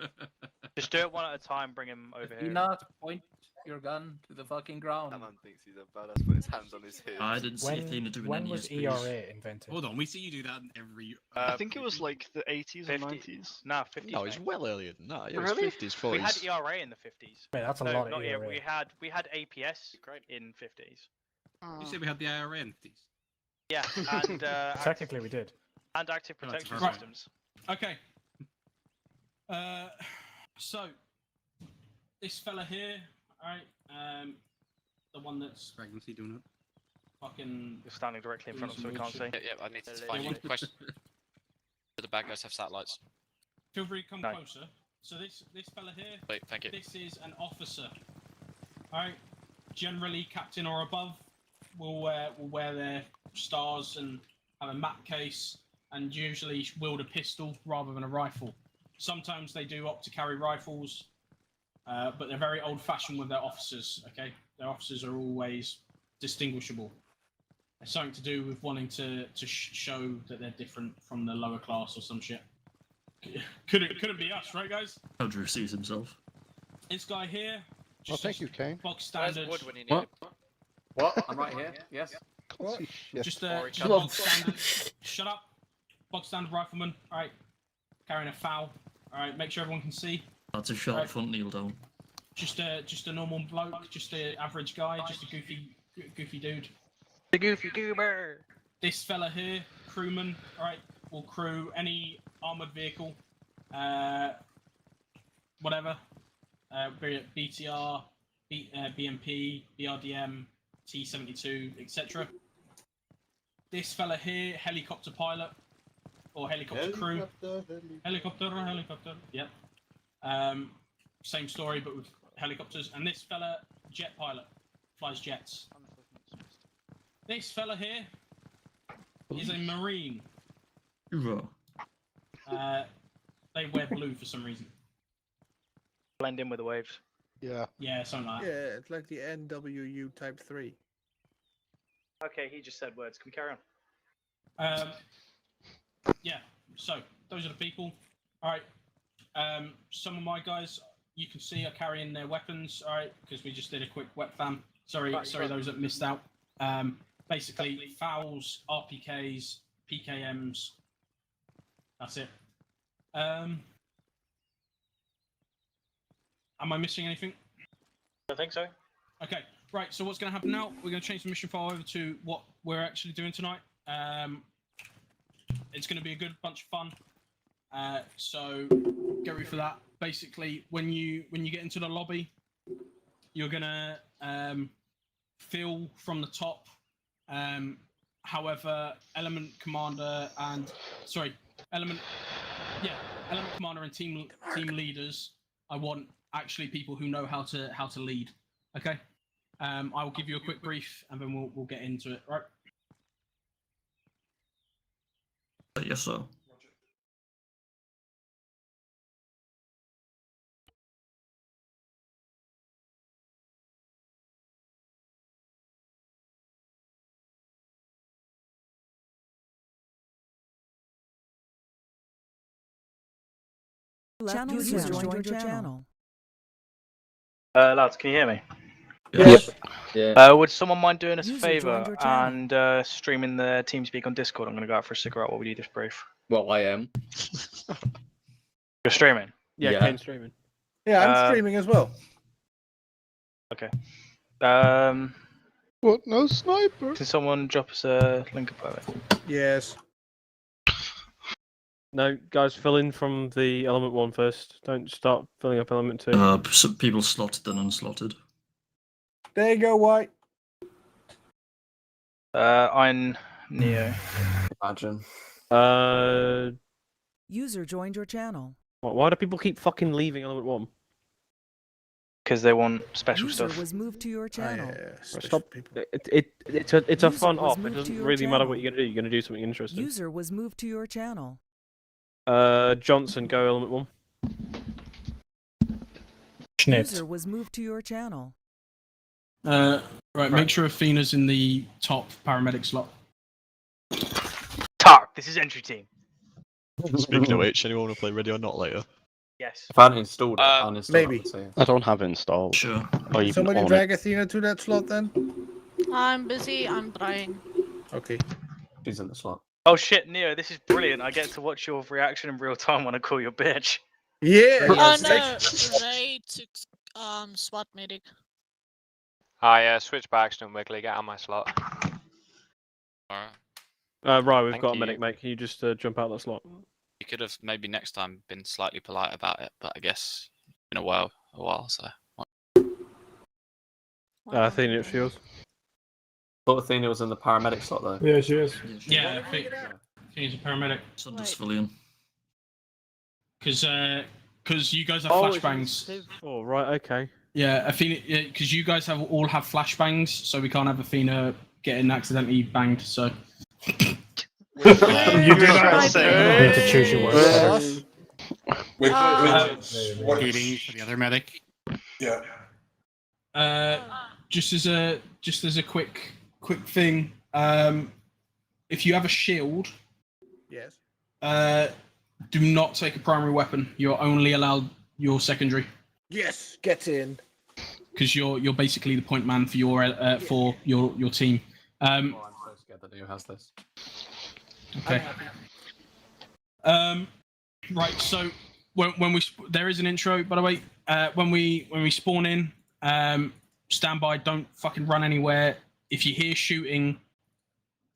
Just do it one at a time, bring him over Do here. not point your gun to the fucking ground. That man thinks he's a badass, put his hands on his hips. I didn't see Athena doing When any was SPs. ERA invented? Hold on, we see you do that in every. I think it was like the 80s or 50s. 90s. Nah, 50s. No, it's mate. well earlier than that. It was Really? 50s, We 40s. had ERA in the 50s. Wait, that's a No, lot of not ERA. We had APS in 50s. You said we had the IRA entities. Yeah, and Technically, we did. and active Oh, that's protection right. systems. Okay. So this fella here, alright, the one that's Pregnancy donut. fucking. You're standing directly in front of us, so we can't see. Yeah, I need to find you. Question. Do the bad guys have satellites? Feel free to come No. closer. So this fella here. Wait, thank you. This is an officer. Alright. Generally, captain or above will wear their stars and have a map case, and usually wield a pistol rather than a rifle. Sometimes they do opt to carry rifles, but they're very old-fashioned with their officers. Okay, their officers are always distinguishable. It's something to do with wanting to show that they're different from the lower class or some shit. Couldn't be us, right, guys? How Drew sees himself. This guy here. Well, thank you, Kane. Bog standard. Wood when you need What? it. What? I'm right here. Yes. What? Just Sorry, just bog standard. Shut up. Bog standard rifleman. All right. Carrying a foul. All right. Make sure everyone can see. That's a short Right. front kneel down. Just a normal bloke. Just an average guy. Just a goofy dude. The goofy goober. This fella here, crewman. All right. Will crew any armored vehicle. Whatever. Be it BTR, BMP, BRDM, T-72, etc. This fella here, helicopter pilot or helicopter crew. Helicopter. Yep. Same story, but with helicopters. And this fella, jet pilot, flies jets. This fella here is a marine. Hoorah. They wear blue for some reason. Blend in with the waves. Yeah. Yeah, something like that. Yeah, it's like the NWU Type 3. Okay, he just said words. Can we carry on? Yeah, so those are the people. Alright. Some of my guys, you can see, are carrying their weapons, alright, because we just did a quick wet fam. Sorry, those that missed out. Basically, fouls, RPKs, PKMs. That's it. Am I missing anything? I think so. Okay, right. So what's going to happen now? We're going to change the mission file over to what we're actually doing tonight. It's going to be a good bunch of fun. So get ready for that. Basically, when you get into the lobby, you're gonna fill from the top. However, element commander and element commander and team leaders. I want actually people who know how to lead. Okay. I will give you a quick brief and then we'll get into it. Right. Yes, sir. Channel user joined your channel. Lads, can you hear me? Yes. Yeah. Would someone mind doing us a User favour joined your channel. and streaming the TeamSpeak on Discord? I'm going to go out for a cigarette while we do this brief. Well, I am. You're streaming? Yeah, Yeah. Kane's streaming. Yeah, I'm streaming as well. Okay. What? No sniper? Can someone drop us a link above it? Yes. No, guys, fill in from the element 1 first. Don't start filling up element 2. Some people slotted and unslotted. There you go, White. I'm Neo. Imagine. User joined your channel. Why do people keep fucking leaving element 1? Because they want special User stuff. was moved to your channel. Stop. It's a User fun was op. It moved to doesn't your really matter channel. what you're gonna do. You're gonna do something interesting. User was moved to your channel. Johnson, go element 1. User was moved to your channel. Right. Make sure Athena's in the top paramedic slot. Tark, this is entry team. Speaking of which, anyone want to play Ready or Not later? Yes. If I hadn't installed it, uninstall maybe. it. So, I don't have it installed. Sure. Or even Somebody on drag it. Athena to that slot then? I'm busy, I'm trying. Okay. she's in the slot. Oh shit, Neo, this is brilliant. I get to watch your reaction in real time when I call you a bitch. Yeah. Oh no, Ray took SWAT medic. Switch by accident weekly, get on my slot. Alright. Right, we've Thank got a you. medic, mate. Can you just jump out that slot? You could have maybe next time been slightly polite about it, but I guess it's been a while, so. I think it's yours. Thought Athena was in the paramedic slot though. Yeah, she is. Yeah, I think she's a paramedic. So does civilian. Because you guys have Oh, flashbangs. Oh, right, okay. Yeah, Athena. Because you guys all have flashbangs, so we can't have Athena getting accidentally banged. So. You do that. You need to choose your words. Healing for the other medic. Yeah. Just as a quick thing, if you have a shield, Yes. do not take a primary weapon. You're only allowed your secondary. Yes, get in. Because you're basically the point man for your team. Oh, I'm so scared that Neo has this. Okay. Right. So when we there is an intro, by the way. When we spawn in, stand by. Don't fucking run anywhere. If you hear shooting,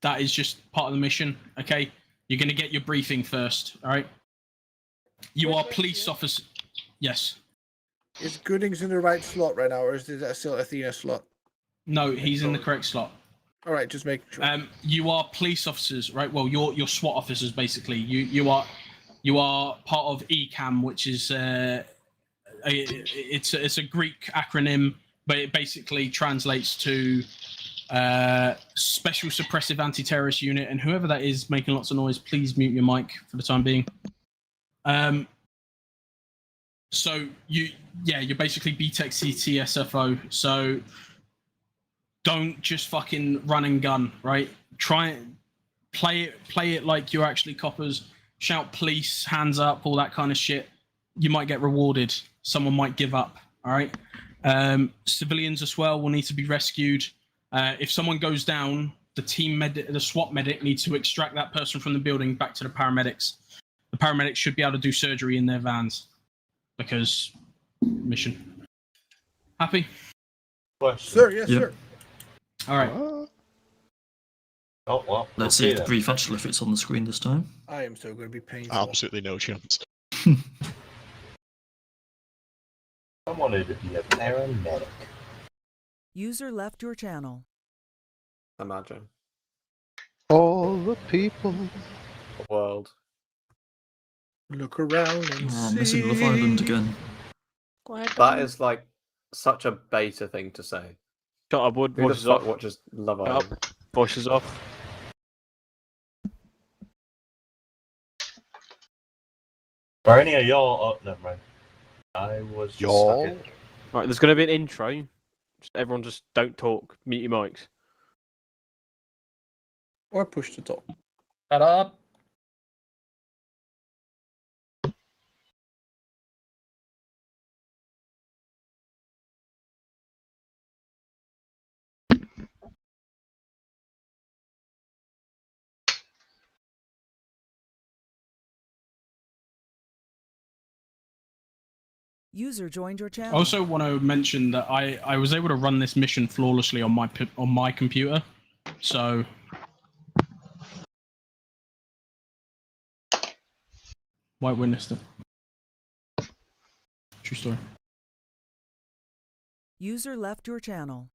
that is just part of the mission. Okay. You're gonna get your briefing first. All right. You are police officer. Yes. Is Goodings in the right slot right now, or is that still Athena slot? No, he's in the correct slot. All right, just make sure. You are police officers, right? Well, you're SWAT officers basically. You are part of ECAM, which is it's a Greek acronym, but it basically translates to Special Suppressive Antiterrorist Unit. And whoever that is making lots of noise, please mute your mic for the time being. So you're basically BTEC CTSFO. So don't just fucking run and gun, right? Try and play it like you're actually coppers. Shout police, hands up, all that kind of shit. You might get rewarded. Someone might give up. All right. Civilians as well will need to be rescued. If someone goes down, the SWAT medic needs to extract that person from the building back to the paramedics. The paramedics should be able to do surgery in their vans because mission. Happy? Sir, yes, Yep. sir. All right. Oh well. Let's see if the brief actually fits on the screen this time. I am so going to be painful. Absolutely no chance. I wanted to be a paramedic. User left your channel. Imagine. All the people. The world. Look around and see. Missing Love Island again. That is like such a beta thing to say. Shut up, Wood. Who the Voices fuck off. watches Love Shut Island? up. Voices off. For any of y'all, oh, never mind. I was just sucking. Right, there's going to be an intro. Everyone just don't talk. Mute your mics. Or push to talk. Shut up. User joined your I channel. also want to mention that I was able to run this mission flawlessly on my computer, so White witnessed it. True story. User left your channel.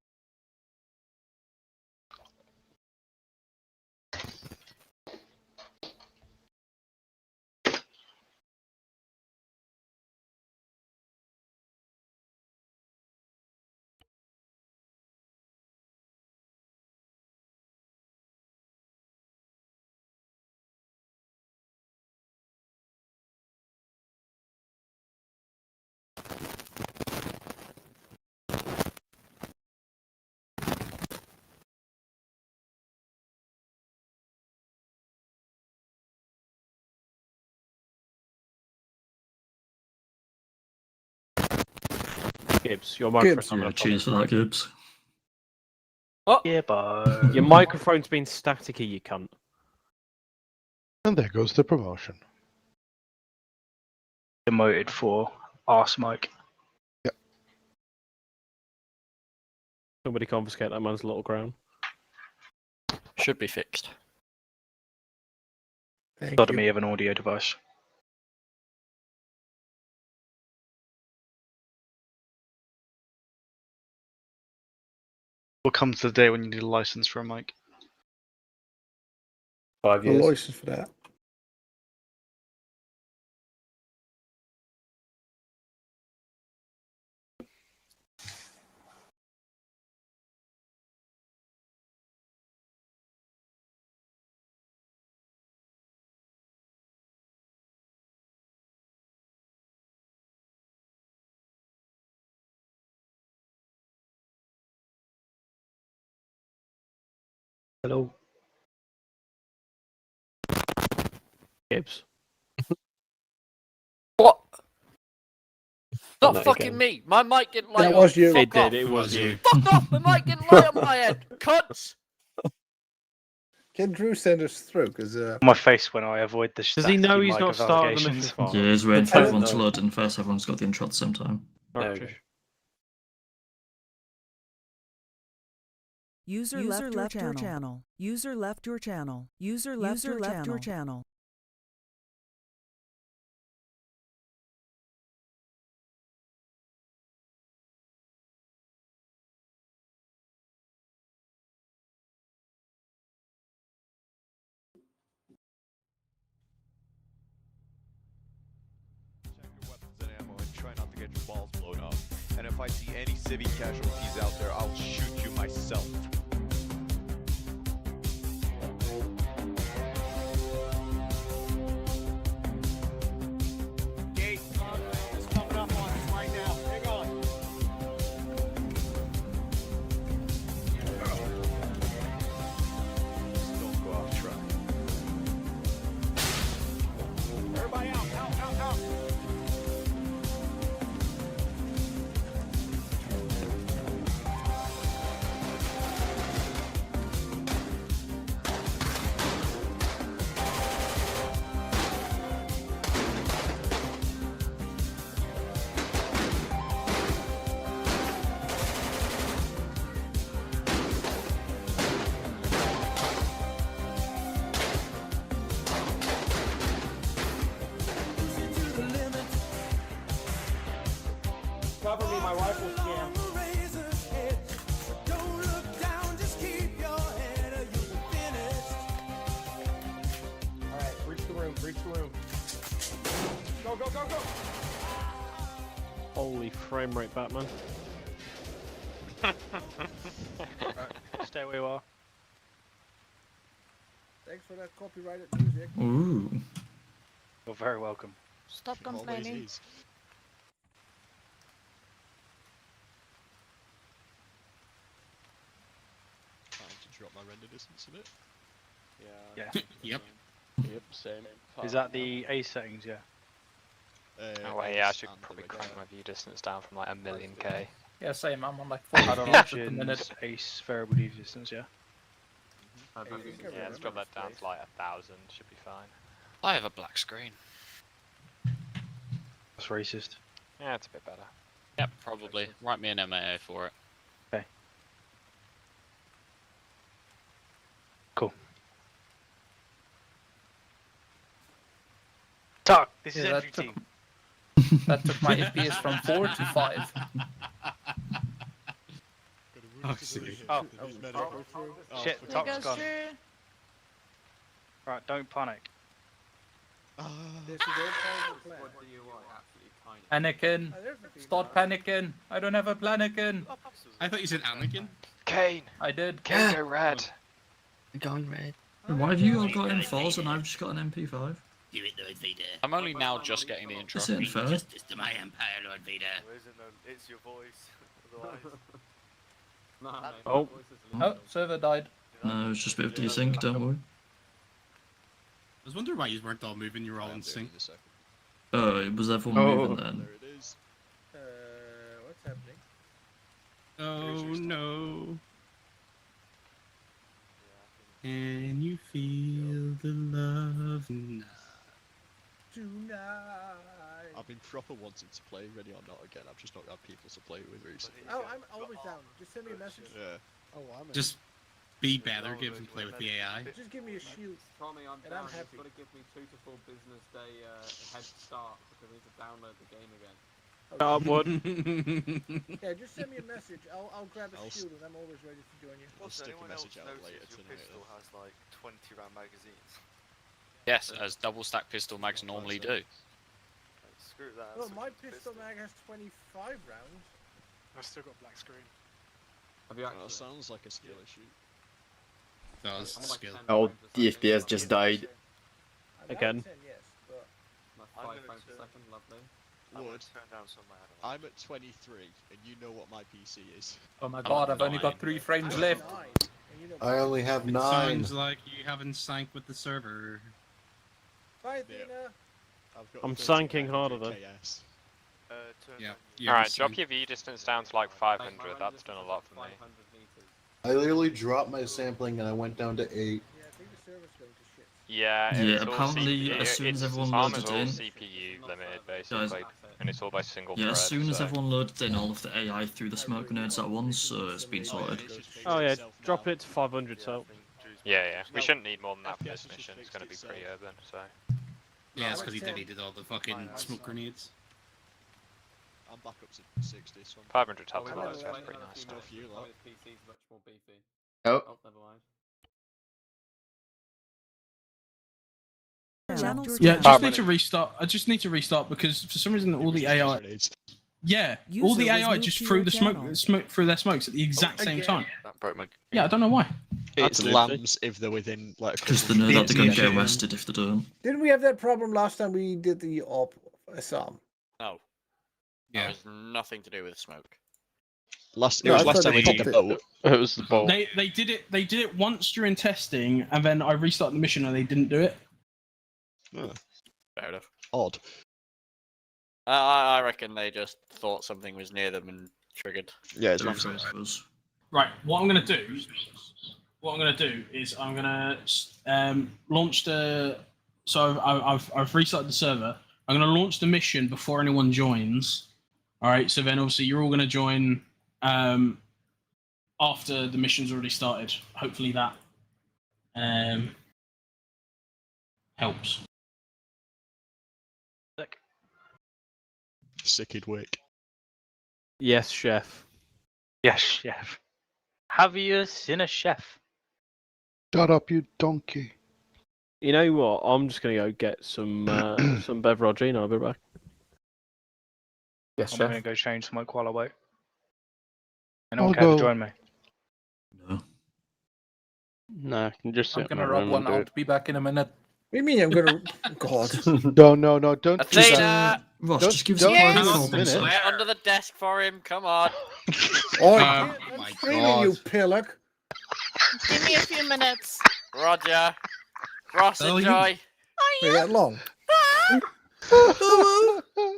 Gibbs, your microphone. Yeah, cheers for that, Gibbs. Oh, yeah, bro. Your microphone's been staticky, you cunt. And there goes the promotion. Demoted for arse mic. Somebody confiscate that man's little crown. Should be fixed. Sodomy of an audio device. What comes to the day when you need a license for a mic? 5 A years. license for that. Hello. Gibbs. What? Not Not fucking again. me. My mic didn't light That up. was you. Fuck It did, off. it was you. Fuck off. My mic didn't light up my head. Cunts. Can Drew send us through? Because My face when I avoid the. Does he know staticky he's mic not of started the mission allegations. file? Yeah, he's waiting I for don't everyone to know. load in first. Everyone's got the intro at the same time. There we go. User left your channel. User left your channel. User left your channel. And ammo and try not to get your balls blown up. And if I see any civvy casualties out there, I'll shoot you myself. Gate, it's coming up on us right now. Hang on. Don't go off track. Everybody out. my rifle scam. Alright, reach the room, reach the room. Go, go, go, go! Holy frame rate, Batman. Stay where you are. Thanks for that copyrighted music. Ooh. You're very welcome. Stop Always complaining. is. Time to drop my render distance a bit. Yeah. Yep. Yep, same. Is that the A settings? Yeah. Oh wait, yeah, I should probably crank my view distance down from like 1,000,000K. Yeah, same. I'm on like Add 40 on FPS at the minute. options, ACE variable view distance. Yeah. Yeah, let's drop that down to like 1,000, should be fine. I have a black screen. That's racist. Yeah, it's a bit better. Yep, probably. Write me an MAA for it. Okay. Cool. Talk. This is Yeah, entry team. That took my FPS from 4 to 5. Oh, see. Oh. Shit, the There top's goes gone. Drew. Right, don't panic. Anakin, stop panicking. I don't have a planikin. I thought you said Anakin. Kane! I did. Kane, go red! Going red. Why have you all got M4s and I've just got an MP5? Do it, Lord Vader. I'm only now just getting the intro. This ain't fair. Justice to my empire, Lord Vader. It's your voice. Otherwise. Oh. Oh, server died. No, it's just a bit of desync, don't worry. I was wondering why you weren't all moving, you were all in sync. Oh, it was everyone moving then? There it is. What's happening? Oh no. Can you feel the love Tonight. I've been proper wanting to play Ready or Not again. I've just not had people to play with recently. Oh, I'm always down. Just send me a message. Yeah. Oh, I'm Just be better, give and play with the AI. Just give me a shield. Tommy, I'm and down. I'm happy. You've got to give me 2 to 4 business day head start because I need to download the game again. Yeah, just send me a message. I'll grab a shield and I'm always ready to join you. I'll stick a message out later Your tonight. pistol has like 20 round magazines. Yes, as double stack pistol mags normally do. Screw that. Well, my pistol mag has 25 rounds. I've still got black screen. Have you actually? That sounds like a skill issue. Does skill. Oh, the FPS just died. Again. Yes, but My 5 frames a second, lovely. Would. Turn down somewhere. I'm at 23, and you know what my PC is. Oh my god, I've only got 3 frames left. I only have It 9. sounds like you haven't synced with the server. Bye, Athena. I'm sanking harder then. Yeah. Alright, drop your view distance down to like 500, that's done a lot for me. I literally dropped my sampling and I went down to 8. Yeah, I think the server's going to shit. Yeah, Yeah, it's all apparently CPU, as soon as everyone Arma's loaded all in- CPU limited basically, and it's all by single Yeah, thread. as soon as so- everyone loaded in, all of the AI threw the smoke grenades at once, so it's been sorted. Oh yeah, drop it to 500 so. Yeah, we shouldn't need more than that for this mission, it's going to be pretty urban, so... Yeah, it's because he deleted all the fucking smoke grenades. I'm back up to 60, so 500 top level is pretty nice. Enough you lot. PC's much more beefy. Oh. Oh, never mind. Yeah, just need to restart. I just need to restart because for some reason all the AI. Yeah, all the AI just threw the smoke through their smokes at the exact same time. That broke my. Yeah, I don't know why. It's lambs if they're within like. Because they know that they're going to get arrested if they don't. Didn't we have that problem last time we did the op Assam? No. Yeah. That has nothing to do with smoke. It was last time we did the boat. It was the boat. They did it. They did it once during testing, and then I restarted the mission and they didn't do it. Fair enough. Odd. I reckon they just thought something was near them and triggered. Yeah, it's Right. What I'm gonna do. What I'm gonna do is I'm gonna launch the. So I've restarted the server. I'm gonna launch the mission before anyone joins. All right. So then obviously you're all gonna join after the mission's already started. Hopefully that helps. Sicked wick. Yes, chef. Yes, chef. Have you seen a chef? Shut up, you donkey. You know what? I'm just gonna go get some beverage. I'll be back. Yes, I'm chef. gonna go change smoke while I wait. Anyone I'll care to go. join me? No, I can just sit I'm in my gonna rob room one and do out. it. Be back in a minute. What do you mean I'm gonna? God. No, don't do that. Ross, Don't- just give us don't a do private that call, in a minute. please. Get under the desk for him. Come on. Oh, my I'm screaming, you pillock. Give me a few minutes. Roger. Ross, Oh, you- enjoy. Wait that long?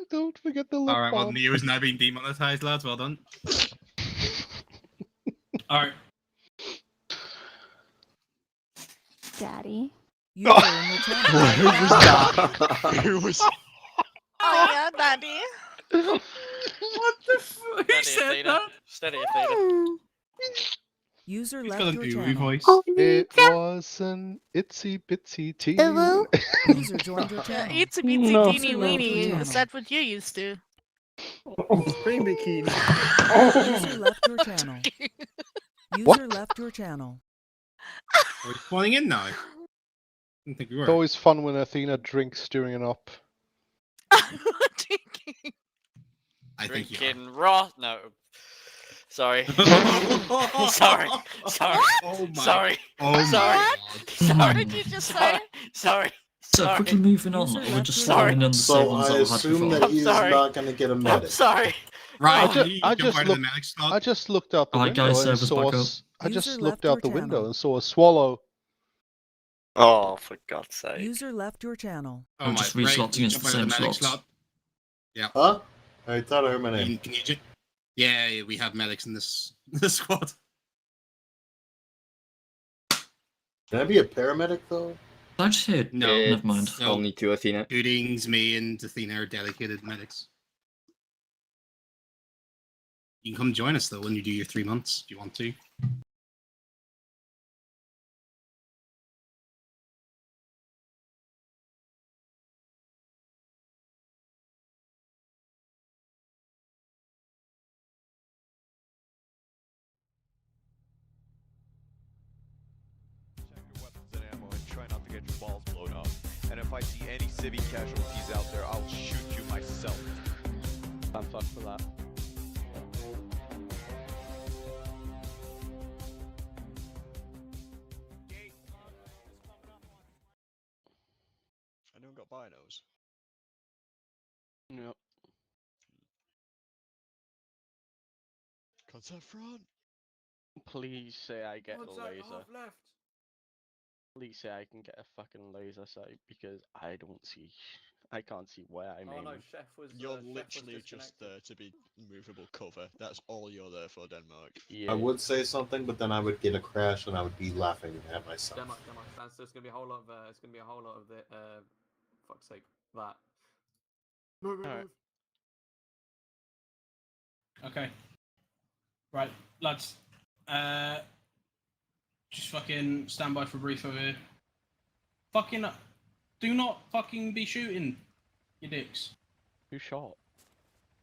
Don't forget the lip Alright, well, balm. Neo is now being demonetized, lads. Well done. Alright. Daddy. User in your channel. Who was Oh yeah, Daddy. What the fuck? Who said that? Steady, Athena. User He's left got a your Dewey channel. voice. It was an itsy bitsy teeny. User joined your channel. Itsy bitsy No. teeny User left your weeny. channel. Is that what you used to? Spring bikini. User left your channel. User left your channel. Are we spawning in now? I didn't think we were. It's always fun when Athena drinks during an op. I think you are. Drinking raw. No. Sorry. Sorry. Sorry. Oh my. Sorry. Oh my Sorry. God. Sorry. What did you just say? Sorry. So Sorry. quickly moving on, User we're left just your following channel. on the same So ones I that we had assume before. that he's sorry. not going to get a I'm medic. sorry. Right, I you I jump just right in the looked- medic slot. I just looked out the Alright, window guys, and servers saw. back up. I just User looked left your out the window channel. and saw a swallow. Oh, for God's sake. User left your channel. Oh I'm my, just right, reslotting you into jump the out of same medic slots. slot. Yeah. Huh? I thought I heard my name. Can you yeah, we have medics in this squad. Can I be a paramedic though? Did I just hear? No, Never mind. No. Only to Athena. Hoodings, me, and Athena are dedicated medics. You can come join us though when you do your 3 months if you want to. Check your weapons and ammo and try not to get your balls blown up. And if I see any civvy casualties out there, I'll shoot you myself. I'm fucked for that. Anyone got binos? Nope. Contact front. Please say I get What's a that? laser. Half left. Please say I can get a fucking laser sight because I don't see. I can't see where I'm Oh no, aiming. chef was. You're Chef was literally just disconnected. there to be movable cover. That's all you're there for, Denmark. Yeah. I would say something, but then I would get a crash and I would be laughing at myself. Denmark. That's there's gonna be a whole lot of. It's gonna be a whole lot of the. Fuck's sake, that. Alright. Okay. Right, lads. Just fucking stand by for a brief over here. Fucking. Do not fucking be shooting, you dicks. Who shot?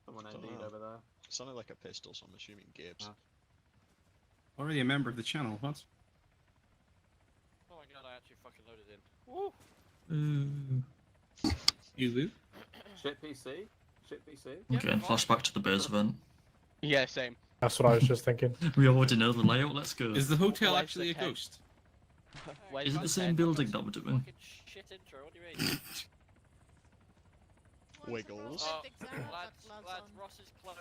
Someone Don't indeed know. over there. Sounded like a pistol, so I'm assuming Gibbs. Already a member of the channel, what? Oh my god, I actually fucking loaded in. Woo! You Lou? Shit PC. Shit PC. Okay, flashback to the base event. Yeah, same. That's what I was just thinking. We already know the layout, let's go. Is the hotel Where's actually the a tent? ghost? Where's Is it my the same tent? building that we're doing? Fucking shit intro, what do you mean? Wiggles. Oh, lads, Ross is close.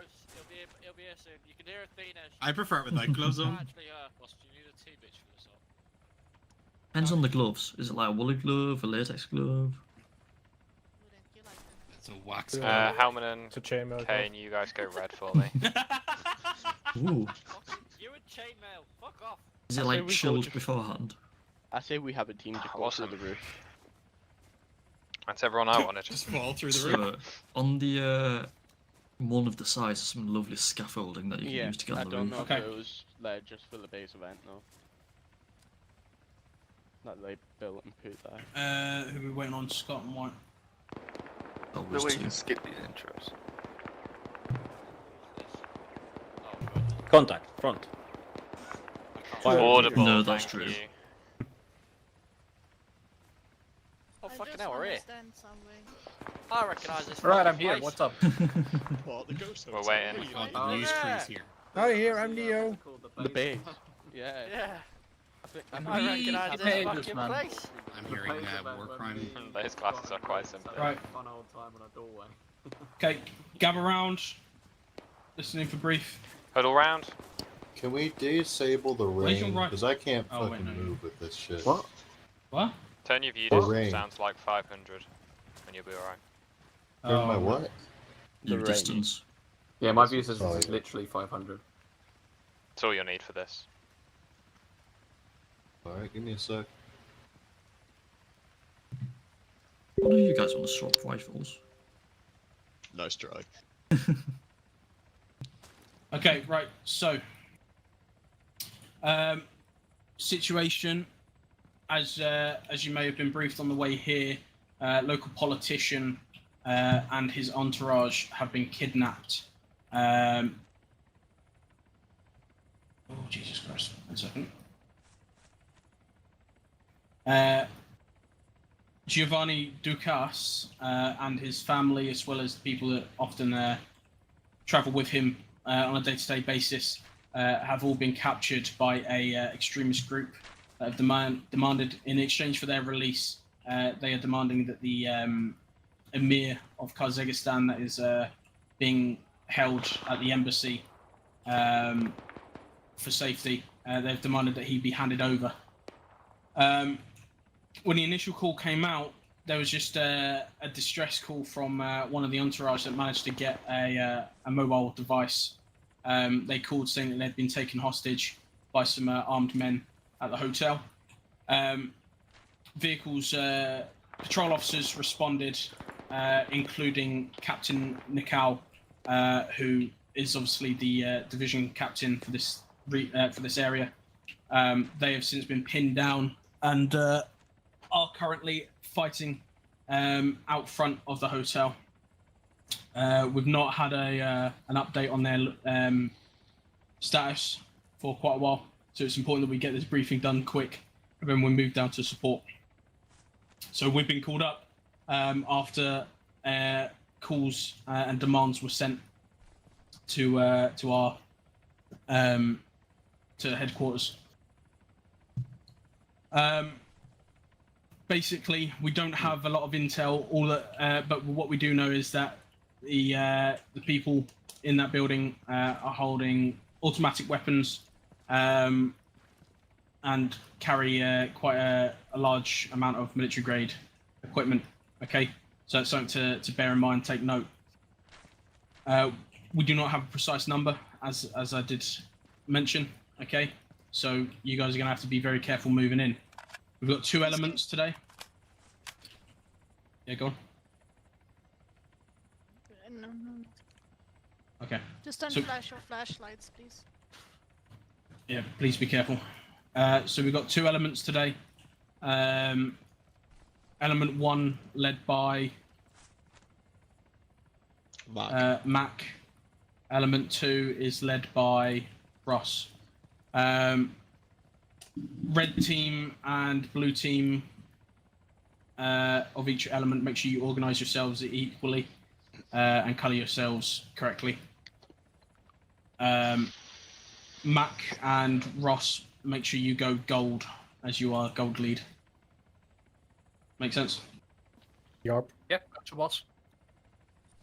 He'll be here soon. You can hear Athena. I prefer it with like gloves on. Actually, Ross, do you need a T-bitch for this up? Depends on the gloves. Is it like a woolly glove, a latex glove? It's a wax. It's Hellman a and chainmail Kane, you guys go red for me. Ooh. You and chainmail, fuck off. Is it I say like we go chilled just- beforehand? I say we have a team to go through Awesome. the roof. That's everyone I wanted. Just fall through the roof. So, on the one of the sides, there's some lovely scaffolding that you can Yeah, use to get I on the don't roof. know Okay. if it was there just for the base event though. That they built and put there. Who are we waiting on? Scott and White. Always We two. can skip these intros. Contact, front. Audible, No, that's thank true. you. Oh, fucking hell, we're here. I recognise this. Right, I'm fucking here. place. What's up? What, the ghost We're hotel? waiting. Oh, News yeah. crew's here. Hi, here, I'm Neo. The base. Yeah. Yeah. I I recognise this paid fucking this, man. place. I'm hearing war crime. Those glasses are quite simple. Right. Okay, gather round. Listening for brief. Huddle round. Can we disable the Where's your ring? right- Because I can't Oh, wait, fucking no. move with this shit. What? What? Turn your view The distance ring. down to like 500, and you'll be alright. Turn my Oh, what? View range. distance. Yeah, my view says Oh, it's yeah. literally 500. That's all you'll need for this. Alright, give me a sec. What are you guys on the assault rifles? Nice try. Okay, right. So, situation, as you may have been briefed on the way here, local politician and his entourage have been kidnapped. Oh Jesus Christ! 1 second. Giovanni Ducas and his family, as well as people that often travel with him on a day-to-day basis, have all been captured by a extremist group that have demanded, in exchange for their release, they are demanding that the Emir of Karzeghistan, that is being held at the embassy for safety, they've demanded that he be handed over. When the initial call came out, there was just a distress call from one of the entourage that managed to get a mobile device. They called saying that they'd been taken hostage by some armed men at the hotel. Vehicles, patrol officers responded, including Captain Nikal, who is obviously the division captain for this area. They have since been pinned down and are currently fighting out front of the hotel. We've not had an update on their status for quite a while, so it's important that we get this briefing done quick, and then we move down to support. So we've been called up after calls and demands were sent to our to headquarters. Basically, we don't have a lot of intel. But what we do know is that the people in that building are holding automatic weapons and carry quite a large amount of military grade equipment. Okay, so it's something to bear in mind. Take note. We do not have a precise number, as I did mention. Okay, so you guys are going to have to be very careful moving in. We've got 2 elements today. Yeah, go on. No. Okay. Just don't So- flash your flashlights, please. Yeah, please be careful. So we've got 2 elements today. Element 1 led by Mac. Element 2 is led by Ross. Red team and blue team of each element, make sure you organize yourselves equally and color yourselves correctly. Mac and Ross, make sure you go gold, as you are gold lead. Make sense? Yup. Yep, gotcha, boss.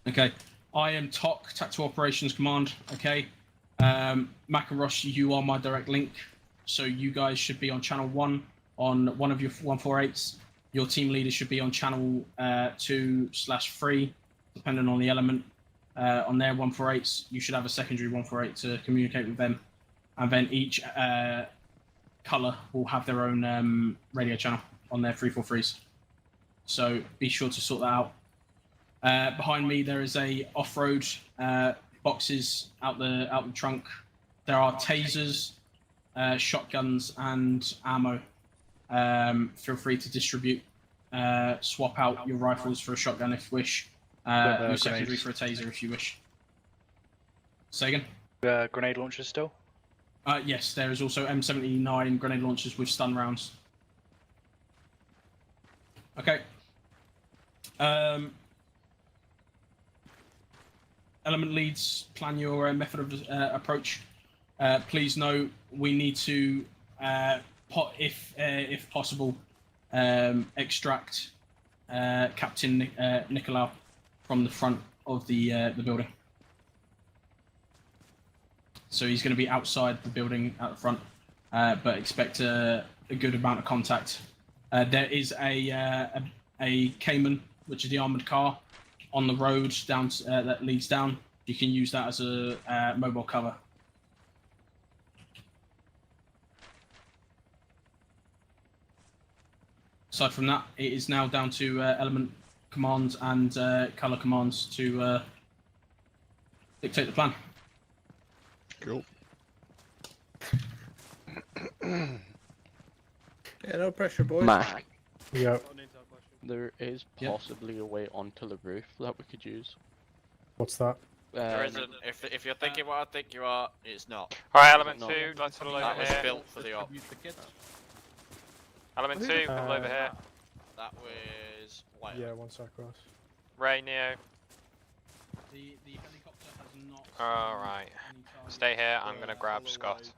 Okay. I am TOC, Tactical Operations Command. Okay. Mac and Ross, you are my direct link. So you guys should be on channel 1 on one of your 148s. Your team leader should be on channel 2/3, depending on the element. On their 148s, you should have a secondary 148 to communicate with them. And then each color will have their own radio channel on their 343s. So be sure to sort that out. Behind me, there is a off-road boxes out the trunk. There are tasers, shotguns, and ammo. Feel free to distribute. Swap out your rifles for a shotgun if you wish. Your secondary for a taser if you wish. Say again? Grenade launchers still? Yes, there is also M79 grenade launchers with stun rounds. Okay. Element leads, plan your method of approach. Please note we need to, if possible, extract Captain Nicolau from the front of the building. So he's going to be outside the building at the front, but expect a good amount of contact. There is a Cayman, which is the armored car, on the road down that leads down. You can use that as a mobile cover. Aside from that, it is now down to element commands and color commands to dictate the plan. Cool. Yeah, no pressure, boys. Mac. Yeah. There is possibly a way onto the roof that we could use. What's that? There isn't. If you're thinking what I think you are, it's not. Alright, element No. 2, let's pull over That was here. built for the op. Element 2, pull over here. That was. White. Yeah, one sec, Ross. Ray, Neo. The helicopter has not. Alright. Stay here, I'm gonna grab Scott.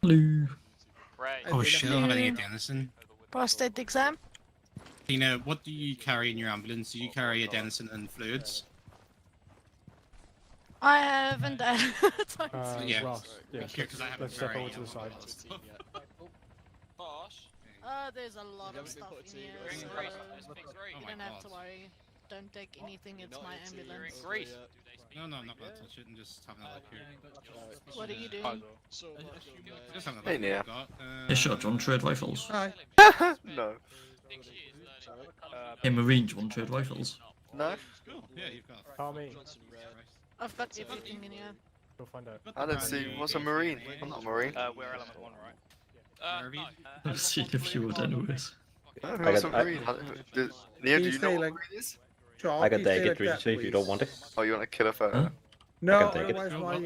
Hello. Ray. Oh shit, I don't have any adenosine. Prostate exam? Tina, what do you carry in your ambulance? Do you carry adenosine and fluids? I haven't done Yeah. Ross, yeah, Because I have let's a step very over to the side. There's a lot of stuff in here, so you don't have to worry. Don't take anything, it's my ambulance. No, I'm not gonna touch it and just have another look here. What are you doing? Just have another Hey, look. Nia. I've got, Hey, shot, do you want trade rifles? Hi. No. Hey, Marine, do you want trade rifles? No. Yeah, you've got. Tommy, I've got everything in here. go find out. I don't see. What's a Marine? I'm not a Marine. We're element 1, right? I've seen a few of anyways. I got- got a Marine. Neo, do you know what like, Marine is? Sure, I can take it recently if you don't want it. Oh, you want a killer photo? Huh? No, take it. otherwise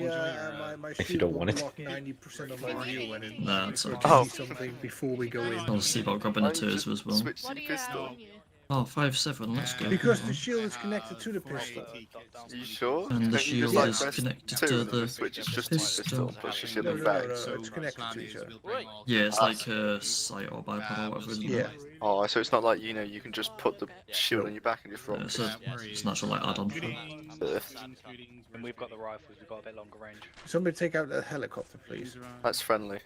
my If you shield don't will want it. block 90% of my view when it Nah, it's so okay. just need something before we go in. I'll see about grabbing a taser as well. Switch to pistol. Oh, 5.7, let's go. Because the shield is connected to the pistol. Are you sure? And the Can't you shield just, is press connected two to and the switch is just pistol, push the shield No, in no, back. no, it's connected to each other. Yeah, it's like a sight or bipod or whatever, isn't it? Yeah. Oh, so it's not like, you know, you can just put the shield on your back and just roll. Yeah, so it's not like add-on for it. And we've got the rifles, we've got a bit longer range. Somebody take out the helicopter, please. That's friendly.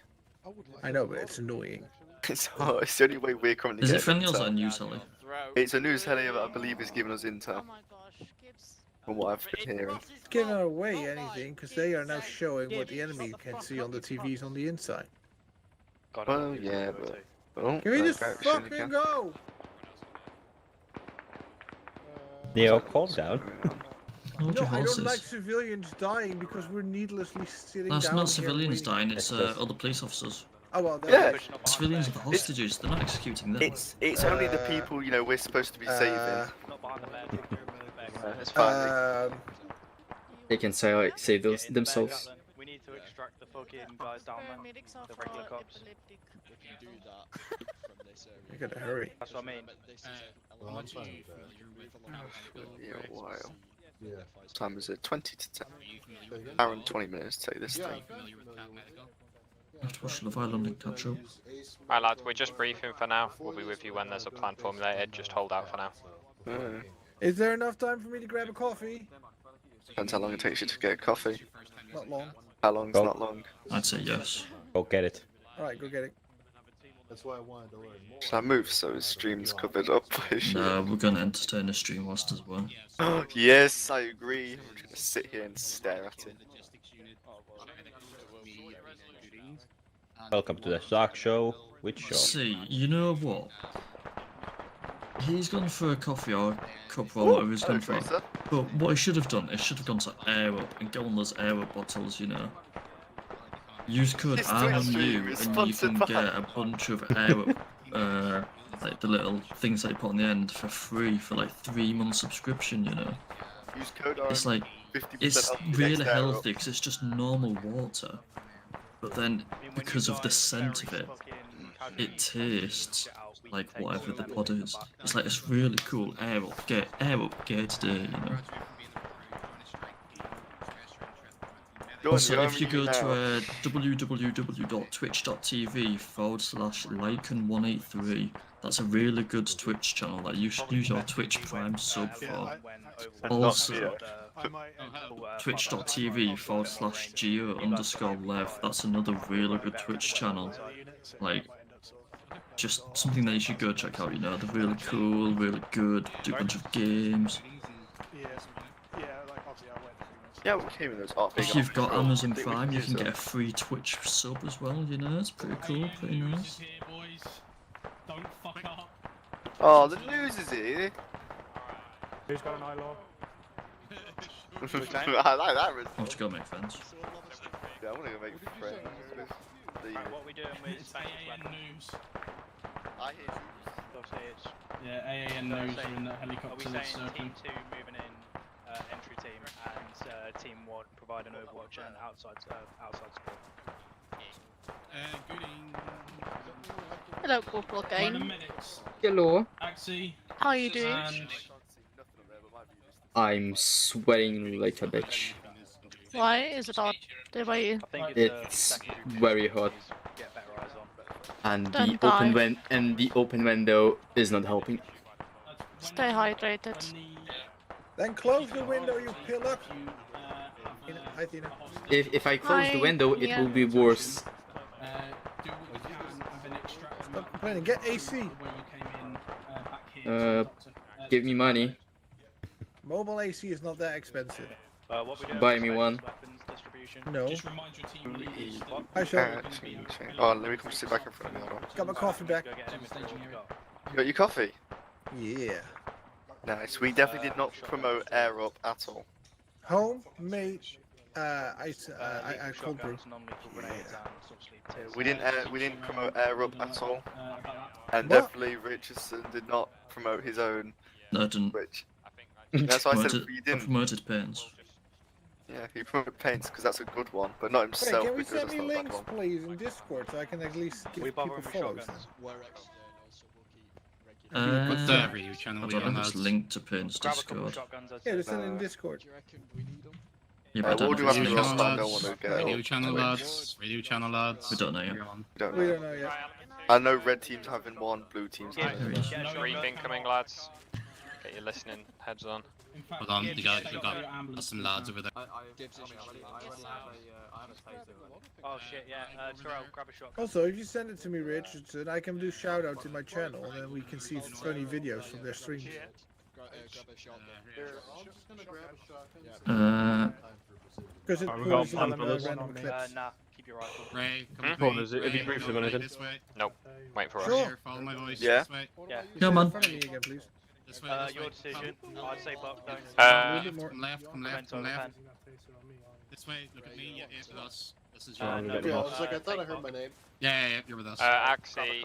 I know, but it's annoying. It's the only way we're currently Is it getting friendly or is intel. that a news heli? It's a news heli that I believe is giving us intel. From what I've been hearing. It's giving away anything because they are now showing what the enemy can see on the TVs on the inside. Well, yeah, but... Oh, Can we just that direction fucking again. go? Neo, calm down. Hold No, your I don't horses. like civilians dying because we're needlessly sitting That's down not here civilians waiting. dying, it's other police officers. Oh well, Yeah. Civilians are the hostages, they're not executing them. It's only the people, you know, we're supposed to be saving. It's fine. They can say like save themselves. We need to extract the fucking guys down there, the regular cops. I gotta hurry. That's what I mean. Yeah, a while. What time is it? 20 to 10. Hour and 20 minutes to take this thing. I have to watch Love Island and catch up. Right lads, we're just briefing for now. We'll be with you when there's a plan formulated. Just hold out for now. Is there enough time for me to grab a coffee? Depends how long it takes you to get a coffee. Not long. How long's Go. not long? I'd say yes. Go get it. Alright, go get it. That's why I wanted to learn more. Should I move so his stream's covered up? No, we're gonna entertain the stream whilst as well. Yes, I agree. I'm just gonna sit here and stare at it. Welcome to the Sock Show. Which show? See, you know what? He's gone for a coffee or a cup or whatever he's gone for. But what he should have done, he should have gone to Air Up and get one of those Air Up bottles, you know. Use code This Twitch stream RMMU is and you can sponsored get a bunch of Air Up, like the little things that you put on the end for free for like 3 months subscription, you know. Use code It's like it's really healthy because it's just normal water. But then, because of the scent of it, it tastes like whatever the pod is. It's like it's really cool. Air up gear today, you know. Also, if you go to www.twitch.tv/Lycan183, that's a really good Twitch channel that you should use your Twitch Prime sub for. Also, twitch.tv/geo_lev, that's another really good Twitch channel. Like, just something that you should go check out, you know. They're really cool, really good, do a bunch of games. Yeah, we came in those art. If you've got Amazon Prime, you can get a free Twitch sub as well, you know, it's pretty cool, pretty nice. Oh, the news is here. Who's got an eye law? I like that. I've just got to make friends. Yeah, I want to go make friends with the... What are we doing with AAN News? I hear news. Yeah, AAN News are in that helicopter. Are we saying Team 2 moving in, entry team, and Team 1 providing overwatch and outside support? Good evening. Hello, Corporal Gain. Hello. Axie. How are you doing? And I'm sweating like a bitch. Why? Is it hot? There by you? It's very hot. And Don't the open window is not helping. Stay hydrated. Then close the window, you pillar. Hi, Tina. If I close the window, it will be worse. Stop complaining. Get AC. Give me money. Mobile AC is not that expensive. Buy me one. No. Hi, Sean. Oh, let me come sit back in front of me. Got my coffee back. You got your coffee? Yeah. Nice. We definitely did not promote air up at all. Homemade cold brew. We didn't promote air up at all. And What? definitely Richardson did not promote his own. No, I didn't. Which that's why I said you I didn't. promoted Pains. Yeah, he promoted Paints because that's a good one, but not Hey, himself can we because send that's me not a bad links, one. please, in Discord so I can at least give people follows? Whatever you channel. I don't have this link to Pains Discord. Yeah, just send it in Discord. Yeah, but I don't We'll do have after this this, link. I don't want to get Radio channel lads. Radio channel lads. We don't know yet. We don't We know. don't know yet. I know red teams having one, blue teams Yeah, having briefing coming, lads. Get your listening heads on. Hold on, you got some lads over there. Oh shit, yeah. Terrell, grab a shot. Also, if you send it to me, Richardson, I can do shoutouts in my channel, and then we can see funny videos from their streams. Because it we got pulls in plan for this. random clips. Nah, keep your rifle. Ray, Have you briefed them on anything? Nope. Wait for us. Sure. Follow my voice. Yeah. This way. Yeah. Come on. In front of me again, please. This way. Your decision. I'd say Buck, don't. Come left. Come left. Come left. This way. Look at me. Yeah, with us. This is your. No, Yeah, I was like, I thought I heard my name. Yeah, you're with us. Axie,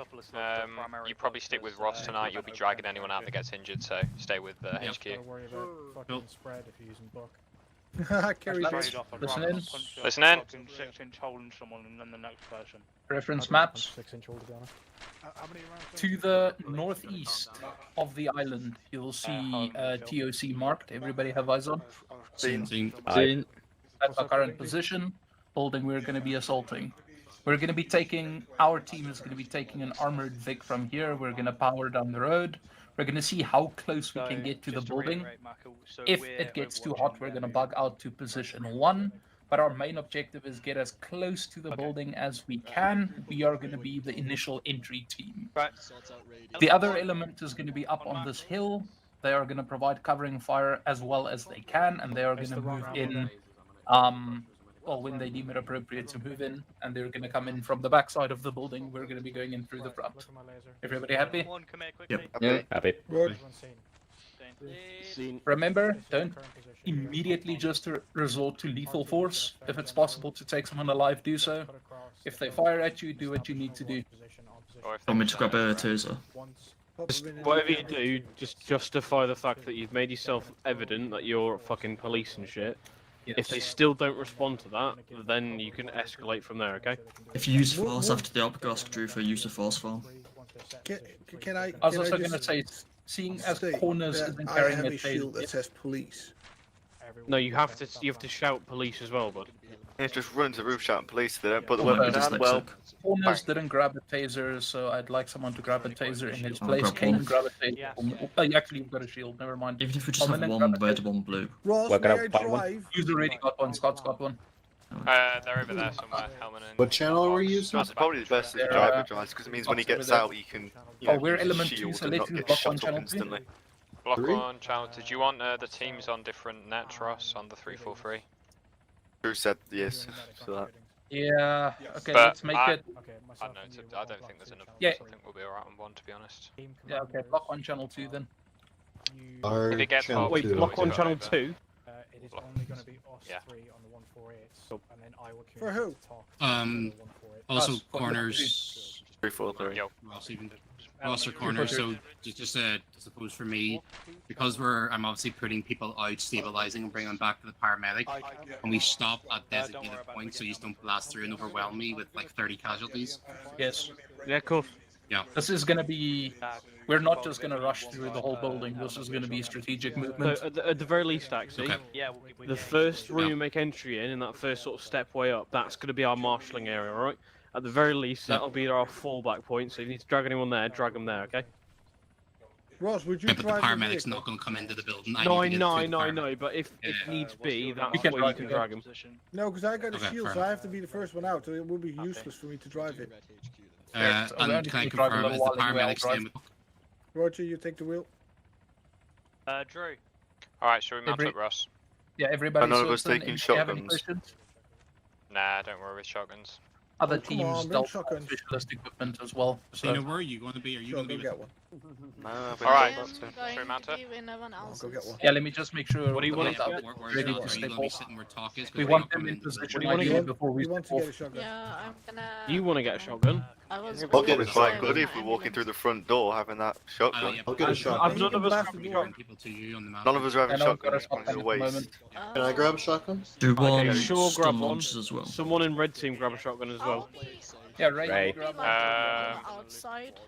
you probably stick with Ross tonight. You'll be dragging anyone out that gets injured, so stay with HQ. Don't worry about fucking spread if you're using Buck. Carry Listen in. Listen in. 6-inch hole in someone and then the next person. Reference maps. To the northeast of the island, you'll see TOC marked. Everybody have eyes on? Seen. That's our current position. Building we're going to be assaulting. We're going to be taking, our team is going to be taking an armored Vic from here. We're going to power down the road. We're going to see how close we can get to the building. If it gets too hot, we're going to bug out to position 1. But our main objective is get as close to the building as we can. We are going to be the initial entry team. The other element is going to be up on this hill. They are going to provide covering fire as well as they can, and they are going to move in well, when they deem it appropriate to move in, and they're going to come in from the back side of the building. We're going to be going in through the front. Everybody happy? Yep. Yeah. Happy. Remember, don't immediately just resort to lethal force. If it's possible to take someone alive, do so. If they fire at you, do what you need to do. Want me to grab a taser? Just whatever you do, just justify the fact that you've made yourself evident that you're fucking police and shit, If they still don't respond to that, then you can escalate from there, okay? If you use force after the outbreak, ask Drew for use of force form. Can I? I was can also just going to say, seeing as state corners that isn't I carrying have a a shield that taser. says police. No, you have to shout police as well, bud. Yeah, just run to the roof shouting police. They don't put the Well, weapon maybe down. dyslexic. Well, Corners didn't grab a taser, so I'd like someone to grab a taser in his I'll place. grab Kane one. grab a taser. Oh, you actually got a shield. Never mind. Even if we just have Prominent one grab a red, taser. one blue. Ross, We're may gonna I buy one. drive? You've already got one. Scott's got one. They're over there somewhere, Helman and... What channel are we using? it's probably the best if the driver drives because it means when he gets out, he can. Oh, we're element 2, shield so and let's not use get block shot one up channel 2. instantly. Block 3? 1, channel. Did you want the teams on different nets, Ross, on the 343? Drew said yes for that. Yeah. Okay, But let's make it. I don't know, I don't think there's enough. Yeah. I think we'll be alright on 1, to be honest. Yeah. Okay. Block 1 channel 2 then. Our If it gets channel hot, Wait, we can block always on go channel over. 2? It is only going to be us Yeah. 3 on the 148, and then I will For who? Also Us, corners. 343. Yo. Ross or corners. So just I suppose for me, because I'm obviously putting people out, stabilizing and bringing them back to the paramedic, and we stop at designated points so you don't blast through and overwhelm me with like 30 casualties. Yes. Yeah, cool. Yeah. This is going to be. We're not just going to rush through the whole building. This is going to be strategic So movement. at the very least, actually, Okay. the first room you make entry in that first sort of step way up, that's going to be our marshalling area, alright? At the very least, that'll be our fallback point, so if you need to drag anyone there, drag them there, okay? Ross, would you Yeah, but the drive the paramedic's vehicle? not going to come into the building. No, I need to get know, through I the know, I paramedic. know, but if needs be, that's can where you drag can it. drag them. No, because I got a Okay, shield, fair so I enough. have to be the first one out. So it would be useless for me to drive it. So we only And can I need to drive a confirm, little is the while anyway, I'll paramedic staying drive. with... Roger, you take the wheel. Drew. Alright, shall we mount Every- up, Ross? Yeah, everybody. None of us certain. taking If you have any shotguns. questions, Nah, don't worry with shotguns. other Oh, come teams on, bring don't have shotguns. specialist equipment as well. So you know So where are you going to be? Are you Sure, going to go be get with... one. No, Alright. but- Should we mount up? I'll go get one. yeah, let me just make sure. What do you want that to we're get? Where's ready Ross? to Are you step going to be off. sitting where talk is? 'Cause We we're want not them coming in into the position building. What do you ideally want to before we You want step to get a off. shotgun? Yeah, I'm gonna. You want to get a shotgun? I was. I'll get gonna it quite say good with if we're my walking through the ambulance. front door having that shotgun. Yeah, I'll get a shotgun. None of us blast have the a door. shotgun. people to you on the map. None of us are having And I've got a shotguns. It's shotgun a at the waste. moment. Can I grab a shotgun? Do one Okay, sure, grab stun one. launches as well. Someone in red team grab a shotgun as well. Yeah, right. Right. Grab Like, one. outside.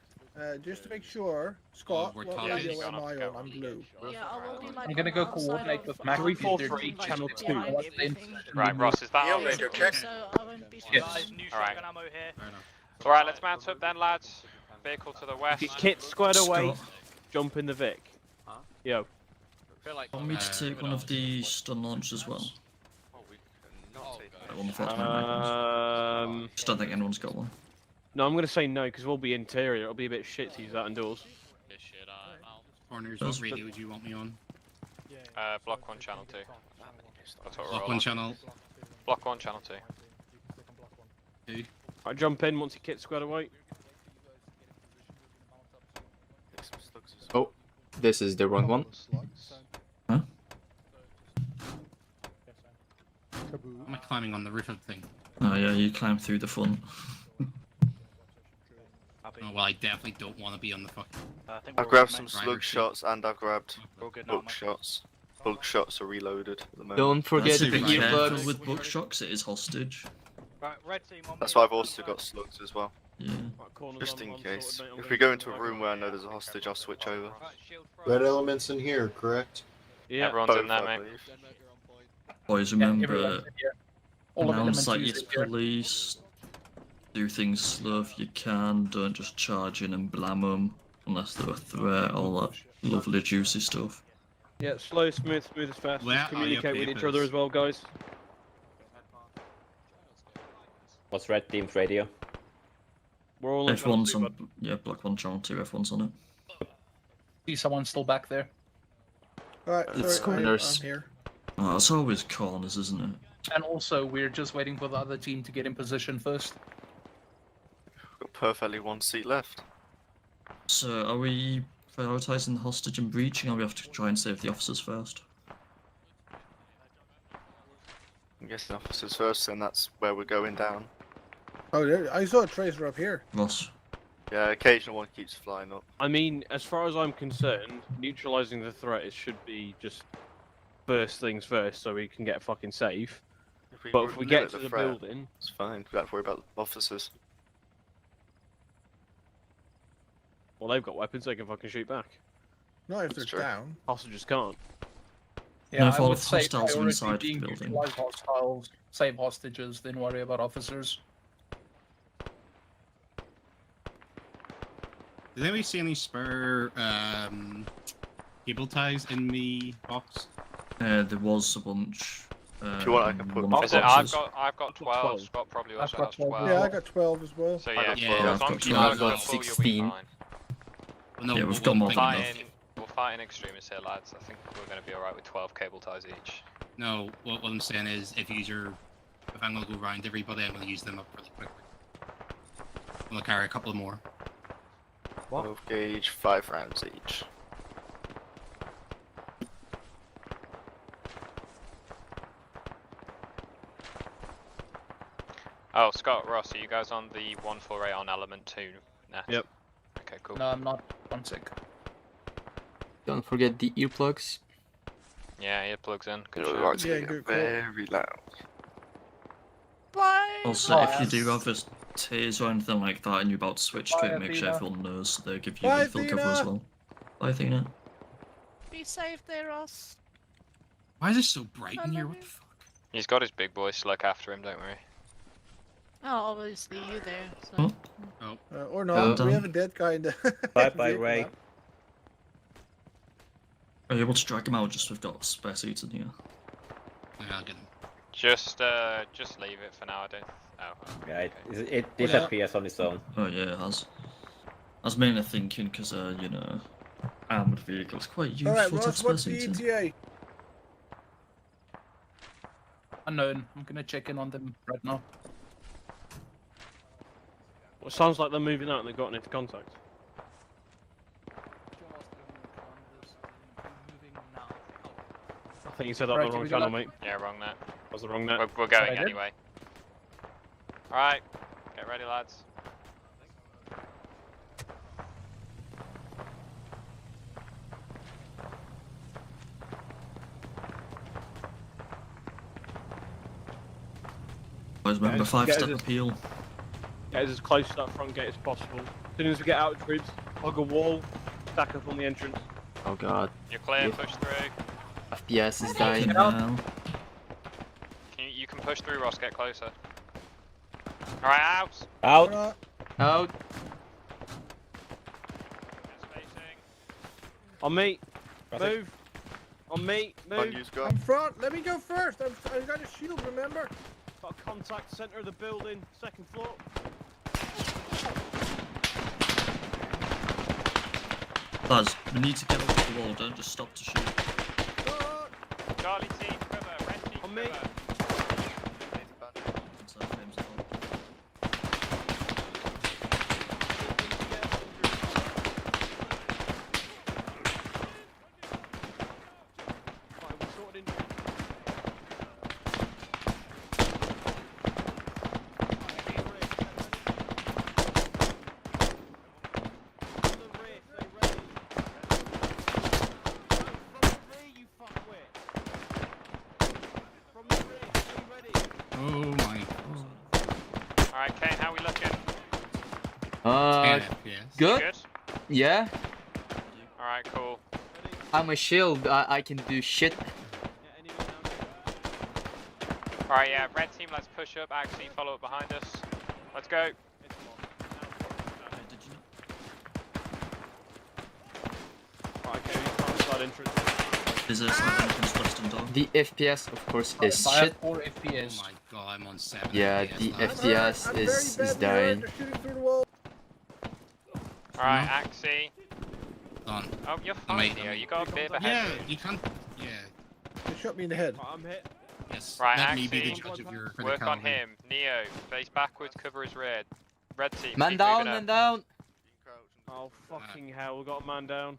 Just to make sure, Scott, we're what talking. radio Yeah, am I go. on? I'm blue. Yeah, I will be like. I'm gonna on go the outside coordinate of with Mac. 343 like, channel 2. behind What's the everything. information Right, we Ross, is that Yeah, all? radio check. So I won't be. Yes. Guys, new Alright. shotgun ammo here. Fair enough. Alright, let's mount up then, lads. Vehicle to the west. Kit squared away, Scott, jump in the Vic. Yo. want me to take one of the stun launches as well? Like one of the Um, Just don't think anyone's got one. no, I'm going to say no, because we'll be interior. It'll be a bit shit to use that indoors. Corners, what radio would you want me on? Block 1, channel 2. That's what we're Block all 1 on. channel. Block 1, channel 2. 2. Right, jump in once your kit's squared away. Oh, this is the wrong one. Huh? Am I climbing on the roof of the thing? Oh yeah, you climb through the front. Oh, well, I definitely don't want to be on the fucking... I've grabbed some Driver slug seat. shots and I've grabbed We're all good now, book mate. shots. Book shots are reloaded at the moment. Don't forget That's the to be careful earbuds. with buckshocks, it is hostage. Right, red team on That's me. why I've also got slugs as well. Yeah. Right, corners Just on- in on case. sorted, mate. I'm If gonna we go go into a room where I know there's a hostage, I'll switch over. Right, shield Red elements in here, correct? Yeah. Everyone's in Both, there, I mate. believe. Boys, Yeah, remember, everyone's in here. All of announce element like 2 it's is here. police. Do things slow if you can. Don't just charge in and blam them unless they're a threat. All that lovely juicy stuff. Yeah, slow, smooth, smooth as fast. Where Just are your communicate with each other papers? as well, guys. What's red team's radio? We're all on channel F1's 2, on, bud. yeah, Block 1, Channel 2, F1's on it. See someone still back there. Alright, It's sorry, corners. I'm here. Oh, it's always corners, isn't it? And also, we're just waiting for the other team to get in position first. Got perfectly one seat left. So, are we prioritising the hostage and breaching, or we have to try and save the officers first? I'm guessing officers first, and that's where we're going down. Oh, I saw a tracer up here. Ross? Yeah, occasional one keeps flying up. I mean, as far as I'm concerned, neutralizing the threat should be just first things first, so we can get fucking safe. If we But if we limit get to the threat, building, it's fine. We don't have to worry about officers. well, they've got weapons, they can fucking shoot back. Not if they're true. down. Hostages can't. Yeah, if I all would the say hostiles are priority inside the being building. neutralize hostiles, save hostages, then worry about officers. Did anybody see any spare cable ties in the box? There was a bunch. If you want, I can put one of Is the it? boxes. I've got 12. Scott probably also has 12. Yeah, I got 12 as well. So I yeah, got as 12. long as you I've guys got are full, you'll be 16. fine. Well, no, Yeah, we'll- we've got we'll more think than of- enough. We'll fight in extremists here, lads. I think we're going to be alright with 12 cable ties each. No, what I'm saying is, if I'm gonna go around everybody, I'm gonna use them up really quickly. I'm gonna carry a couple of more. 12 gauge, 5 rounds each. Oh, Scott, Ross, are you guys on the 148 on element 2 net? Yep. Okay, cool. No, I'm not. One sec. Don't forget the earplugs. Yeah, earplugs in. Good You're shout. right to Yeah, get good call. very loud. Bye. Also, if you do have a taser or anything like that and you're about to switch to Bye, it, make sure Athena. everyone knows so they give you Bye, lethal cover as Athena. well. Bye, Athena. Be safe there, Ross. Why is it so bright I in here? love What you. the fuck? He's got his big boys to look after him, don't worry. Oh, obviously you there. So. Huh? Oh, Or not. done. We have a dead guy in the. Bye-bye, vehicle Ray. now. Are you able to drag him out just we've got spare seats in here? yeah, I'll get him. Just leave it for now. I don't. Oh. Yeah, it disappears on its own. Oh yeah, it has. I was mainly thinking because, you know, armoured vehicles quite useful Alright, to have Ross, spare what's the seats in. ETA? Unknown. I'm gonna check in on them right now. Well, it sounds like they're moving out and they've gotten into contact. I think you said that on Right, the can wrong we go channel, like- mate. Yeah, wrong net. That was the wrong net. We're going I did? anyway. Alright, get ready, lads. Always remember Guys, 5-step guys, appeal. Get us as close to that front gate as possible. As soon as we get out, troops, hug a wall, stack up on the entrance. Oh god. You're clear, Yeah. push through. FPS is dying. Fucking hell. You can push through, Ross, get closer. Alright, out! Out! Out. Spacing. On me. Traffic. Move. On me. On Move. you, Scott. I'm front. Let me go first. I've got a shield, remember? Got a contact center of the building, second floor. Lads, we need to get up to the wall, don't just stop to shoot. Charlie team, cover, red team, On me. cover. Inside frames as well. Right, we're sorted in. Oh my. Alright, Kane, how we looking? 10 FPS. Good? Good? Yeah. Alright, cool. I'm a shield. I can do shit. Alright, yeah, red team, let's push up. Actually, follow up behind us. Let's go. Right, okay, we can't start entrance. Is there something construction done? The FPS, of course, is I have shit. 4 Oh FPS. my god, I'm on 7 Yeah, FPS the now. FPS I'm is very badly hurt. dying. They're shooting through the wall. Alright, Axie. Done. Oh, you're I made fine, Neo. them. You got a bit of a Yeah, head. you can't. Yeah. They shot me in the head. Right, I'm hit. Yes. Right, Let me be the Axie, judge of your work on criticality. him. Neo, face backwards, cover his red. Red team, Man keep down, moving man up. down. Oh, fucking hell, we got a man down.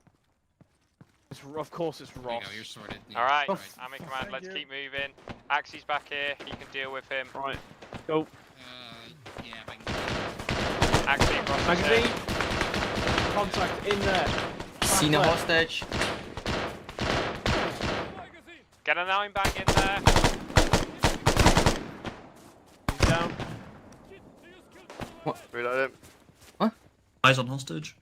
It's, of course it's There you Ross. go, you're sorted. Yeah, Alright, right. I'm in command. Thank Let's you. keep moving. Axie's back here. He can deal with him. Right, go. Yeah, if I can. Axie, Ross is Magazine. here. Contact in there. Seen a Back left. hostage. Get Get a 9 bang in there. He's down. What? Reload him. Eyes on hostage.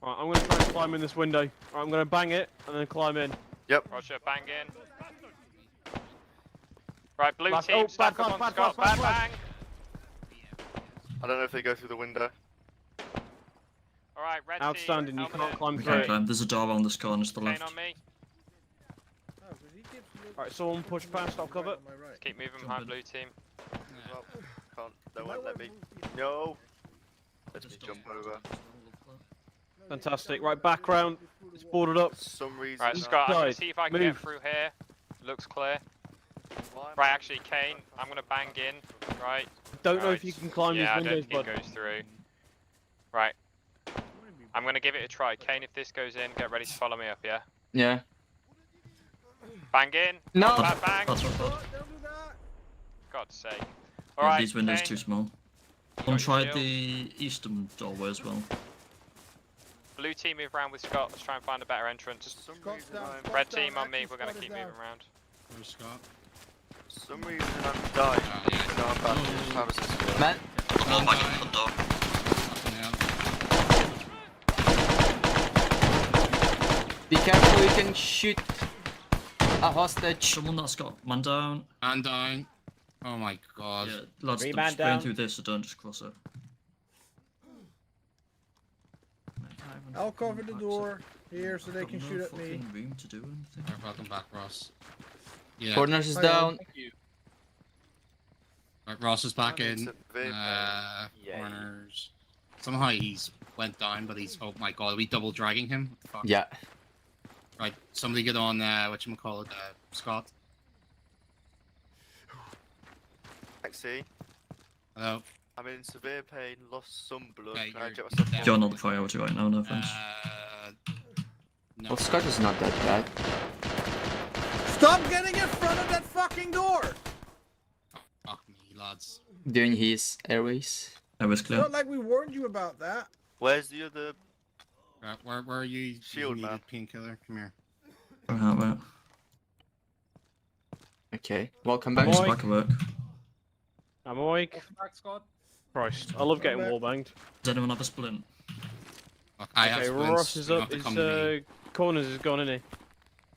Right, I'm gonna try and climb in this window. Right, I'm gonna bang it and then climb in. Yep. Roger, bang in. Right, blue Bad- team, oh, stack bad up on flash, Scott. bad Bad flash. bang. I don't know if they go through the window. Alright, red Outstanding, team. you can't helmet climb We through can't it. climb. There's a door on this corner to the in. left. Kane on me. Right, someone push past, I'll cover. Let's keep moving behind blue team. Well, can't. They won't let me. No. Let me jump over. Fantastic. Right, background. It's boarded up. For some reason. Right, Scott, I'm gonna Side. see if I can Move. get through here. Looks clear. Right, actually, Kane, I'm gonna bang in. Right. Don't know Right. if you can climb Yeah, I these don't windows, think but it goes through. Right. I'm gonna give it a try. Kane, if this goes in, get ready to follow me up, yeah? Yeah. Bang in. No. Bang, bang. That's what I thought. God's sake. Yeah, Alright, these windows Kane, too small. got One your tried shield. the eastern doorway as well. Blue team move around with Scott. Let's try and find a better entrance. Red team on me. We're gonna keep moving around. Where's Scott? For some reason I'm dying. No, I'm back. How does this work? Man. Oh my god, the door. Be careful, you can shoot a hostage. Someone that's got man down. Man down. Oh my god. Yeah, lads, Three they're man just going down. through this, so don't just cross it. I'll cover the door here so they can shoot at me. Room to do anything. Alright, welcome back, Ross. Yeah. Corners is Hi, down. Right, Ross is back in. Yay. Corners. Somehow he's went down, but he's, oh my god, are we double dragging him? What the fuck? Yeah. Right, somebody get on, whatchamacallit, Scott. Taxi. Hello. I'm in severe pain, lost some blood. Okay, Can I you're- inject myself? You're not the priority right now, no offense. No. Well, Scott is not that bad. Stop getting in front of that fucking door! Fuck me, lads. Doing his airways. I was It's clear. not like we warned you about that. Where's the other? Right, where are you? Shield, you man. needed painkiller. Come here. Right. Okay, welcome back. He's back at work. I'm awake. Welcome back, Scott. Christ, I love getting wallbanged. Does anyone have a splint? Look, I have Okay, splints, Ross is you don't up. have to His come to me. corners is gone, isn't he?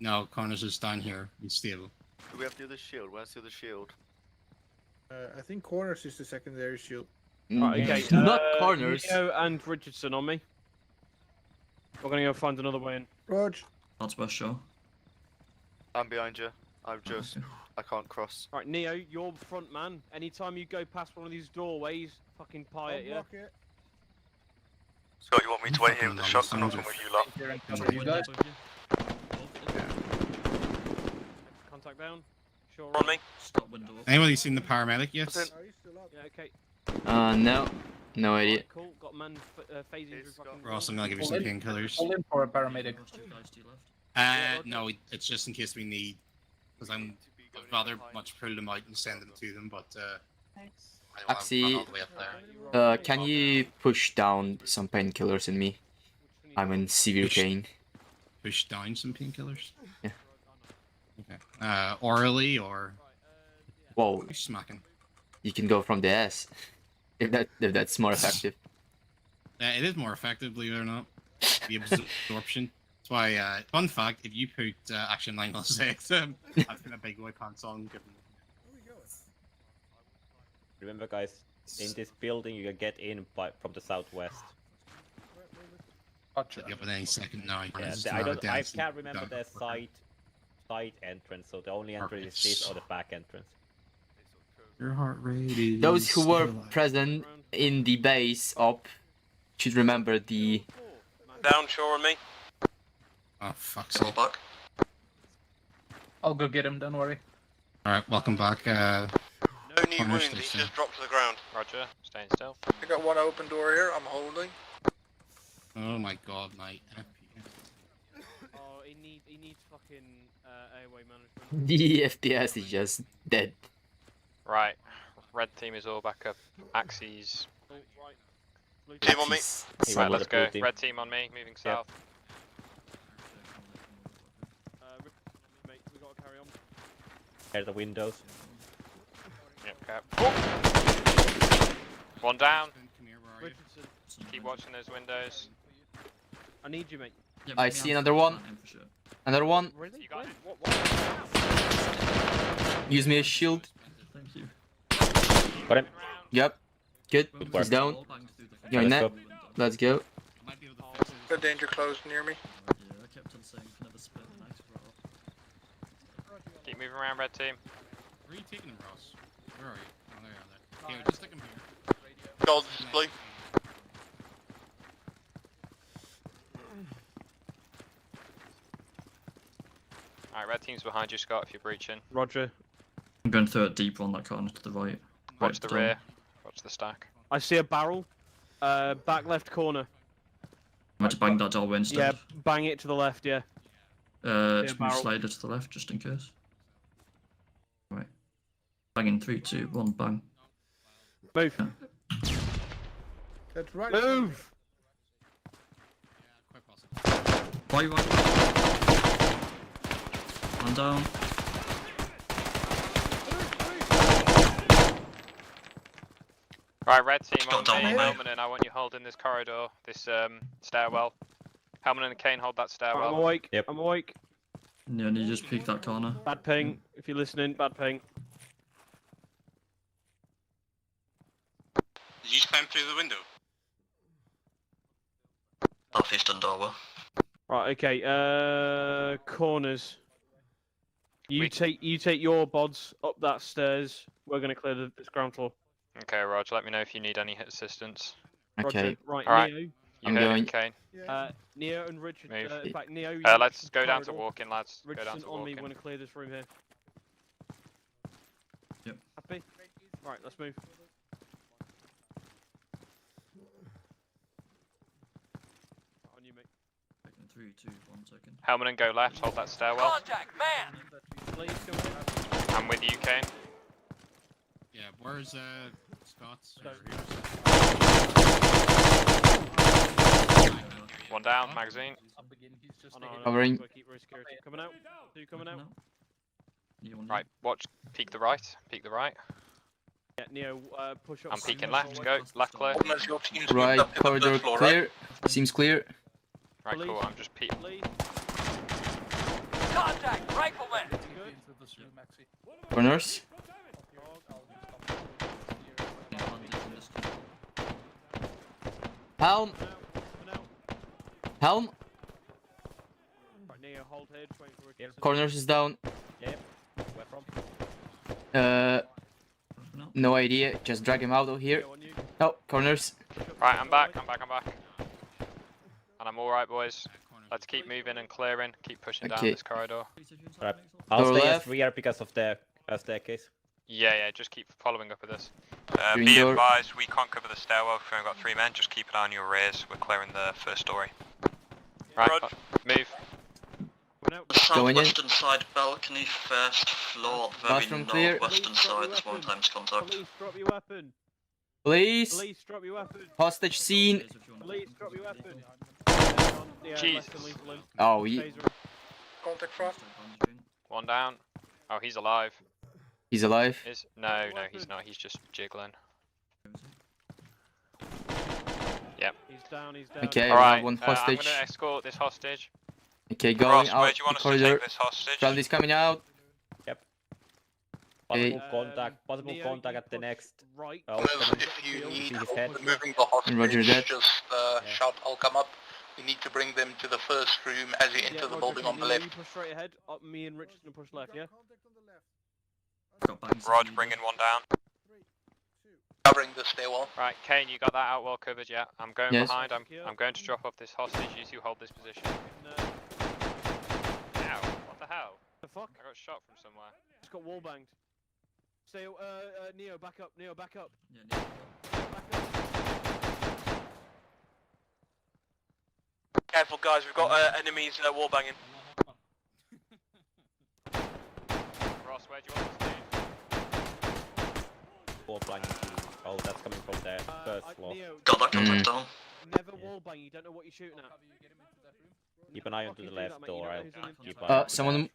No, Corners is down here. He's stable. Do we have the other shield? Where's the other shield? I think corners is the secondary shield. Right, okay. Not corners. Neo and Richardson on me. We're gonna go find another way in. Rog. That's best show. I'm behind you. I'm just. I can't cross. Right, Neo, you're front man. Anytime you go past one of these doorways, fucking pie it, yeah? Block it. Scott, you want me to wait here with the shotgun or come with you lot? You guys? Contact down. Sure. On me. Stop window up. Anybody seen the paramedic yet? Oh, he's still up. Yeah, okay. No. No idea. Right, cool. Got man phasing through fucking. Ross, I'm gonna give you some painkillers. Hold in for a paramedic. Two guys to your left. No, it's just in case we need. Because I'd rather much pull them out and send them to them, but I'll Actually, run all the way up there. can you push down some painkillers in me? I'm in severe pain. Push down some painkillers. Yeah. Okay. Orally or Whoa, smacking. you can go from the ass. If that's more effective. It is more effective, believe it or not. The absorption. That's why. Fun fact: if you put Action 906, I've been a big boy pants on. Given... Remember, guys, in this building you can get in from the southwest. Gotcha. Up at any second now. Yeah, I can't remember the side entrance, so the only entrance is this or the back entrance. Your heart rate is... Those who were present in the base up should remember the. Down, shore on me. Oh, fuck's sake. back. I'll go get him, don't worry. Alright, welcome back. No new Corner wounds, he's station. just dropped to the ground. Roger, staying still. I got one open door here. I'm holding. Oh my god, mate. Oh, he needs fucking airway management. The FPS is just dead. Right, red team is all back up. Axes. Oh, right. Blue Team on me. Right, let's go. Red team on me, moving south. Here are the windows. Yep, cap. One down. Richardson. Keep watching those windows. I need you, mate. I see another one. Another one. Really? You got it. Use me as shield. Thank you. Got him. Yep. Good. Good work. He's down. You're in Let's net. go. Let's go. The danger close near me. Yeah, I kept on saying never spit. Nice, bro. Keep moving around, red team. Where are you taking them, Ross? Where are you? Oh, there you are. Here, just stick them here. Gold display. Alright, red team's behind you, Scott, if you're breaching. Roger. I'm going to throw it deeper on that corner to the right. Watch Right the down. rear. Watch the stack. I see a barrel. Back left corner. I'm going to bang that doorway instead. Yeah, bang it to the left, yeah. Just move barrel. slider to the left, just in case. Right. Bang in 3, 2, 1, bang. Move. That's right. Move! Right. One down. Right, red team Got on down me, on me. Helman, and I want you holding this corridor, this stairwell. Helman and Kane hold that I'm stairwell. awake. Yep. I'm awake. Yeah, and you just peek that corner. Bad ping. If you're listening, bad ping. Did you climb through the window? Southeastern doorway. Right, okay. Corners. You take your bods up that stairs. We're gonna clear this ground floor. Okay, Rog, let me know if you need any hit assistance. Okay. Roger. Right, Alright. Neo. You I'm heard going. him, Kane. Neo and Richard. Move. In fact, Neo. you Let's watch go the down to corridor. walking, lads. Go down Richardson to on me. walking. We're gonna clear this room here. Yep. Happy? Right, let's move. On you, mate. 3, 2, 1 second. Helman and go left, hold that stairwell. Contact, man! Please go in. I'm with you, Kane. Yeah, where's Scott's? One down, magazine. Covering. Keep row security. Coming out. Two coming out. Right, watch. Peek the right. Peek the right. Yeah, Neo, push up. I'm peeking left. Go. Left clear. Right corridor clear. Seems clear. Right, cool. I'm just peeking. Contact, rifleman! Corners. Helm. Helm. Right, Neo, hold here. Just waiting for Richardson. Corners is down. Yep. Where from? No idea. Just drag him out of here. Oh, corners. Right, I'm back. I'm back. And I'm alright, boys. Let's keep moving and clearing. Keep pushing down Okay. this corridor. Right. I'll Door stay left. as rear because of the staircase. Yeah, just keep following up with this. Green Be door. advised, we can't cover the stairwell. We've only got 3 men. Just keep an eye on your rears. We're clearing the first story. Right, move. Going in. Southwestern side balcony, first floor, very Bathroom clear. northwestern side. There's one times contact. Police, drop your weapon. Police. Police, drop your weapon. Hostage scene. Police, drop your weapon. Yeah, Jesus. less than lethal in. Oh, Taser. Contact front. One down. Oh, he's alive. he's alive. No, he's not. He's just jiggling. Yep. He's down, he's down. Okay, we Alright, have one I'm hostage. gonna escort this hostage. Okay, going Ross, out where do you want the us to corridor. take this hostage? Friendly's coming out. Possible Okay. contact. Possible Neo, contact you at the push next. Right. If you See need his help head. removing the hostage, Roger that. just shout, I'll come up. You need to bring them to the first room as you enter the building on the Neo, left. you push straight ahead. Up, me and Richardson push left, yeah? Rog, bringing one down. Covering the stairwell. Right, Kane, you got that out well covered, yeah? I'm going Yes. behind. I'm going to drop off this hostage. You two hold this position. No. Ow, what the hell? The fuck? I got shot from somewhere. Just got wall banged. Stay, Neo, back up. Neo, back up. Yeah, Careful guys, we've got enemies wall banging. Ross, where do you want us to? Wall banging. Oh, that's coming from the first floor. Neo, Got that contact down. never wall bang. You don't know what you're shooting at. Keep an eye onto the Fucking do that, left mate, you door. don't know I'll who's on the keep inside. eye on Someone.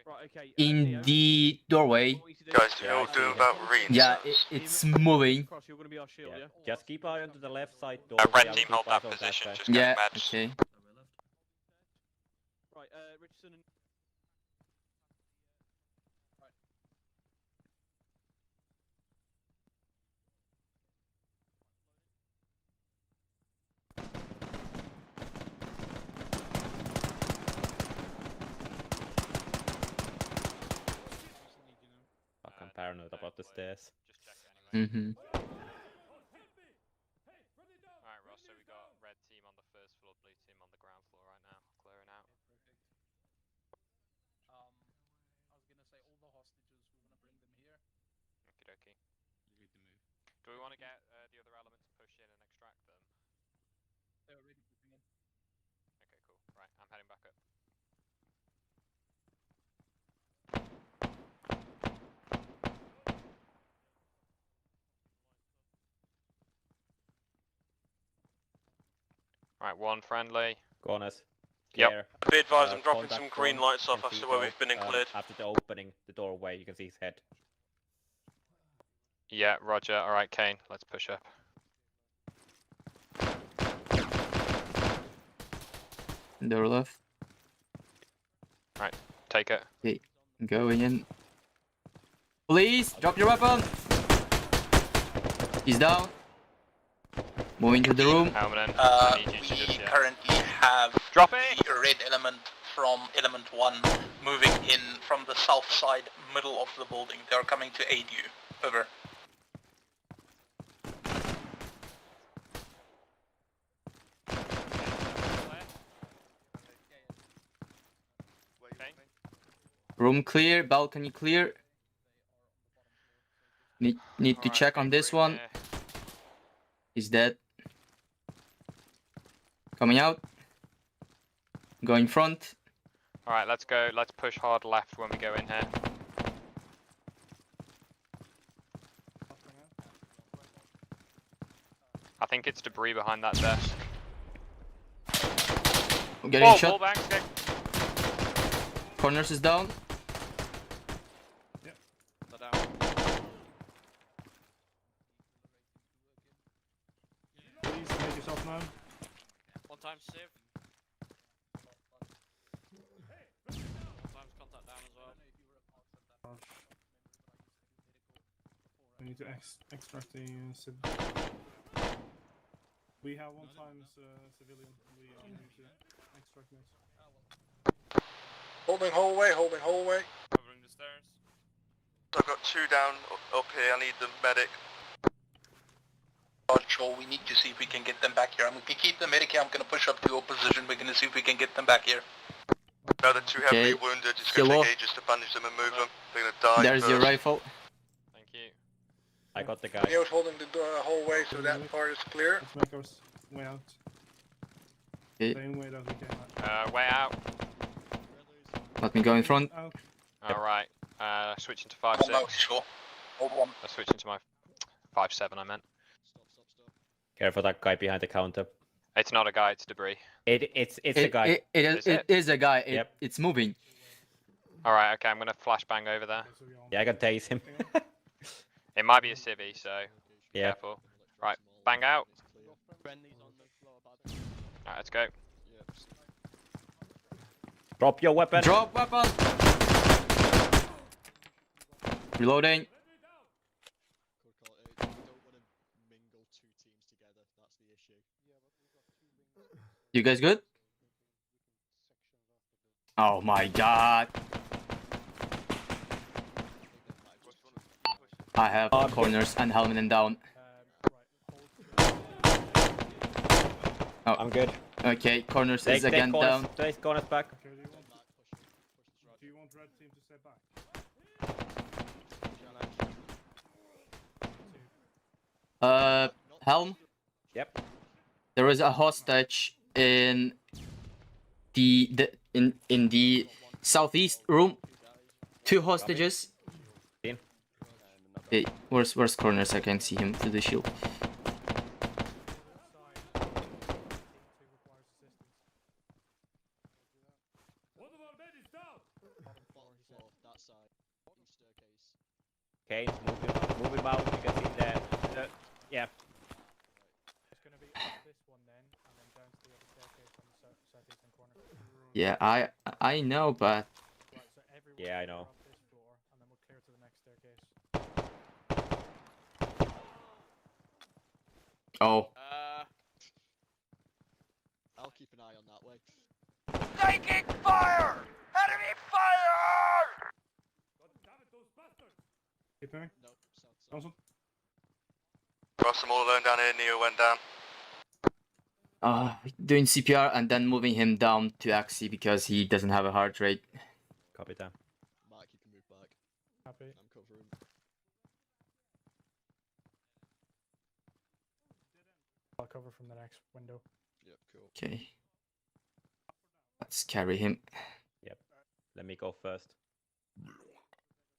Right, okay. in the doorway. Guys, do you know what we're doing about Yeah, it's moving. You're gonna be our shield, yeah? Just keep eye onto the left side door. Red team, hold that position. Just Yeah, get meds. okay. Right, Richardson and... Fuck, I'm paranoid about the stairs. Mm-hmm. Alright, Ross, so we got red team on the first floor, blue team on the ground floor right now, clearing out. I was gonna say all the hostages, we wanna bring them here. Okie dokie. Do we want to get the other element to push in and extract them? They're already pushing in. Okay, cool. Right, I'm heading back up. Right, one friendly. Go on, us. Yep. Be advised, I'm dropping some green lights off after where we've been cleared. After the opening, the doorway, you can see his head. Yeah, roger. Alright, Kane, let's push up. Door left. Right, take it. Okay, going in. Please, drop your weapon! He's down. Moving to the room. We currently have the red element from element 1 moving in from the south side, middle of the building. They are coming to aid you. Over. Room clear, balcony clear. Need to check on this one. He's dead. Coming out. Going front. Alright, let's go. Let's push hard left when we go in here. I think it's debris behind that desk. I'm getting shot. Wallbang's kick. Corners is down. Yep. They're down. Please make yourself known. One time save. One time's contact down as well. We need to extract the civ. We have one times civilian. We need to extract this. Holding hallway, holding hallway. Covering the stairs. I've got 2 down up here. I need the medic. Sure, we need to see if we can get them back here. I'm going to keep the medic here. I'm going to push up to your position. We're going to see if we can get them back here. Now they're 2 heavily wounded. It's going to Still take ages to bandage them and move them. They're going to die. There's your rifle. Thank you. I got the guy. Neo's holding the hallway, so that part is clear. Let's make our way out. Okay. Same way that we came out. Way out. Let me go in front. Alright. Switching to 5-6. No, sure. Hold on. Switching to my 5-7, I meant. Careful that guy behind the counter. It's not a guy, it's debris. It's a guy. It is a guy. It's moving. Alright, okay, I'm gonna flashbang over there. Yeah, I can tase him. It might be a civvy, so yeah. Careful. Right, bang out. Alright, let's go. Drop your weapon. Drop weapon. Reloading. You guys good? Oh my god. I have corners and helmet and down. Oh, I'm good. Okay, corners is again down. Take corners back. Do you want red team to stay back? Helm? Yep. There is a hostage in the southeast room. 2 hostages. Okay, where's corners? I can't see him through the shield. Yeah. It's gonna be up this one then, and then down to the other staircase on the southeastern corner. Yeah, I know, but Right, so everyone Yeah, I know. up this floor, and then we'll clear to the next staircase. oh, I'll keep an eye on that way. Taking fire! Enemy fire! Keep moving. No, south. Awesome. Ross, I'm all alone down here. Neo went down. doing CPR and then moving him down to Axie because he doesn't have a heart rate. Copy that. Mark, you can move back. Happy. I'm covering. I'll cover from the next window. Yep, cool. Okay. Let's carry him. Yep. Let me go first.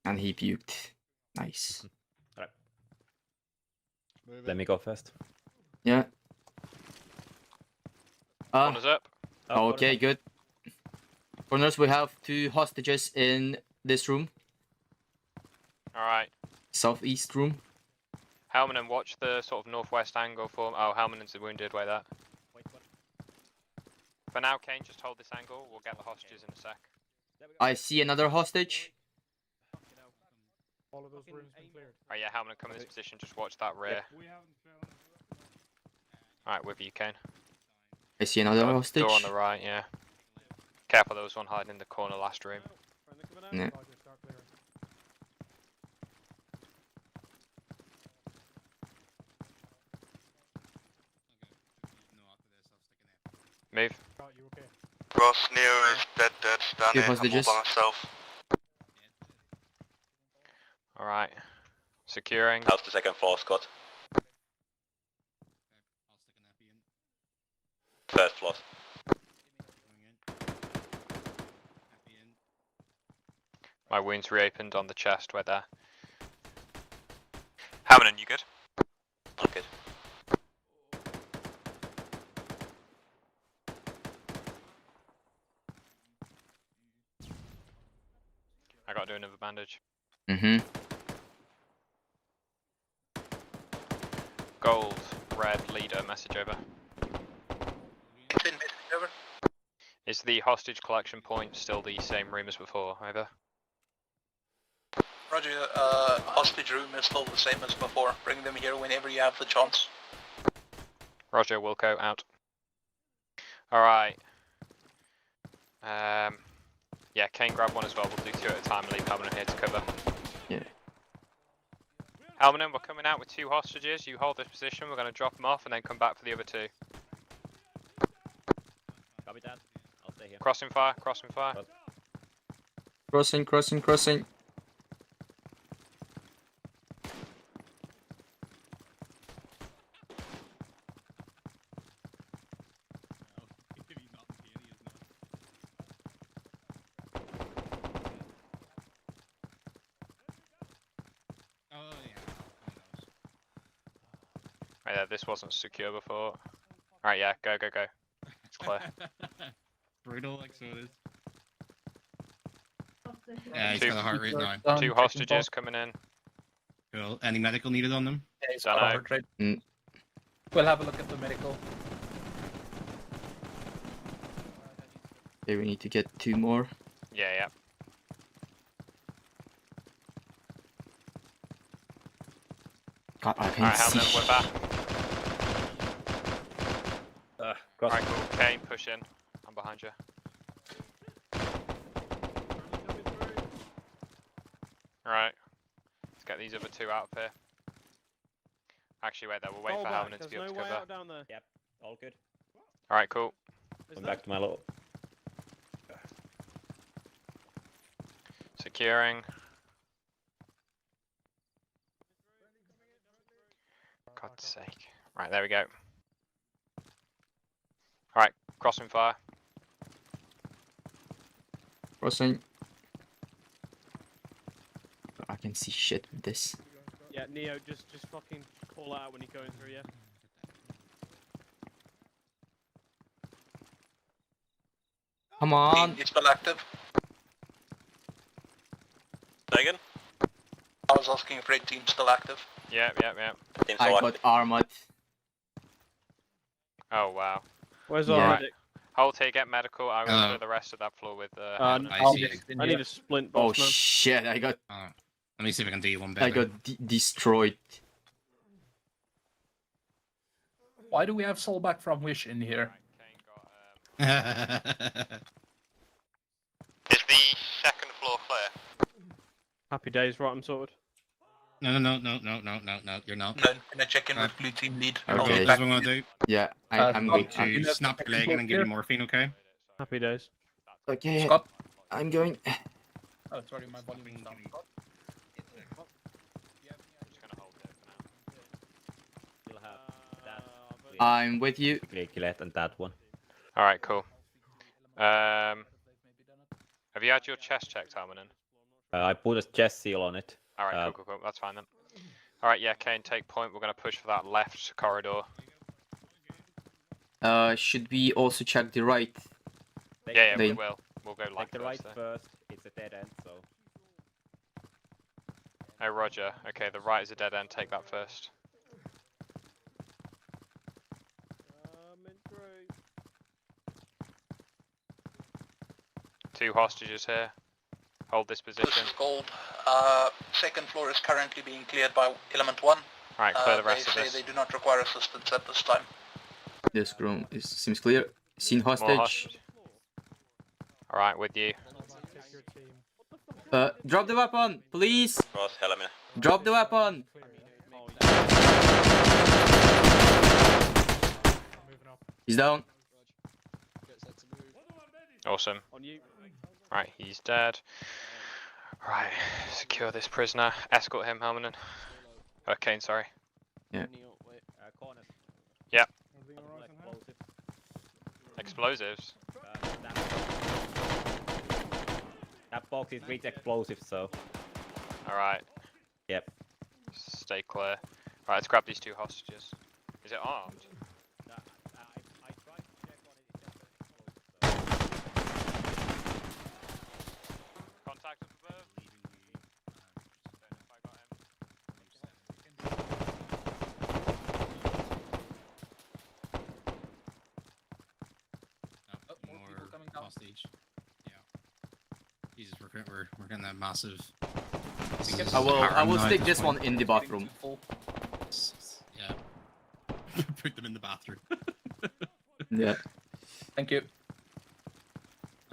And he puked. Nice. Alright. Moving. Let me go first. Yeah. Corners up. Okay, good. Corners, we have 2 hostages in this room. Alright. Southeast room. Helmanen, watch the sort of northwest angle for. Oh, Helmanen's wounded. Wait that. For now, Kane, just hold this angle. We'll get the hostages in a sec. I see another hostage. All of those rooms been cleared. Alright, yeah, Helmanen, come in this position. Just watch that rear. Alright, with you, Kane. I see another hostage. Door on the right, yeah. Careful, there was one hiding in the corner last room. Yeah. Move. You okay? Ross, Neo is dead, down Two here. I'm all hostages. by myself. Alright. Securing. How's the second floor, Scott? First floor. My wounds reopened on the chest, where there. Helmanen, you good? I'm good. I gotta do another bandage. Gold, red, leader, message over. Over. Is the hostage collection point still the same room as before? Over. Roger, hostage room is still the same as before. Bring them here whenever you have the chance. Roger, Wilco, out. Alright. Yeah, Kane, grab one as well. We'll do 2 at a time and leave Helmanen here to cover. Yeah. Helmanen, we're coming out with 2 hostages. You hold this position. We're going to drop them off and then come back for the other 2. Copy that. I'll stay here. Crossing fire, crossing fire. Crossing, crossing, crossing. Right, yeah, this wasn't secure before. Alright, yeah, go, go, go. It's clear. Brutal, like so it is. Yeah, he's got a heart rate now. 2 hostages coming in. Cool. Any medical needed on them? Yeah, he's Don't got a know. heart rate. We'll have a look at the medical. Okay, we need to get 2 more. Yeah, yeah. God, I Alright, can't see. Helmanen, we're back. Cross. Alright, cool. Kane, push in. I'm behind you. Alright. Let's get these other 2 out of here. Actually, wait there. We'll wait Fall for back, Helmanen to be there's able no to way cover. out down there. Yep. All good. Alright, cool. Come back to my little. Securing. God's sake. Right, there we go. Alright, crossing fire. Crossing. I can see shit with this. Yeah, Neo, just fucking call out when you're going through, yeah? Come on. Team is still active. Say again? I was asking if red team's still active. Yep. I got armored. Oh wow. Where's Yeah. our medic? Hold here, get medical. I will clear the rest of that floor with I need a splint Oh box, man. shit! I got. Let me see if I can do you one I better. got destroyed. Why do we have Soulback from Wish in here? Is the second floor clear? Happy days, right? I'm sorted. No, you're not. No, gonna check in with blue team lead. Okay. That's what I'm gonna do. Yeah, I'm I'm going going to snap your leg and give you morphine, okay? Happy days. Okay. Scott? I'm going. Oh, sorry, my volume is down. I'm with you. Gillette and that one. All right, cool. Have you had your chest checked, Almanin? I put a chest seal on it. All right, cool. That's fine then. All right, yeah, Kane, take point. We're gonna push for that left corridor. Should we also check the right? Yeah, we will. We'll go Take left the right there. first. It's a dead end, so. Oh, Roger. Okay, the right is a dead end. Take that first. Two hostages here. Hold this This position. is Gold. Second floor is currently being cleared by element 1. Alright, clear the rest they of say this. they do not require assistance at this time. This room seems clear. Seen hostage. Alright, with you. Drop the weapon, please. Ross, hell, Emir. Drop the weapon. He's down. Awesome. Right, he's dead. Right, secure this prisoner. Escort him, Helmanen. Kane, sorry. Yeah. Corners. Yep. Explosives. Explosives? That box is with explosives, so. Alright. Yep. Stay clear. Right, let's grab these two hostages. Is it armed? Contact up above. More hostage. Yeah. Jesus, we're getting that massive. I will stick this one in the bathroom. Yeah. Put them in the bathroom. Yeah. Thank you.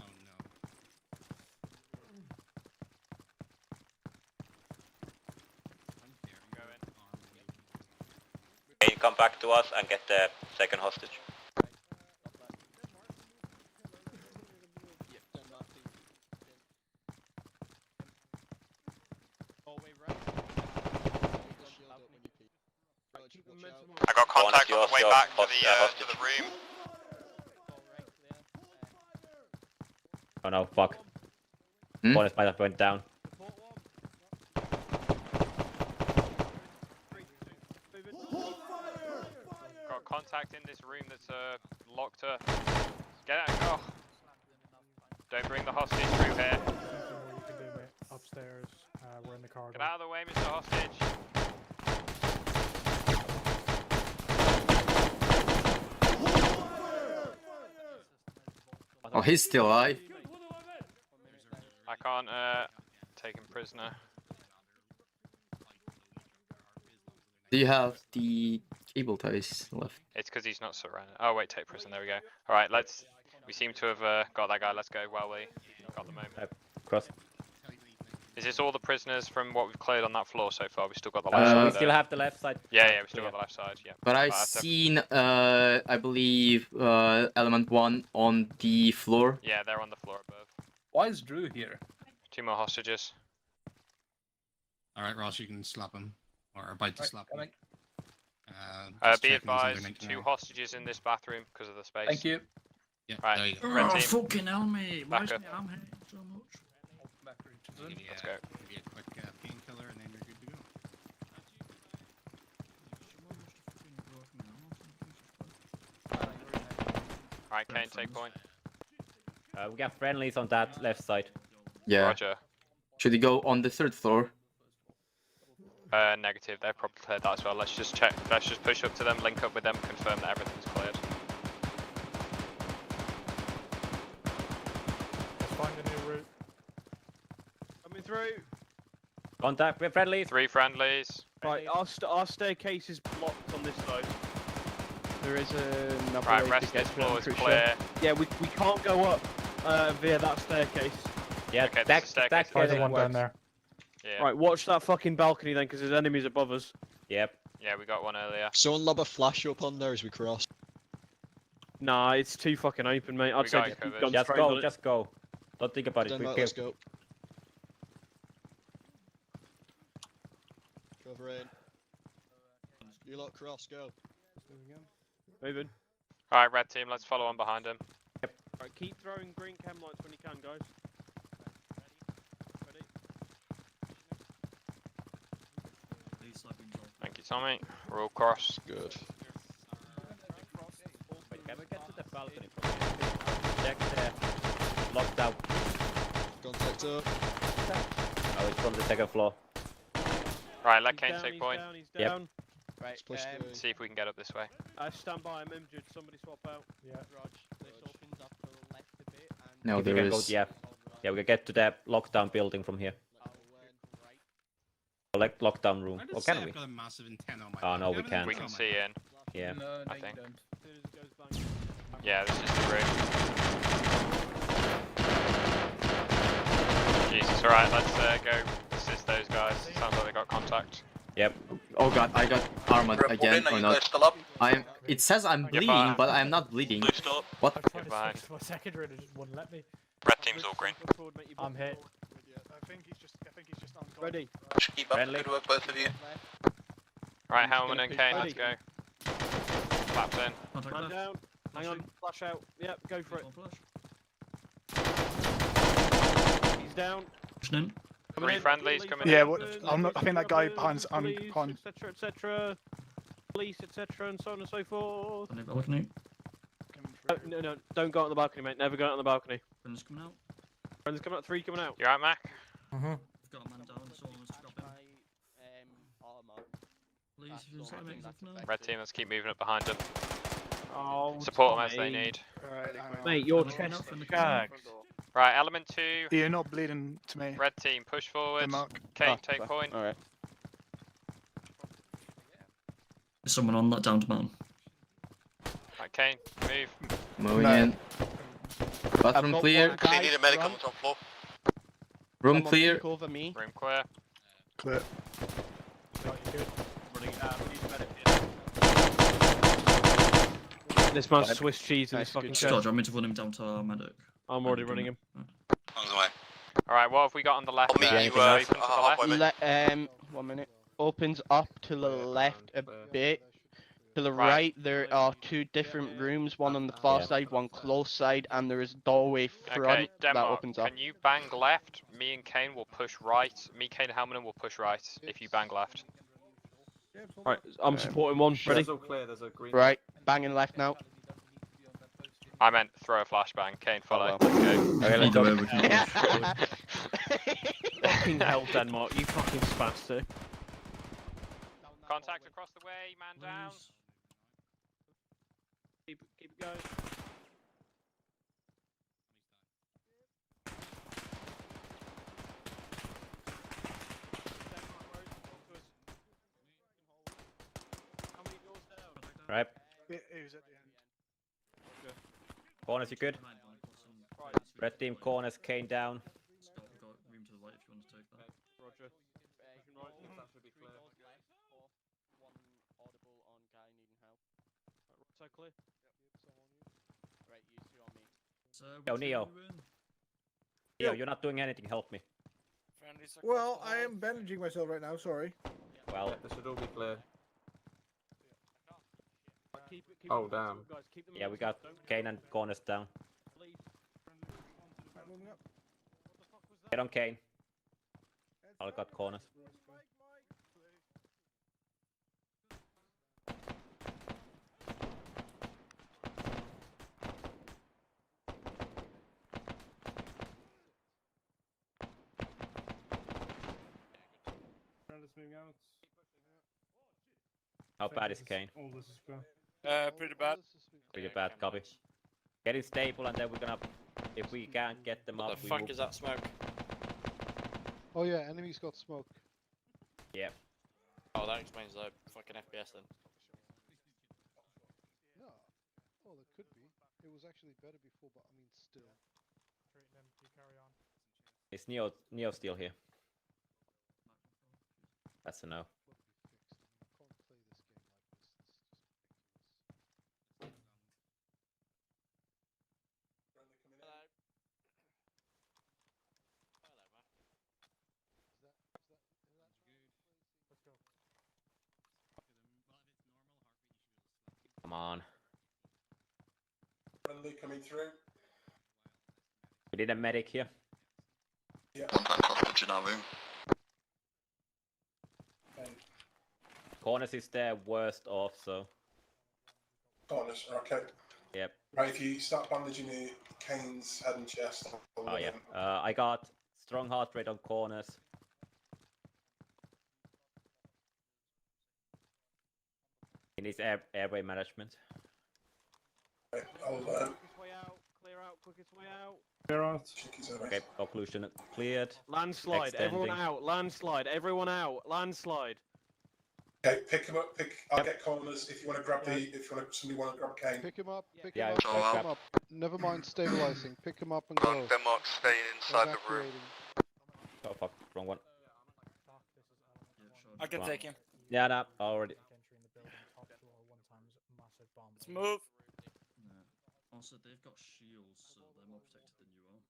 Oh no. Can you come back to us and get the second hostage? I got contact on the way back to the room. Oh no, fuck. Corners might have went down. Got contact in this room that's locked up. Get out. Oh. Don't bring the hostage through here. You can do, mate. Upstairs, we're in the corridor. Get out of the way, Mr. Hostage. Oh, he's still alive. I can't take him prisoner. Do you have the cable ties left? It's because he's not surrounded. Oh wait, take prisoner. There we go. All right, let's. We seem to have got that guy. Let's go while we got the moment. Cross. Is this all the prisoners from what we've cleared on that floor so far? We still got the left We side. still have the left side. Yeah, we still got the left side. Yeah. But I've seen, I believe, element 1 on the floor. Yeah, they're on the floor above. Why is Drew here? Two more hostages. All right, Ross, you can slap him or about to slap him. Be advised, two hostages in this bathroom because of the space. Thank you. Yeah, right. there you go. Red team. Fucking hell, mate. Why is Back my up. arm hurting so much? Let's go. Give you a quick painkiller and then you're good to go. Alright, Kane, take point. We got friendlies on that left side. Yeah. Roger. Should we go on the third floor? Negative. They've probably cleared that as well. Let's just check. Let's just push up to them, link up with them, confirm that everything's cleared. Let's find a new route. Coming through. Contact with friendlies. 3 friendlies. Right, our staircase is blocked on this side. There is another Right, way rest to get this to them, floor is pretty clear. Yeah, we can't go up via that staircase. Yeah, Okay, that, there's a staircase. that Find the getting one down works. there. Yeah. Right, watch that fucking balcony then, because there's enemies above us. Yep. Yeah, we got one earlier. Someone lob a flash up on there as we cross. Nah, it's too fucking open, mate. I'd We say got just it keep covered. guns Just trained on go, it. just go. Don't think about it. Then We let's kill. go. Cover in. You lot cross, go. Moving. Alright, red team, let's follow on behind him. Right, keep throwing green chem lights when you can, guys. Ready? Thank you, Tommy. We're all cross. Good. Wait, can we get to the balcony from here? Check there. Locked out. Contact up. Oh, it's from the second floor. Right, let He's Kane down, take he's point. down, he's Yep. down. Right, push through. See if we can get up this way. Stand by, I'm injured. Somebody swap out. Yeah. Rog, this opens up to the left a bit. And No, If we there can go, is. yeah. Yeah, we can get to the lockdown building from here. Select lockdown room. Or can we? I've got a massive antenna on my Oh, no, back. we I can't. We can see in. Yeah. No, I you think. don't. As soon as it goes blank. Yeah, this is the room. Jesus, alright, let's go assist those guys. Sounds like they got contact. Yep. Oh god, I got Arma again or not? It says I'm bleeding, fine. but I'm not bleeding. What? I'm trying to Fine. switch to my secondary and it just wouldn't let me. Red team's all green. I'm hit. I think he's just on. Ready. Keep up. Friendly. Good work, both of you. Right, Hellman and Kane, let's go. Claps in. Contact Man left. down. Hang on. Flash out. Yep, go for it. He's down. Pushing in. Three friendlies coming Yeah, in. what, I think that guy behind. behind. Etc. Etc. Police, etc. And so on and so forth. On the balcony. No, don't go out on the balcony, mate. Never go out on the balcony. Friends coming out. Friends coming out. 3 coming out. You alright, Mac? I've got a man down. Someone wants to grab him. Please, if you just let me exit for now. Red team, let's keep moving up behind them. Oh, Support them as they Tommy. need. Mate, your Friends chest coming out, is friends coming out. shagged. Right, element 2. You're not bleeding to me. Red team, push forward. Mark. Kane, take point. Alright. Is someone on that downed man? Right, Kane, move. Moving No. in. Bathroom got clear. one guy They need a medic on run. the top floor. Room Someone clear. peek over me. Room clear. Clear. This man's Swiss cheese in his Nice, fucking good Scott, do chest. you want me to run him down to our medic? I'm already running him. On the way. Alright, what have we got on the left? I'll meet there? you, Open to the halfway, left? mate. 1 minute. Opens up to the left a bit. To the Right. right, there are 2 different rooms, one on the far Yeah. side, one close side, and there is a doorway front Okay, that Denmark, opens up. can you bang left? Me and Kane will push right. Me, Kane, Helman will push right if you bang left. Right, I'm supporting one. Ready? There's all clear. There's a green. Right, banging left now. I meant throw a flashbang. Kane, follow. well. Let's go. Either way, we can go. Fucking hell, Denmark, you fucking spastic. Contact across the way, man down. Keep it going. Right. It was at the end. Corners, you good? Red team corners, Kane down. Scott, we've got room to the right if you want to take that. Roger. Right, clear. Right, you 2 on me. So, Yo, which Neo. room are we in? Yo, you're not doing anything. Help me. Well, I am bandaging myself right now. Sorry. Well, This should all be clear. Keep Oh, it damn. guys. Keep them yeah, we loose. got Don't Kane and corners down. leave. Right, moving up. Get on Kane. All got corners. Friendly's moving out. How bad is Kane? All this is bad. Pretty bad. Pretty bad, copy. Get it stable and then we're gonna... If we can't get them What up, the we fuck move. is that smoke? Oh yeah, enemies got smoke. Yep. Oh, that explains the fucking FPS then. No. Oh, there could be. It was actually better before, but I mean, still. Treat them, you carry on. Is Neo still here? That's a no. Come on. Friendly coming through. We need a medic here. Yeah. Corners is their worst off, so. Corners, okay. Yep. Right, if you start bandaging the Kane's head and chest. Oh yeah. I got strong heart rate on corners. He needs airway management. Okay, Clear out, quickest way out. Clear out. Okay, occlusion cleared. Landslide, everyone out, landslide, everyone out, landslide. Okay, pick him up. I'll get corners. If you want to grab somebody want to grab Kane. Pick him up. Pick Yeah, him up. Pick him up. Never mind stabilizing. Pick him up and go. Denmark staying inside the room. Oh fuck, wrong one. I can take him. Yeah, no, already. Let's move. Also, they've got shields, so they're more protected than you are.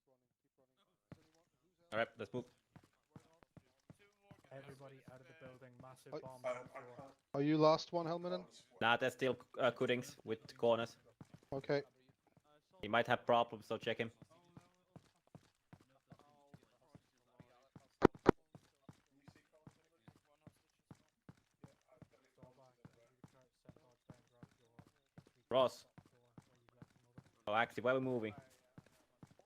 Alright, let's move. Everybody out of the building, massive bomb on the floor. Are you last one, Helminen? Nah, there's still Cuttings with corners. Okay. He might have problems, so check him. Ross. Oh, actually, where are we moving?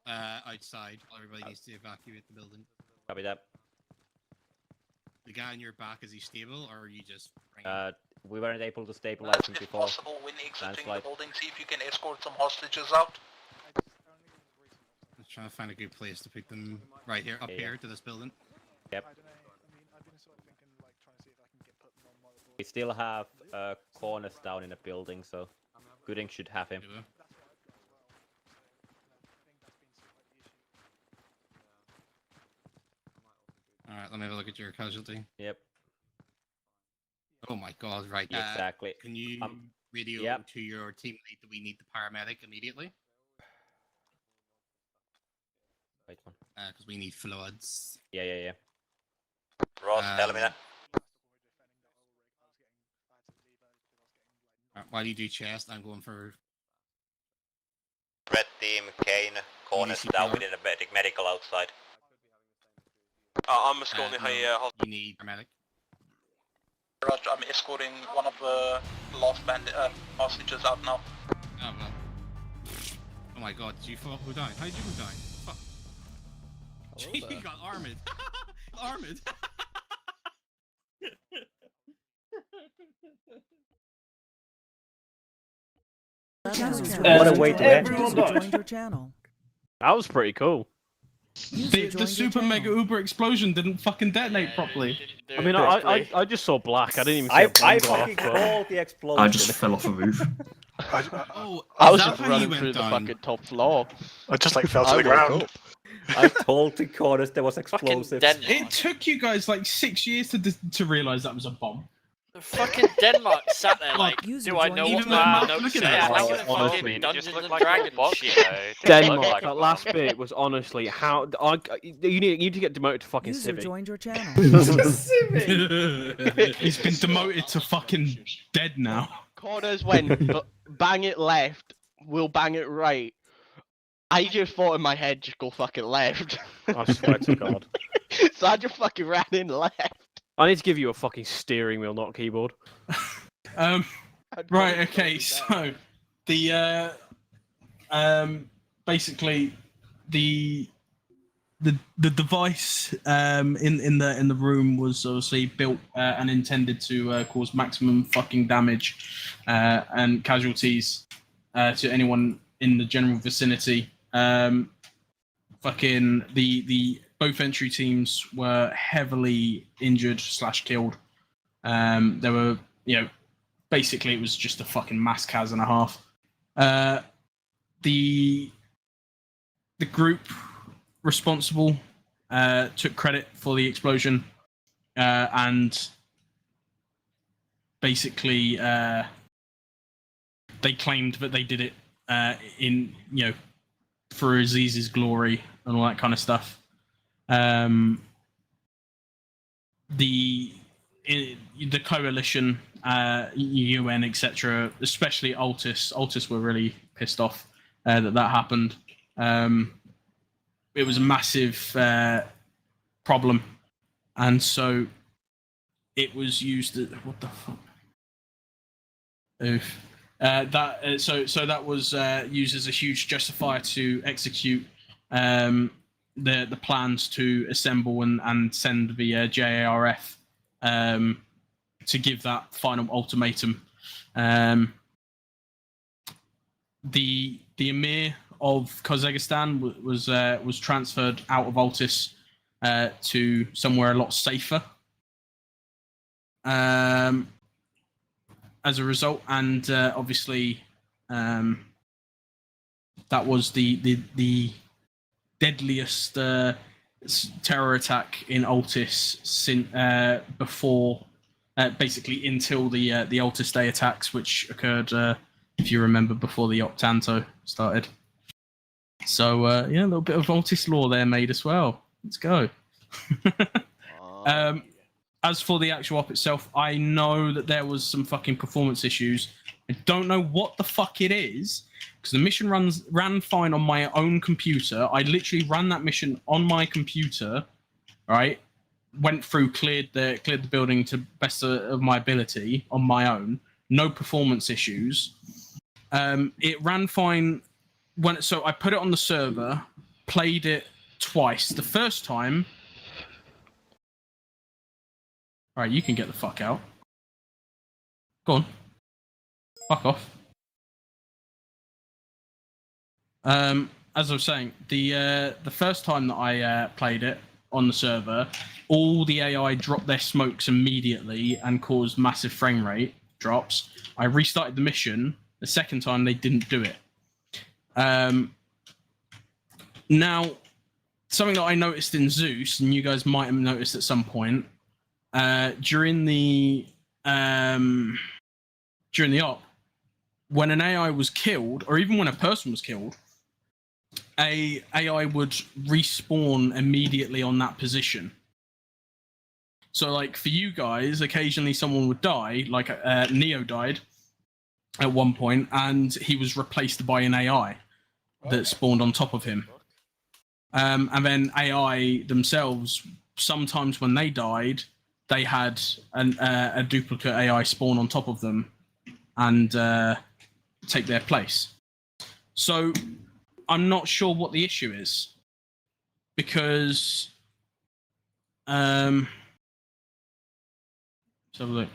Outside. Everybody needs to evacuate the building. Copy that. The guy on your back, is he stable, or are you just... We weren't able to stabilize him If before. possible, when exiting the Landslide. building, see if you can escort some hostages out. I'm trying to find a good place to pick them right here, up here, to this building. Yep. We still have corners down in the building, so Gooding should have him. Alright, let me have a look at your casualty. Yep. Oh my god, right. Exactly. Can you radio yep. to your team lead that we need the paramedic immediately? Wait one. Because we need fluids. Yeah. Ross, tell me that. While you do chest, I'm going for... Red team, Kane, corners down, we need a medical outside. I'm escorting you need paramedic. Roger, I'm escorting one of the last hostages out now. Oh well. Oh my god, did you fall? Who died? How did you die? Fuck. He got armored. Armored. What a way to end. That was pretty cool. The super mega uber explosion didn't fucking detonate properly. I mean, I just saw black. I didn't even see I a bomb go fucking off, but- called the explosion. I just fell off a roof. I was just running through the fucking top floor. I just like fell to the ground. I told the corners there was explosives. It took you guys like 6 years to realize that was a bomb. Fucking Denmark sat there like, do I know what my notes say? How can fucking Dungeons and Dragons shit? Denmark, that last bit was honestly how you need to get demoted to fucking civic. Joined your channel. He's been demoted to fucking dead now. Corners went, but bang it left, we'll bang it right. I just thought in my head, just go fucking left. I swear to God. So I just fucking ran in left. I need to give you a fucking steering wheel, not keyboard. Right, okay, so the basically the the device in the room was obviously built and intended to cause maximum fucking damage and casualties to anyone in the general vicinity. Fucking the both entry teams were heavily injured / killed. There were, basically it was just a fucking mass cas and a half. The group responsible took credit for the explosion and basically they claimed that they did it in for Aziz's glory and all that kind of stuff. The coalition, UN, etc., especially Altis were really pissed off that happened. It was a massive problem, and so it was used. What the fuck? Oof. So that was used as a huge justifier to execute the plans to assemble and send the JARF to give that final ultimatum. The Emir of Karzeghistan was transferred out of Altis to somewhere a lot safer. As a result, and obviously that was the deadliest terror attack in Altis since before, basically until the Altis Day attacks, which occurred, if you remember, before the Optanto started. So a little bit of Altis lore there made as well. Let's go. As for the actual op itself, I know that there was some fucking performance issues. I don't know what the fuck it is, because the mission ran fine on my own computer. I literally ran that mission on my computer, right? Went through, cleared the building to best of my ability on my own. No performance issues. It ran fine so I put it on the server, played it twice. The first time. All right, you can get the fuck out. Go on. Fuck off. As I was saying, the first time that I played it on the server, all the AI dropped their smokes immediately and caused massive frame rate drops. I restarted the mission. The second time, they didn't do it. Now, something that I noticed in Zeus, and you guys might have noticed at some point, during the op, when an AI was killed, or even when a person was killed, a AI would respawn immediately on that position. So, like, for you guys, occasionally someone would die, like Neo died at one point, and he was replaced by an AI that spawned on top of him. And then AI themselves, sometimes when they died, they had a duplicate AI spawn on top of them and take their place. So I'm not sure what the issue is, because let's have a look.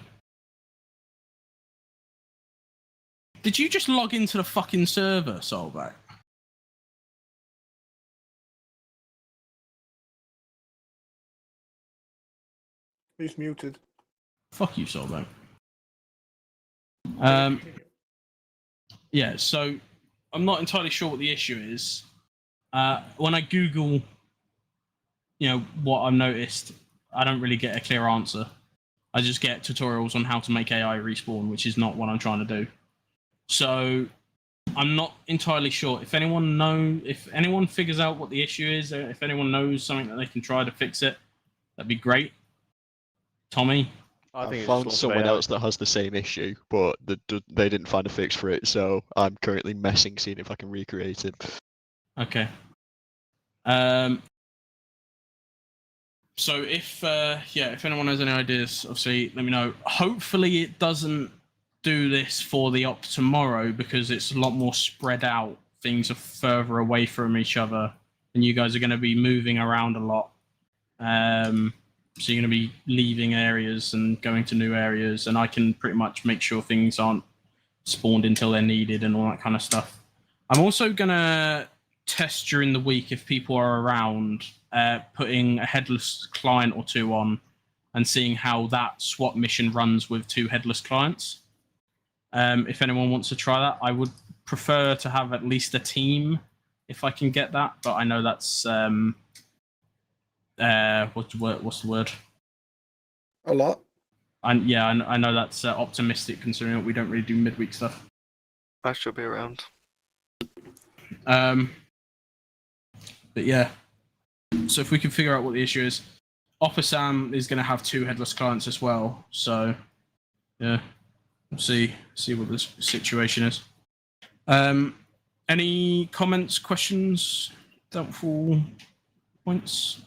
Did you just log into the fucking server, Soulback? He's muted. Fuck you, Soulback. Yeah, so I'm not entirely sure what the issue is. When I Google, what I've noticed, I don't really get a clear answer. I just get tutorials on how to make AI respawn, which is not what I'm trying to do. So I'm not entirely sure. If anyone figures out what the issue is, or if anyone knows something that they can try to fix it, that'd be great. Tommy? I found someone else that has the same issue, but they didn't find a fix for it, so I'm currently messing, seeing if I can recreate it. Okay. So if anyone has any ideas, obviously let me know. Hopefully it doesn't do this for the op tomorrow, because it's a lot more spread out. Things are further away from each other and you guys are going to be moving around a lot. So you're going to be leaving areas and going to new areas, and I can pretty much make sure things aren't spawned until they're needed and all that kind of stuff. I'm also going to test during the week, if people are around, putting a headless client or two on and seeing how that SWAT mission runs with 2 headless clients. If anyone wants to try that, I would prefer to have at least a team if I can get that, but I know that's what's the word? A lot. And yeah, I know that's optimistic considering that we don't really do midweek stuff. I should be around. But yeah, so if we can figure out what the issue is, Sam is going to have 2 headless clients as well. So yeah, we'll see what the situation is. Any comments, questions, doubtful points?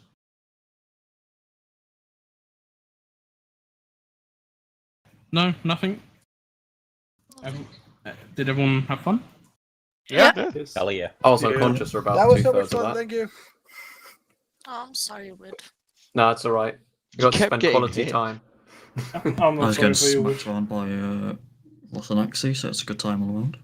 No, nothing. Did everyone have fun? Yeah. Hell yeah. I was unconscious for about That was so 2/3 much of fun. that. Thank you. Oh, I'm sorry, Wood. No, it's all right. You got to spend quality time. I was getting smacked around by lots of Axie, so it's a good time all around.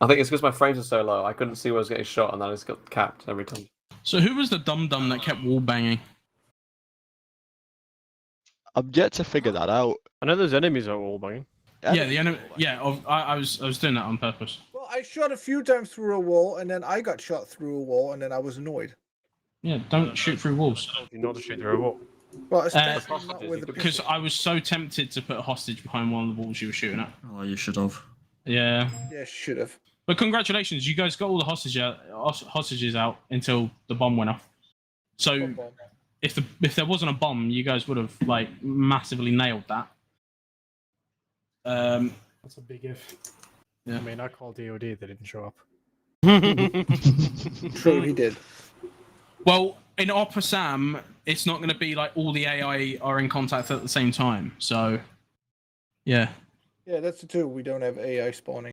I think it's because my frames are so low. I couldn't see where I was getting shot, and then I just got capped every time. So who was the dum-dum that kept wall banging? I'm yet to figure that out. I know there's enemies at wall banging. Yeah, the enemy. Yeah, I was doing that on purpose. Well, I shot a few times through a wall, and then I got shot through a wall, and then I was annoyed. Yeah, don't shoot through walls. You not to shoot through a wall. Well, especially not with the because I was so tempted to put a hostage behind one of the walls you were shooting at. Oh, you should have. Yeah. Yeah, should have. But congratulations, you guys got all the hostages out until the bomb went off. So if there wasn't a bomb, you guys would have like massively nailed that. That's a big if. Yeah. I mean, I called DOD, they didn't show up. True, he did. Well, in Sam, it's not going to be like all the AI are in contact at the same time. So, yeah. Yeah, that's the two. We don't have AI spawning.